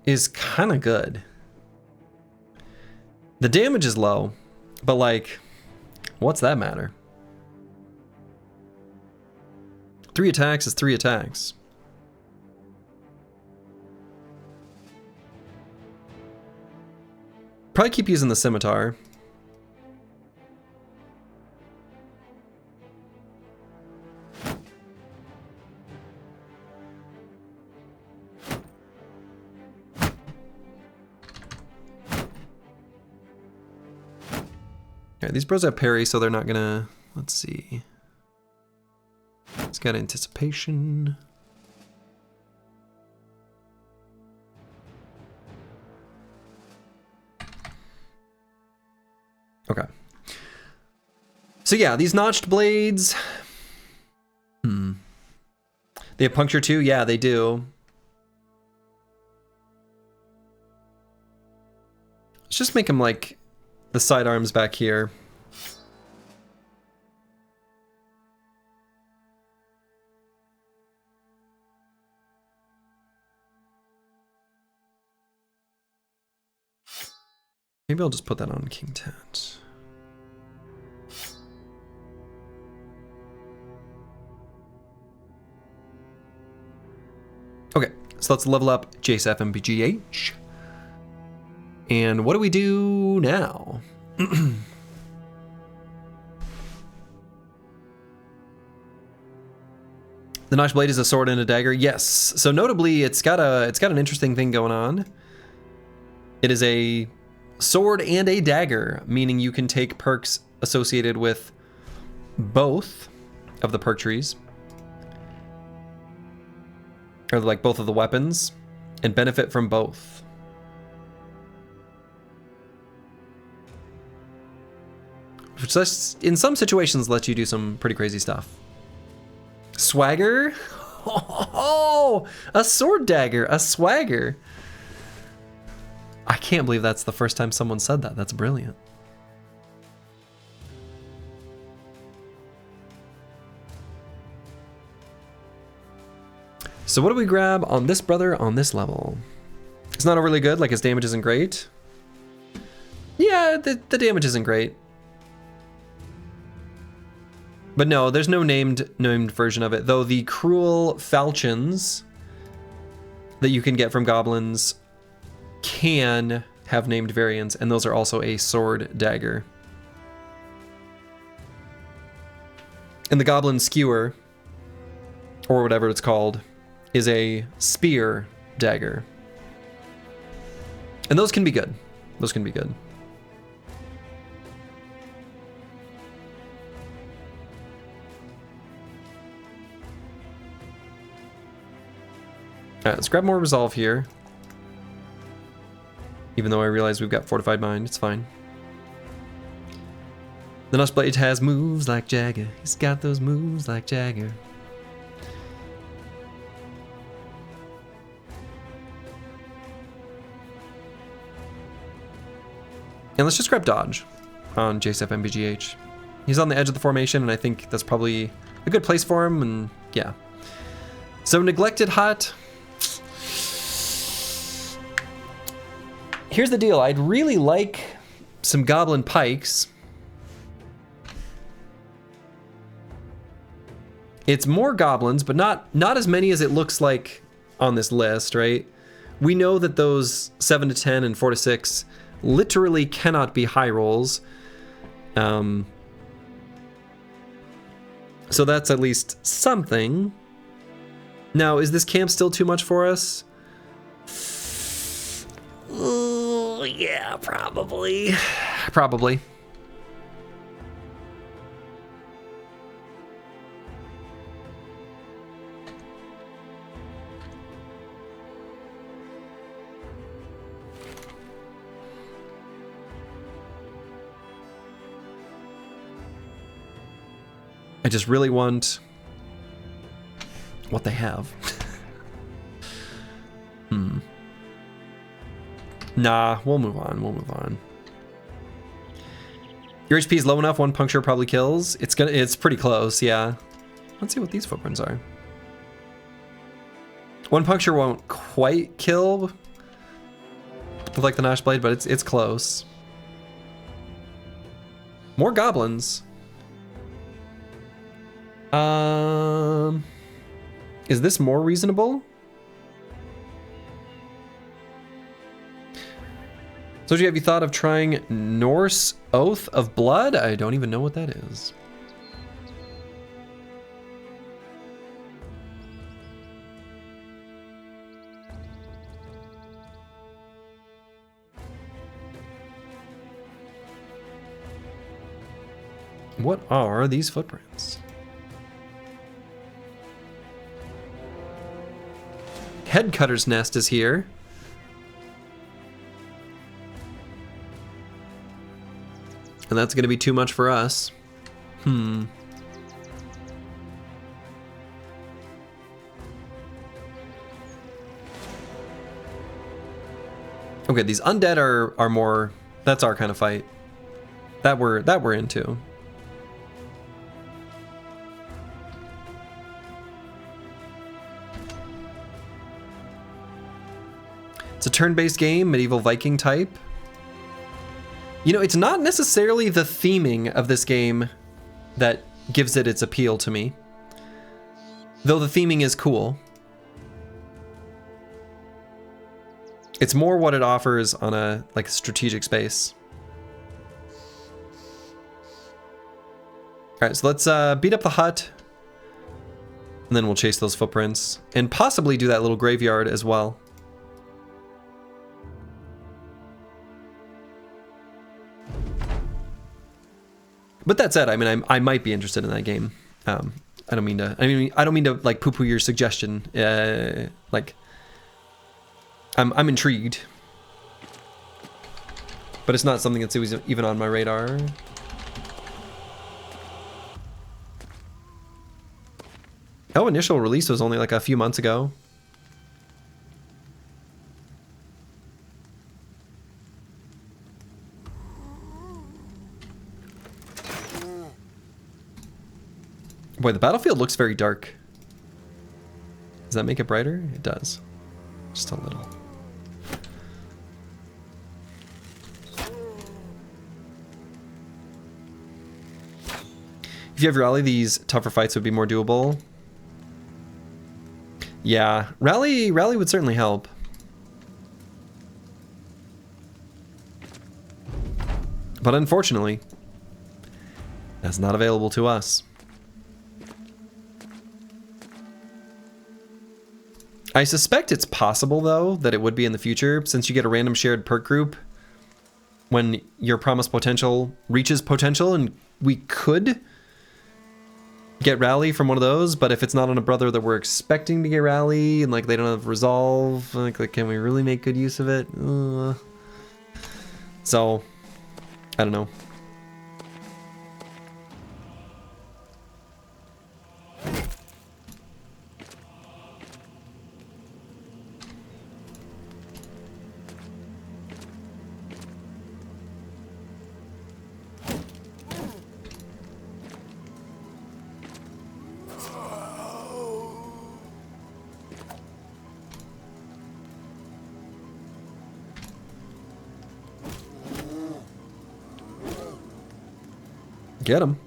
is kind of good. The damage is low, but, like, what's that matter? 3 attacks is 3 attacks. Probably keep using the scimitar. Okay, these bros have parry, so they're not gonna... Let's see. It's got anticipation. Okay. So yeah, these notched blades. They have puncture too? Yeah, they do. Let's just make them like the sidearms back here. Maybe I'll just put that on King Tat. So let's level up Decisive MBGH. And what do we do now? The Notch Blade is a sword and a dagger. Yes. So notably, it's got an interesting thing going on. It is a sword and a dagger, meaning you can take perks associated with both of the perk trees, or like both of the weapons, and benefit from both. Which in some situations lets you do some pretty crazy stuff. Swagger? Oh, a sword dagger, a swagger. I can't believe that's the first time someone said that. That's brilliant. So what do we grab on this brother on this level? It's not overly good, like his damage isn't great. Yeah, the damage isn't great. But no, there's no named version of it, though the cruel falchions that you can get from goblins can have named variants, and those are also a sword dagger. And the goblin skewer, or whatever it's called, is a spear dagger. And those can be good. Those can be good. Alright, let's grab more resolve here. Even though I realize we've got fortified mind, it's fine. The Notch Blade has moves like Jagger. He's got those moves like Jagger. And let's just grab dodge on Decisive MBGH. He's on the edge of the formation, and I think that's probably a good place for him, and yeah. So neglected hut. Here's the deal. I'd really like some goblin pikes. It's more goblins, but not as many as it looks like on this list, right? We know that those 7 to 10 and 4 to 6 literally cannot be high rolls. So that's at least something. Now, is this camp still too much for us? Oh, yeah, probably. Probably. I just really want what they have. Nah, we'll move on. We'll move on. Your HP is low enough. One puncture probably kills. It's pretty close. Yeah. Let's see what these footprints are. One puncture won't quite kill with like the Notch Blade, but it's close. More goblins. Is this more reasonable? So have you thought of trying Norse Oath of Blood? I don't even know what that is. What are these footprints? Headcutter's Nest is here. And that's going to be too much for us. Okay, these undead are more, that's our kind of fight. That we're into. It's a turn-based game, medieval Viking type. You know, it's not necessarily the theming of this game that gives it its appeal to me. Though the theming is cool. It's more what it offers on a like strategic space. All right, so let's beat up the hut, and then we'll chase those footprints, and possibly do that little graveyard as well. But that said, I mean, I might be interested in that game. I don't mean to like poo-poo your suggestion. Like, I'm intrigued, but it's not something that's even on my radar. Oh, initial release was only like a few months ago. Boy, the battlefield looks very dark. Does that make it brighter? It does. Just a little. If you have Rally, these tougher fights would be more doable. Yeah, Rally would certainly help. But unfortunately, that's not available to us. I suspect it's possible, though, that it would be in the future, since you get a random shared perk group when your promised potential reaches potential, and we could get Rally from one of those, but if it's not on a brother that we're expecting to get Rally, and like they don't have Resolve, like can we really make good use of it? So, I don't know. Get him.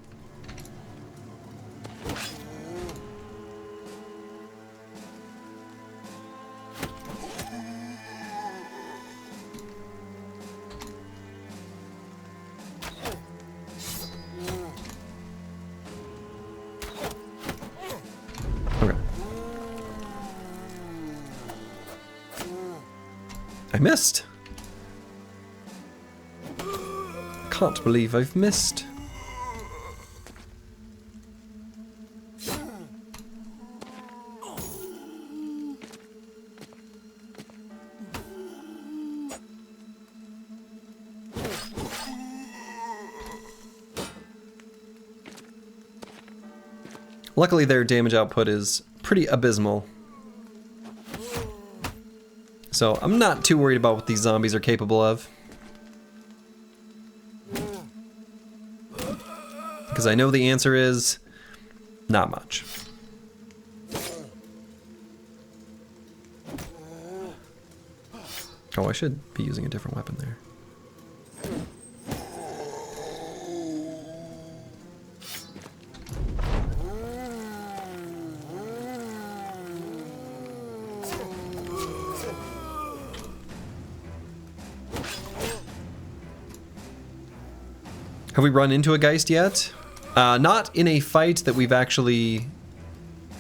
Okay. I missed. Can't believe I've missed. Luckily, their damage output is pretty abysmal. So I'm not too worried about what these zombies are capable of. Because I know the answer is not much. Oh, I should be using a different weapon there. Have we run into a Geist yet? Not in a fight that we've actually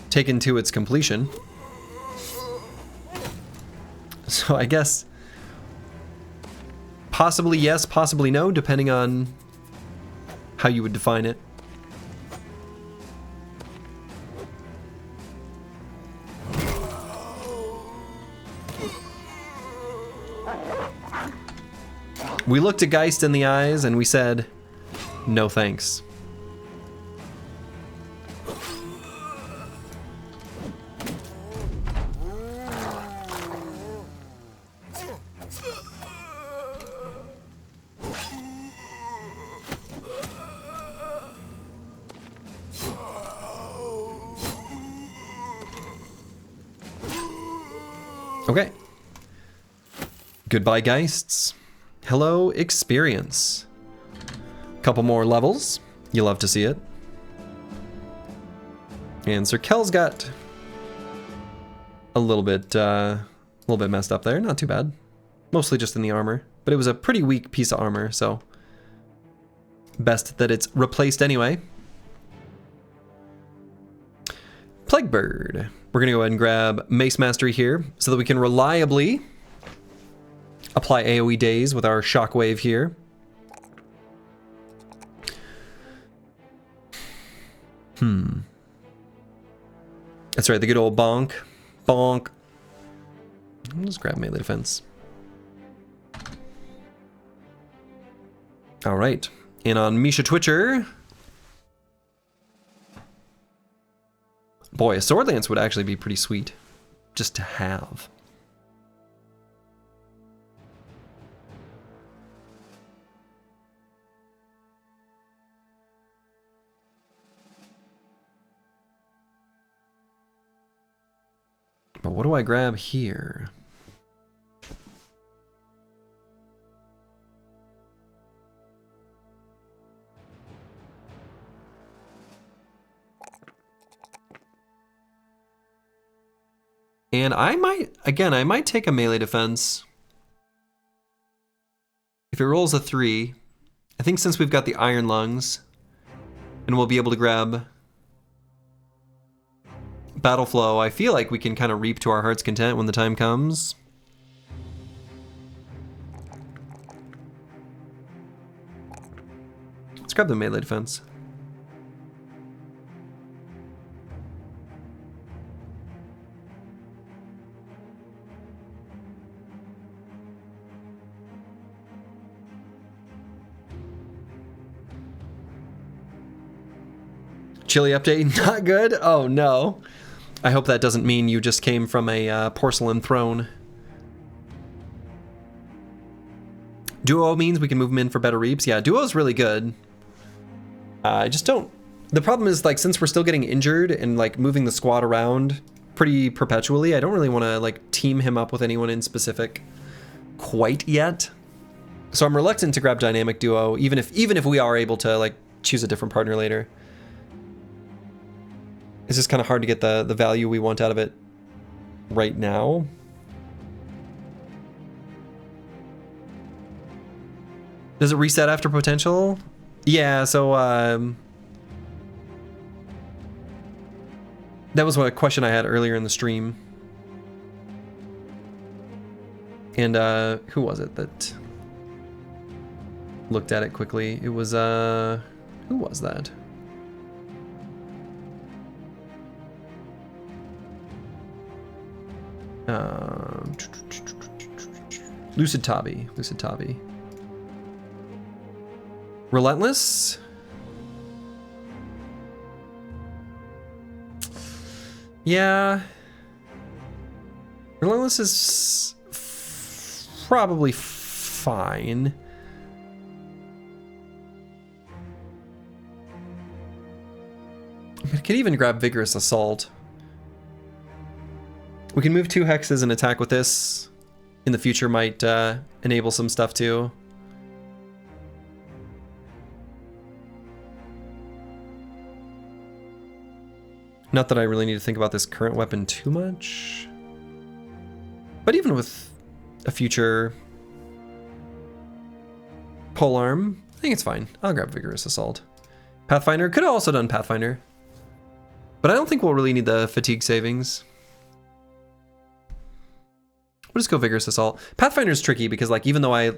taken to its completion. So I guess possibly yes, possibly no, depending on how you would define it. We looked a Geist in the eyes and we said, no thanks. Okay. Goodbye, Geists. Hello, experience. Couple more levels. You love to see it. And Sir Kel's got a little bit messed up there. Not too bad. Mostly just in the armor, but it was a pretty weak piece of armor, so best that it's replaced anyway. Plague Bird. We're gonna go ahead and grab Mace Mastery here so that we can reliably apply AoE daze with our Shockwave here. That's right, the good old bonk. Bonk. Let's grab melee defense. All right, and on Misha Twitcher. Boy, a Sword Lance would actually be pretty sweet just to have. But what do I grab here? And I might take a melee defense. If it rolls a 3, I think since we've got the Iron Lungs, and we'll be able to grab Battle Flow, I feel like we can kind of reap to our heart's content when the time comes. Let's grab the melee defense. Chili update, not good? Oh no. I hope that doesn't mean you just came from a porcelain throne. Duo means we can move them in for better reaps. Yeah, duo's really good. I just don't... The problem is, like, since we're still getting injured and, like, moving the squad around pretty perpetually, I don't really want to, like, team him up with anyone in specific quite yet. So I'm reluctant to grab dynamic duo, even if we are able to, like, choose a different partner later. It's just kind of hard to get the value we want out of it right now. Does it reset after potential? Yeah, so that was a question I had earlier in the stream. And who was it that looked at it quickly? It was who was that? Lucid Tabi. Relentless? Yeah. Relentless is probably fine. I could even grab Vigorous Assault. We can move 2 hexes and attack with this. In the future might enable some stuff too. Not that I really need to think about this current weapon too much. But even with a future polearm, I think it's fine. I'll grab Vigorous Assault. Pathfinder, could have also done Pathfinder. But I don't think we'll really need the fatigue savings. We'll just go Vigorous Assault. Pathfinder is tricky because, like, even though I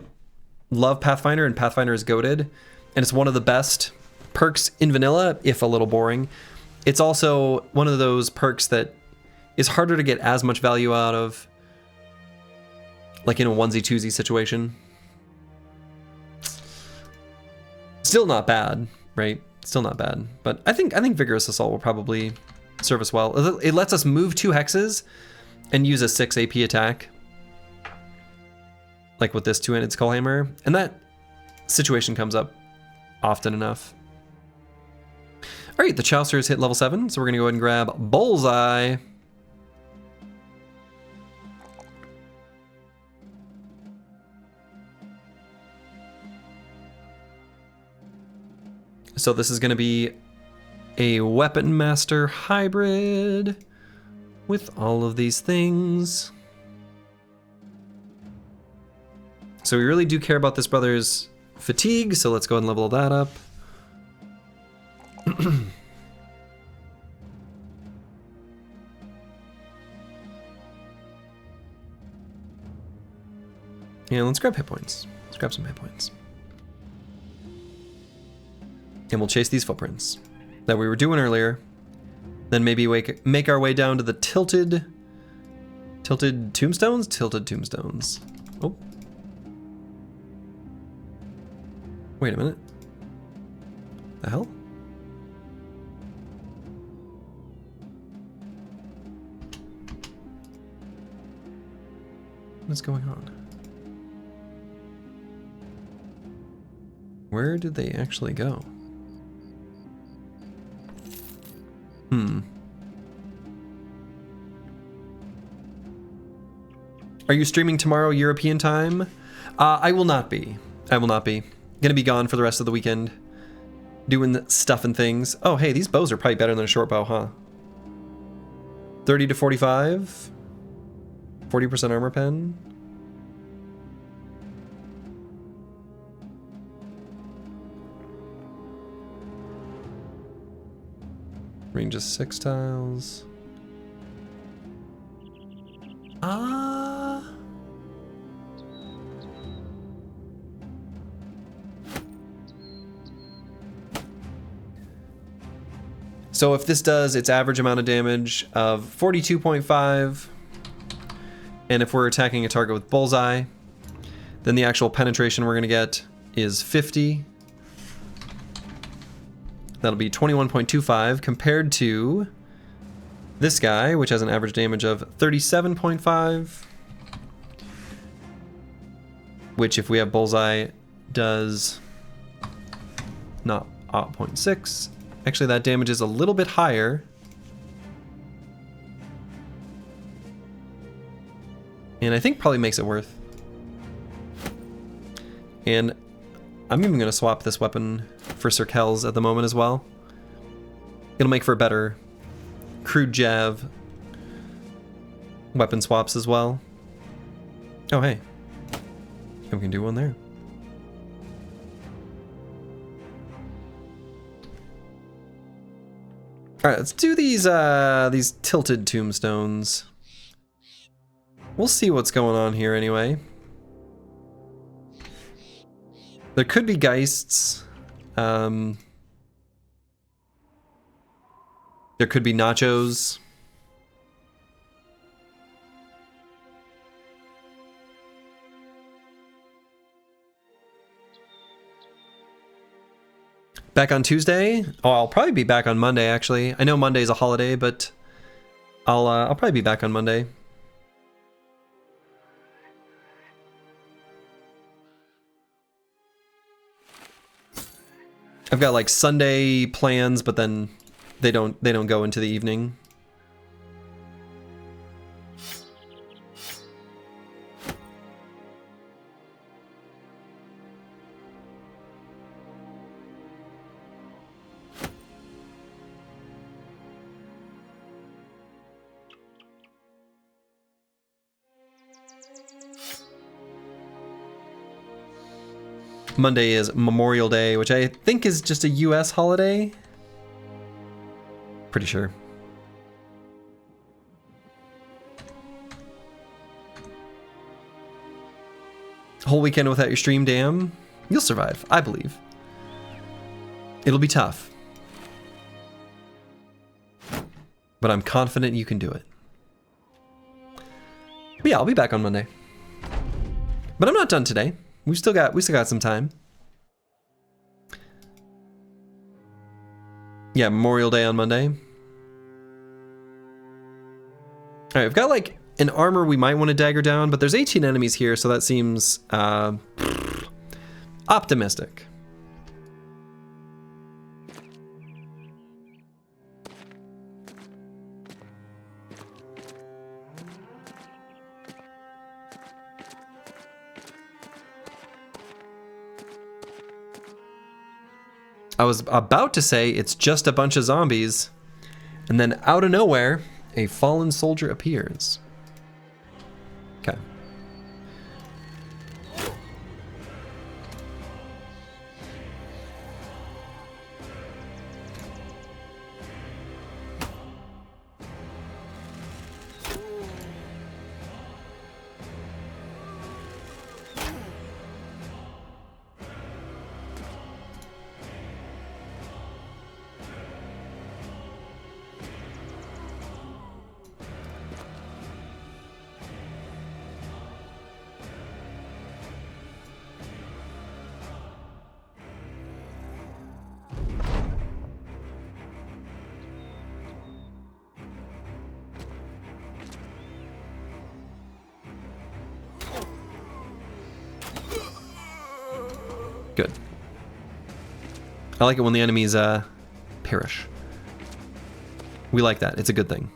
love Pathfinder and Pathfinder is goated, and it's one of the best perks in vanilla, if a little boring, it's also one of those perks that is harder to get as much value out of, like in a onesie-twosie situation. Still not bad, right? Still not bad. But I think Vigorous Assault will probably serve us well. It lets us move 2 hexes and use a 6 AP attack. Like with this 2-handed Skullhammer. And that situation comes up often enough. Alright, the Chaucers hit level 7, so we're going to go ahead and grab Bullseye. So this is going to be a Weapon Master hybrid with all of these things. So we really do care about this brother's fatigue, so let's go ahead and level that up. And let's grab hit points. Let's grab some hit points. And we'll chase these footprints that we were doing earlier. Then maybe make our way down to the tilted tombstones? Tilted tombstones. Oh. Wait a minute. The hell? What's going on? Where did they actually go? Are you streaming tomorrow European time? I will not be. I will not be. Gonna be gone for the rest of the weekend. Doing stuff and things. Oh, hey, these bows are probably better than a short bow, huh? 30 to 45? 40% armor pen? Range of 6 tiles. So if this does its average amount of damage of 42.5, and if we're attacking a target with bullseye, then the actual penetration we're gonna get is 50. That'll be 21.25 compared to this guy, which has an average damage of 37.5, which if we have bullseye does not 0.6. Actually, that damage is a little bit higher. And I think probably makes it worth. And I'm even going to swap this weapon for Sir Kells at the moment as well. It'll make for better crude jav weapon swaps as well. Oh, hey. We can do one there. All right, let's do these tilted tombstones. We'll see what's going on here anyway. There could be Geists. There could be Nachos. Back on Tuesday? Oh, I'll probably be back on Monday, actually. I know Monday's a holiday, but I'll probably be back on Monday. I've got like Sunday plans, but then they don't go into the evening. Monday is Memorial Day, which I think is just a US holiday. Pretty sure. Whole weekend without your stream, damn. You'll survive, I believe. It'll be tough. But I'm confident you can do it. But yeah, I'll be back on Monday. But I'm not done today. We still got some time. Yeah, Memorial Day on Monday. All right, we've got like an armor we might want to dagger down, but there's 18 enemies here, so that seems optimistic. I was about to say it's just a bunch of zombies, and then out of nowhere, a fallen soldier appears. Okay. Good. I like it when the enemies perish. We like that. It's a good thing.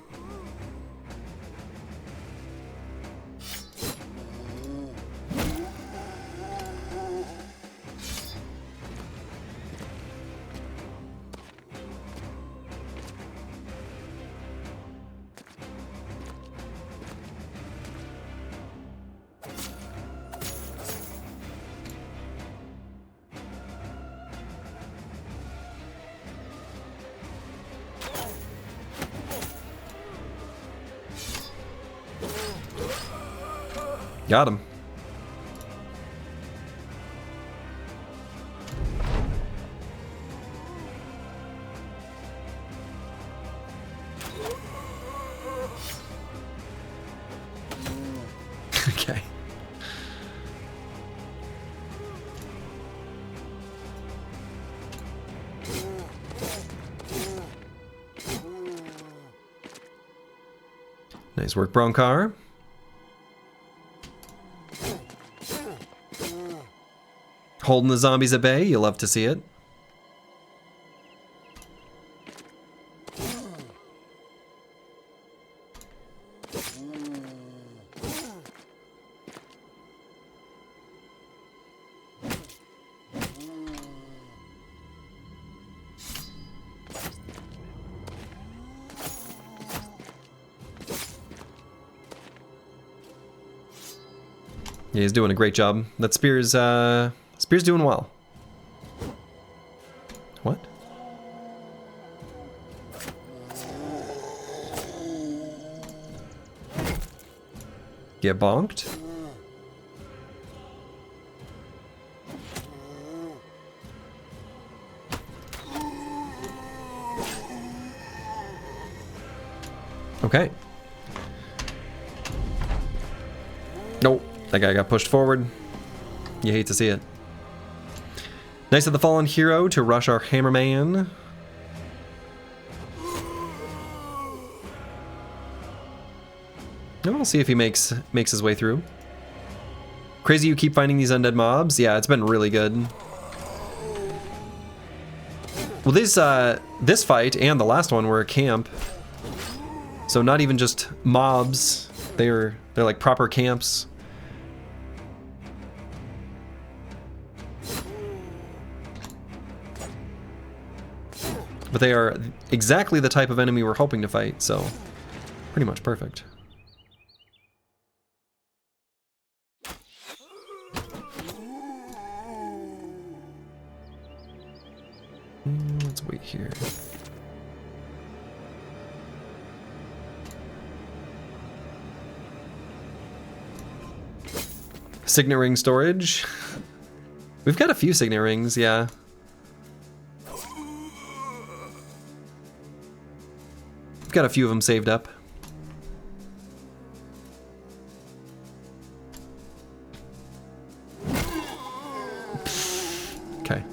Got him. Okay. Nice work, Broncar. Holding the zombies at bay, you love to see it. Yeah, he's doing a great job. That spear's doing well. What? Get bonked? Okay. Nope, that guy got pushed forward. You hate to see it. Nice of the fallen hero to rush our hammerman. And we'll see if he makes his way through. Crazy you keep finding these undead mobs. Yeah, it's been really good. Well, this fight and the last one were a camp. So not even just mobs. They're like proper camps. But they are exactly the type of enemy we're hoping to fight, so pretty much perfect. Let's wait here. Signet ring storage. We've got a few signet rings, yeah. Got a few of them saved up. Okay.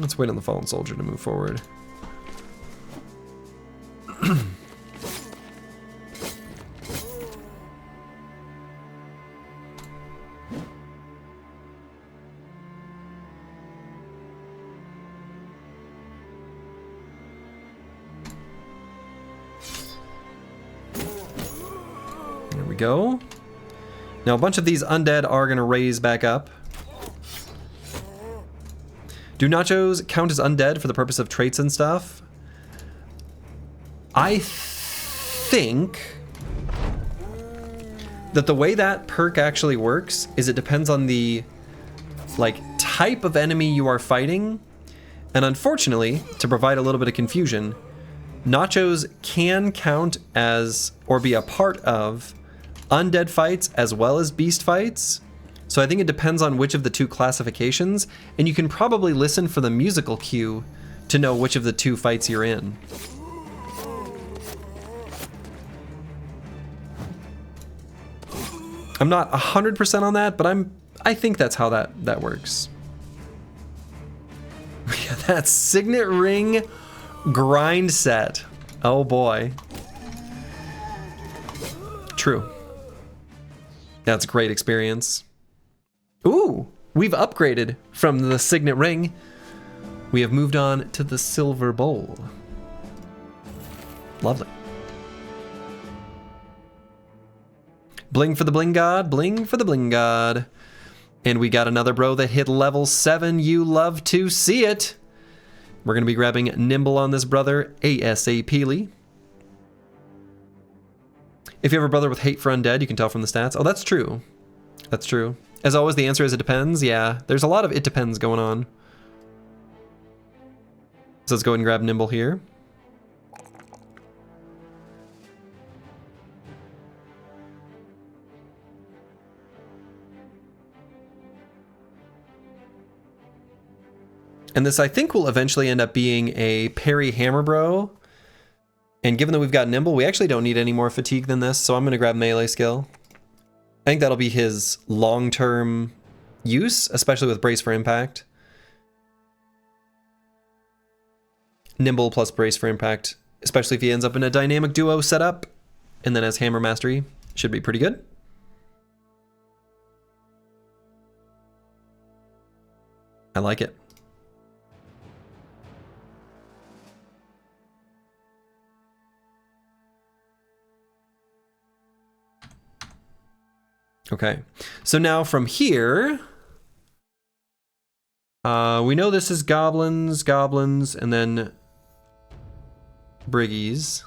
Let's wait on the fallen soldier to move forward. There we go. Now a bunch of these undead are going to raise back up. Do nachos count as undead for the purpose of traits and stuff? I think that the way that perk actually works is it depends on the type of enemy you are fighting. And unfortunately, to provide a little bit of confusion, nachos can count as or be a part of undead fights as well as beast fights. So I think it depends on which of the two classifications, and you can probably listen for the musical cue to know which of the two fights you're in. I'm not 100% on that, but I think that's how that works. Yeah, that Signet Ring grind set. Oh boy. True. That's a great experience. Ooh, we've upgraded from the Signet Ring. We have moved on to the Silver Bowl. Lovely. Bling for the Bling God, bling for the Bling God. And we got another bro that hit level 7. You love to see it. We're going to be grabbing Nimble on this brother ASAPly. If you have a brother with hate for undead, you can tell from the stats. Oh, that's true. That's true. As always, the answer is it depends. Yeah, there's a lot of it depends going on. So let's go ahead and grab Nimble here. And this, I think, will eventually end up being a parry hammer bro. And given that we've got Nimble, we actually don't need any more fatigue than this, so I'm going to grab melee skill. I think that'll be his long-term use, especially with Brace for Impact. Nimble plus Brace for Impact, especially if he ends up in a dynamic duo setup, and then has Hammer Mastery, should be pretty good. I like it. Okay, so now from here, we know this is goblins, and then briggies.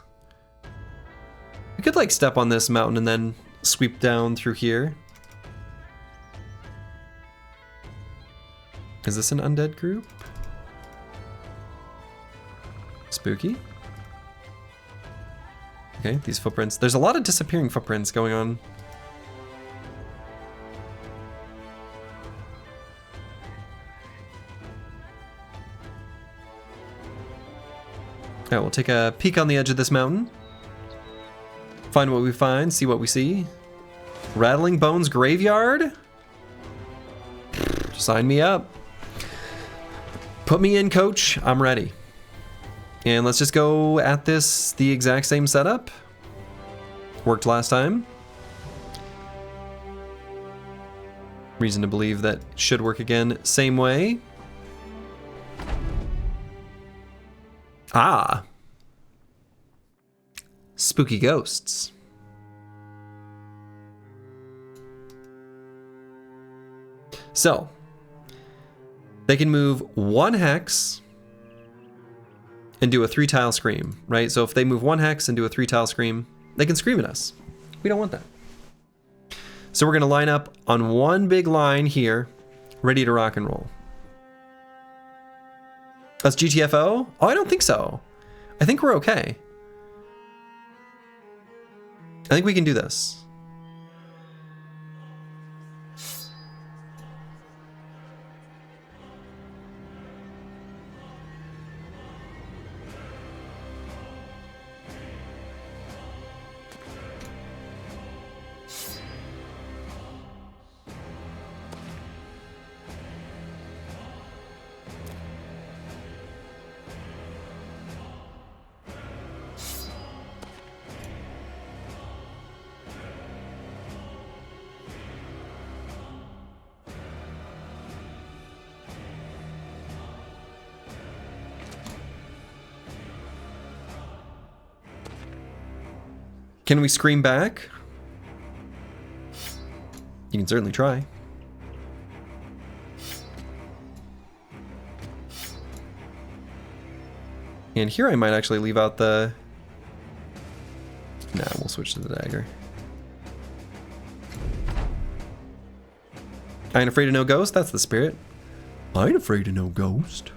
We could like step on this mountain and then sweep down through here. Is this an undead group? Spooky. Okay, these footprints. There's a lot of disappearing footprints going on. Alright, we'll take a peek on the edge of this mountain. Find what we find, see what we see. Rattling Bones Graveyard? Sign me up. Put me in, coach. I'm ready. And let's just go at this the exact same setup. Worked last time. Reason to believe that it should work again. Same way. Ah. Spooky ghosts. So, they can move 1 hex and do a 3-tile scream, right? So if they move 1 hex and do a 3-tile scream, they can scream at us. We don't want that. So we're gonna line up on one big line here, ready to rock and roll. That's GTFO? Oh, I don't think so. I think we're okay. I think we can do this. Can we scream back? You can certainly try. And here I might actually leave out the... Nah, we'll switch to the dagger. I ain't afraid of no ghost, that's the spirit. I ain't afraid of no ghost.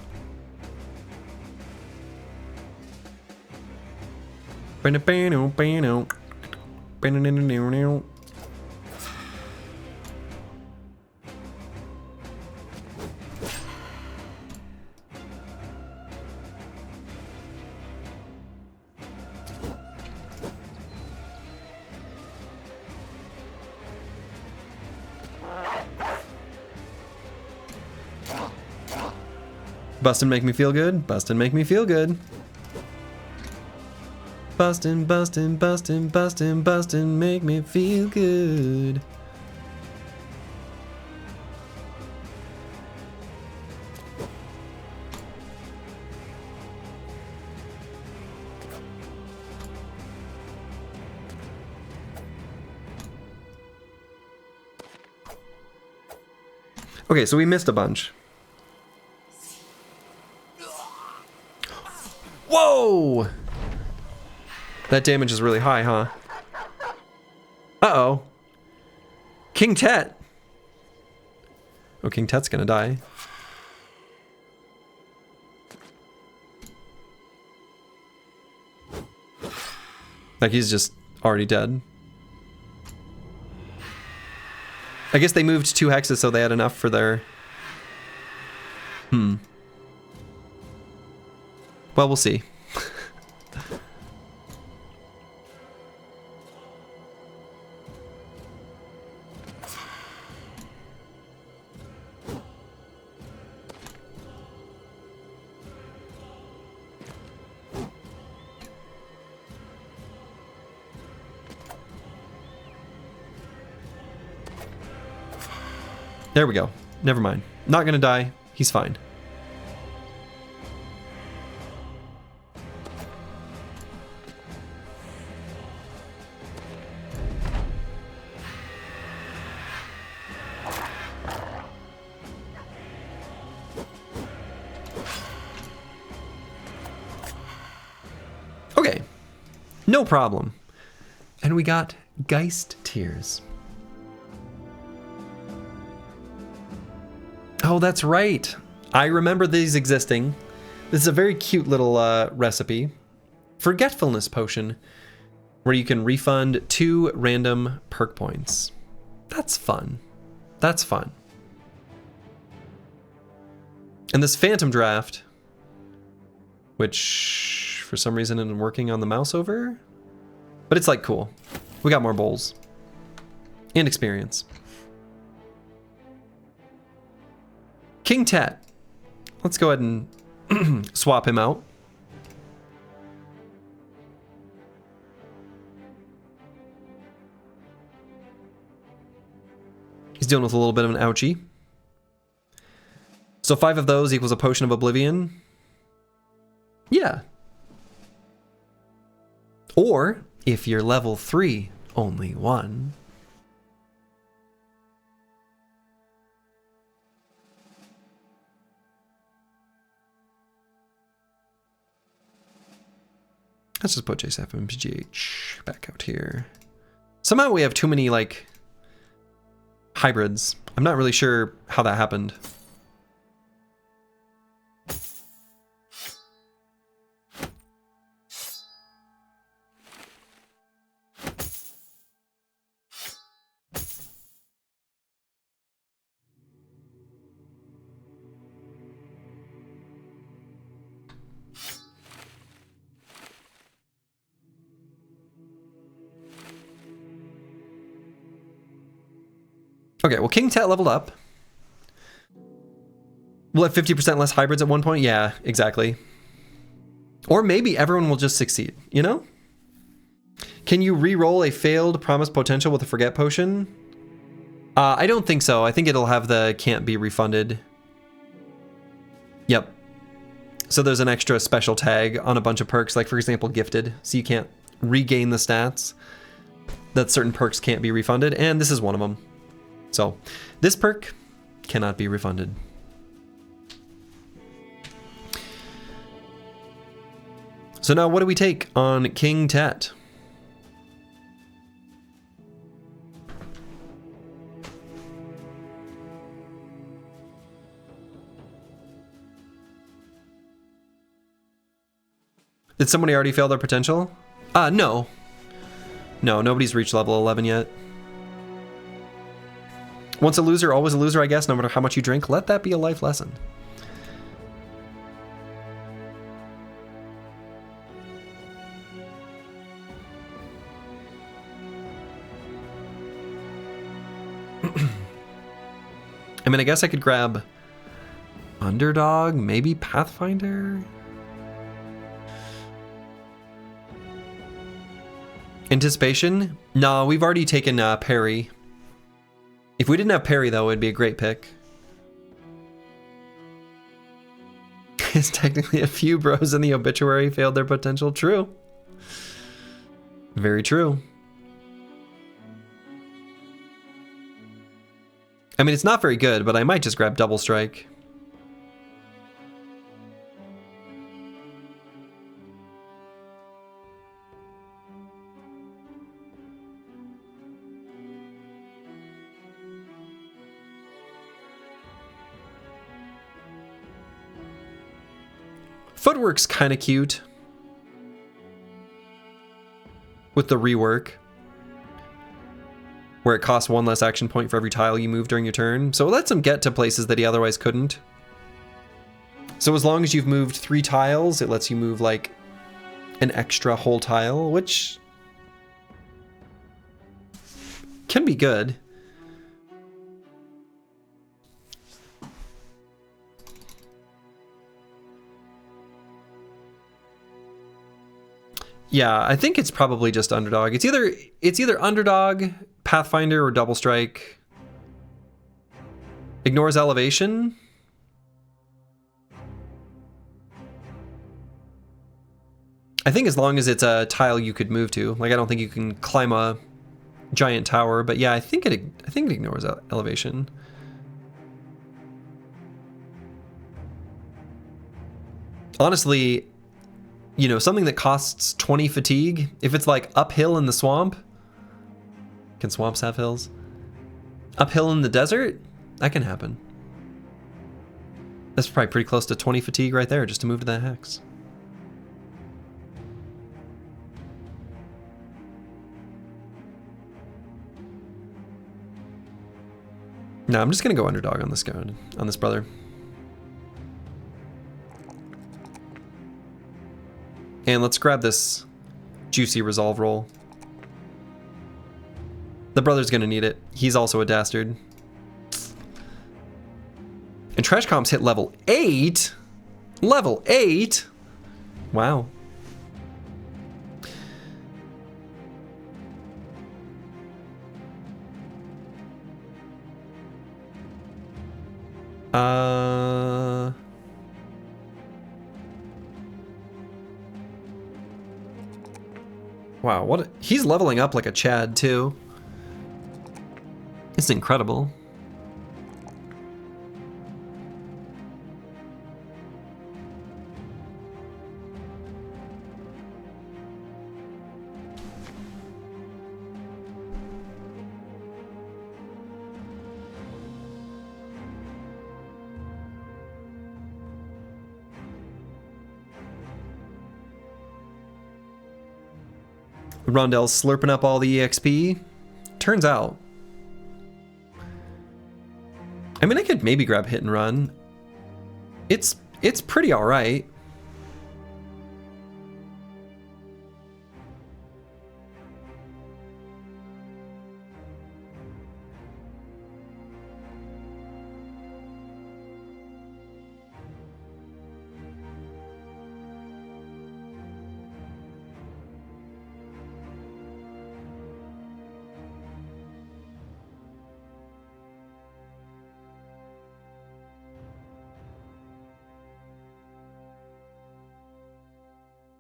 Bustin' make me feel good. Bustin' make me feel good. Bustin', bustin', bustin', bustin', bustin', make me feel good. Okay, so we missed a bunch. Whoa! That damage is really high, huh? Uh-oh. King Tet. Oh, King Tet's gonna die. Like, he's just already dead. I guess they moved 2 hexes so they had enough for their... Well, we'll see. There we go. Never mind. Not gonna die. He's fine. Okay. No problem. And we got Geist Tears. Oh, that's right. I remember these existing. This is a very cute little recipe. Forgetfulness Potion, where you can refund 2 random perk points. That's fun. That's fun. And this Phantom Draft, which for some reason isn't working on the mouse over, but it's like cool. We got more bowls and experience. King Tet. Let's go ahead and swap him out. He's dealing with a little bit of an ouchie. So 5 of those equals a Potion of Oblivion. Yeah. Or, if you're level 3, only 1. Let's just put J7PGH back out here. Somehow we have too many, like, hybrids. I'm not really sure how that happened. Okay, well, King Tet leveled up. We'll have 50% less hybrids at one point? Yeah, exactly. Or maybe everyone will just succeed, you know? Can you re-roll a failed promised potential with a forget potion? I don't think so. I think it'll have the can't be refunded. Yep. So there's an extra special tag on a bunch of perks, like for example, gifted. So you can't regain the stats. That certain perks can't be refunded, and this is one of them. So, this perk cannot be refunded. So now what do we take on King Tet? Did somebody already fail their potential? No. No, nobody's reached level 11 yet. Once a loser, always a loser, I guess, no matter how much you drink. Let that be a life lesson. I mean, I guess I could grab Underdog, maybe Pathfinder? Anticipation? No, we've already taken parry. If we didn't have parry, though, it'd be a great pick. It's technically a few bros in the obituary failed their potential. True. Very true. I mean, it's not very good, but I might just grab Double Strike. Footwork's kind of cute with the rework, where it costs 1 less action point for every tile you move during your turn. So it lets him get to places that he otherwise couldn't. So as long as you've moved 3 tiles, it lets you move like an extra whole tile, which can be good. Yeah, I think it's probably just Underdog. It's either Underdog, Pathfinder, or Double Strike. Ignores elevation. I think as long as it's a tile you could move to. Like, I don't think you can climb a giant tower, but yeah, I think it ignores elevation. Honestly, you know, something that costs 20 fatigue, if it's like uphill in the swamp, can swamps have hills? Uphill in the desert? That can happen. That's probably pretty close to 20 fatigue right there just to move to that hex. No, I'm just gonna go Underdog on this guy, on this brother. And let's grab this juicy resolve roll. The brother's gonna need it. He's also a dastard. And trash comps hit level 8? Level 8? Wow. Wow, what he's leveling up like a Chad too. It's incredible. Rondell's slurping up all the EXP. Turns out. I mean, I could maybe grab hit and run. It's pretty alright.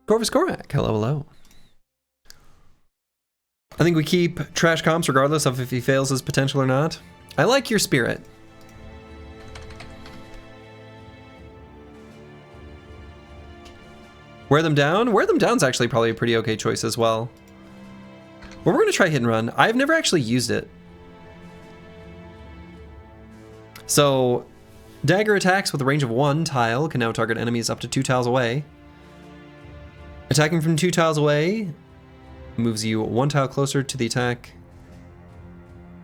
Corvus Korak, hello, hello. I think we keep trash comps regardless of if he fails his potential or not. I like your spirit. Wear them down? Wear them down's actually probably a pretty okay choice as well. Well, we're gonna try hit and run. I've never actually used it. So, dagger attacks with a range of 1 tile can now target enemies up to 2 tiles away. Attacking from 2 tiles away moves you 1 tile closer to the attack,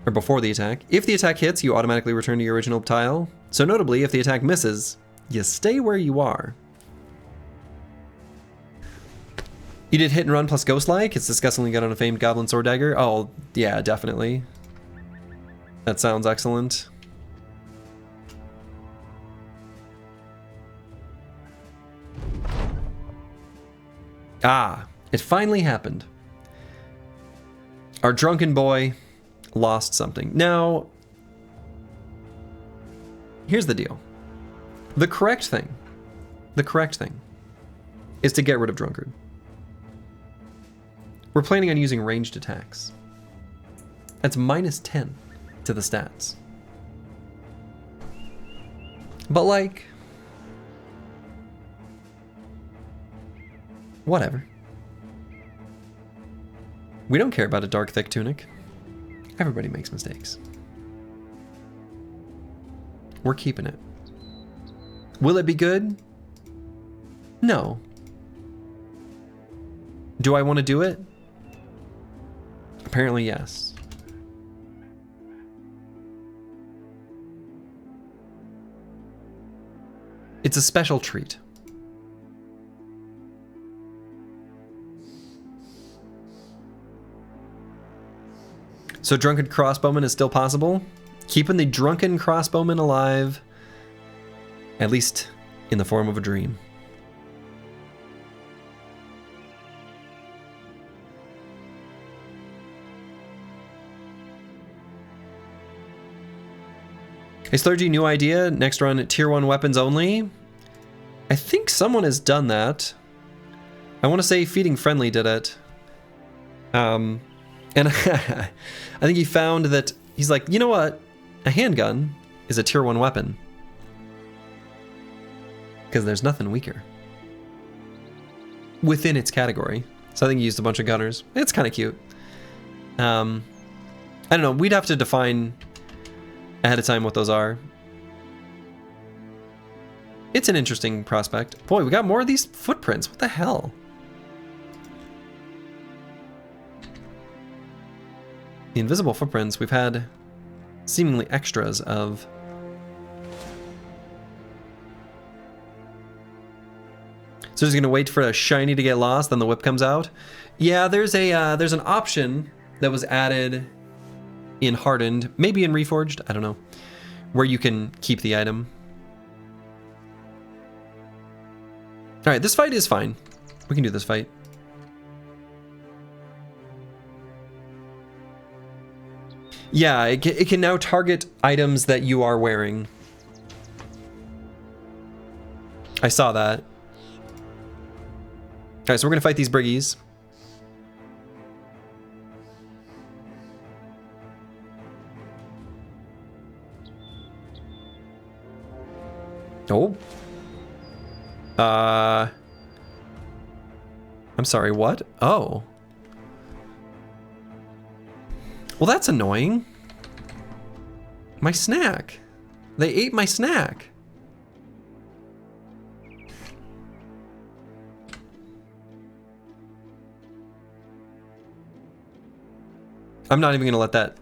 or before the attack. If the attack hits, you automatically return to your original tile. So notably, if the attack misses, you stay where you are. You did hit and run plus ghost-like. It's disgustingly good on a famed goblin sword dagger. Oh, yeah, definitely. That sounds excellent. Ah, it finally happened. Our drunken boy lost something. Now, here's the deal. The correct thing is to get rid of Drunkard. We're planning on using ranged attacks. That's -10 to the stats. But like, whatever. We don't care about a dark, thick tunic. Everybody makes mistakes. We're keeping it. Will it be good? No. Do I want to do it? Apparently, yes. It's a special treat. So Drunken Crossbowman is still possible. Keeping the Drunken Crossbowman alive, at least in the form of a dream. Hey Slurgy, new idea. Next run, tier 1 weapons only. I think someone has done that. I want to say Feeding Friendly did it. And I think he found that, he's like, you know what? A handgun is a tier 1 weapon. Because there's nothing weaker within its category. So I think he used a bunch of gunners. It's kind of cute. I don't know. We'd have to define ahead of time what those are. It's an interesting prospect. Boy, we got more of these footprints. What the hell? The invisible footprints, we've had seemingly extras of. So just gonna wait for a shiny to get lost, then the whip comes out. Yeah, there's an option that was added in Hardened, maybe in Reforged, I don't know, where you can keep the item. All right, this fight is fine. We can do this fight. Yeah, it can now target items that you are wearing. I saw that. All right, so we're gonna fight these briggies. Oh. I'm sorry, what? Oh. Well, that's annoying. My snack. They ate my snack. I'm not even gonna let that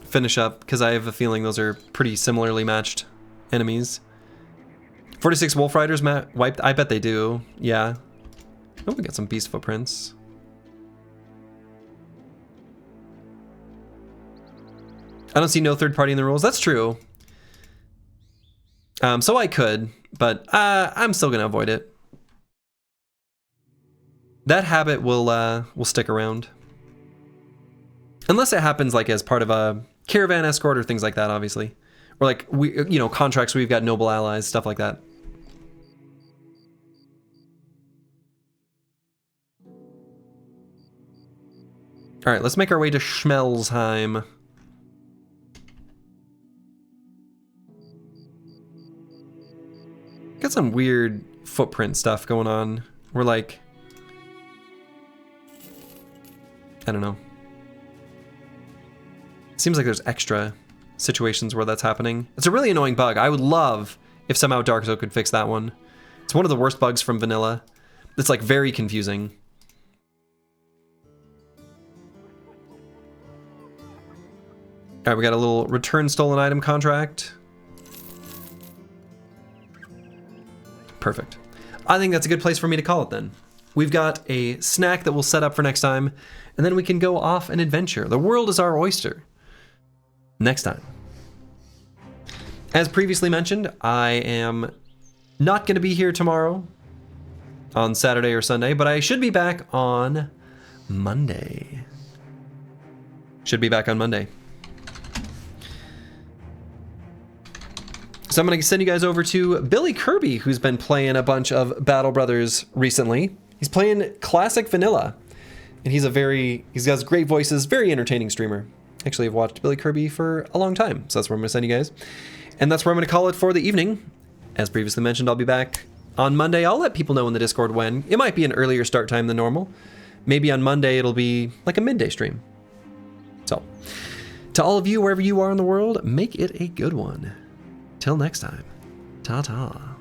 finish up because I have a feeling those are pretty similarly matched enemies. 46 Wolf Riders wiped? I bet they do. Yeah. Oh, we got some beast footprints. I don't see no third party in the rules. That's true. So I could, but I'm still gonna avoid it. That habit will stick around. Unless it happens like as part of a caravan escort or things like that, obviously. Or like, contracts where we've got noble allies, stuff like that. All right, let's make our way to Schmelzheim. Got some weird footprint stuff going on. We're like, I don't know. Seems like there's extra situations where that's happening. It's a really annoying bug. I would love if somehow Dark Souls could fix that one. It's one of the worst bugs from vanilla. It's like very confusing. All right, we got a little return stolen item contract. Perfect. I think that's a good place for me to call it then. We've got a snack that we'll set up for next time, and then we can go off an adventure. The world is our oyster. Next time. As previously mentioned, I am not going to be here tomorrow. on Saturday or Sunday, but I should be back on Monday. Should be back on Monday. So I'm going to send you guys over to Billy Kirby, who's been playing a bunch of Battle Brothers recently. He's playing classic vanilla, and he's got great voices, very entertaining streamer. Actually, I've watched Billy Kirby for a long time, so that's where I'm going to send you guys. And that's where I'm going to call it for the evening. As previously mentioned, I'll be back on Monday. I'll let people know in the Discord when. It might be an earlier start time than normal. Maybe on Monday it'll be like a midday stream. So, to all of you, wherever you are in the world, make it a good one. Till next time, ta-ta.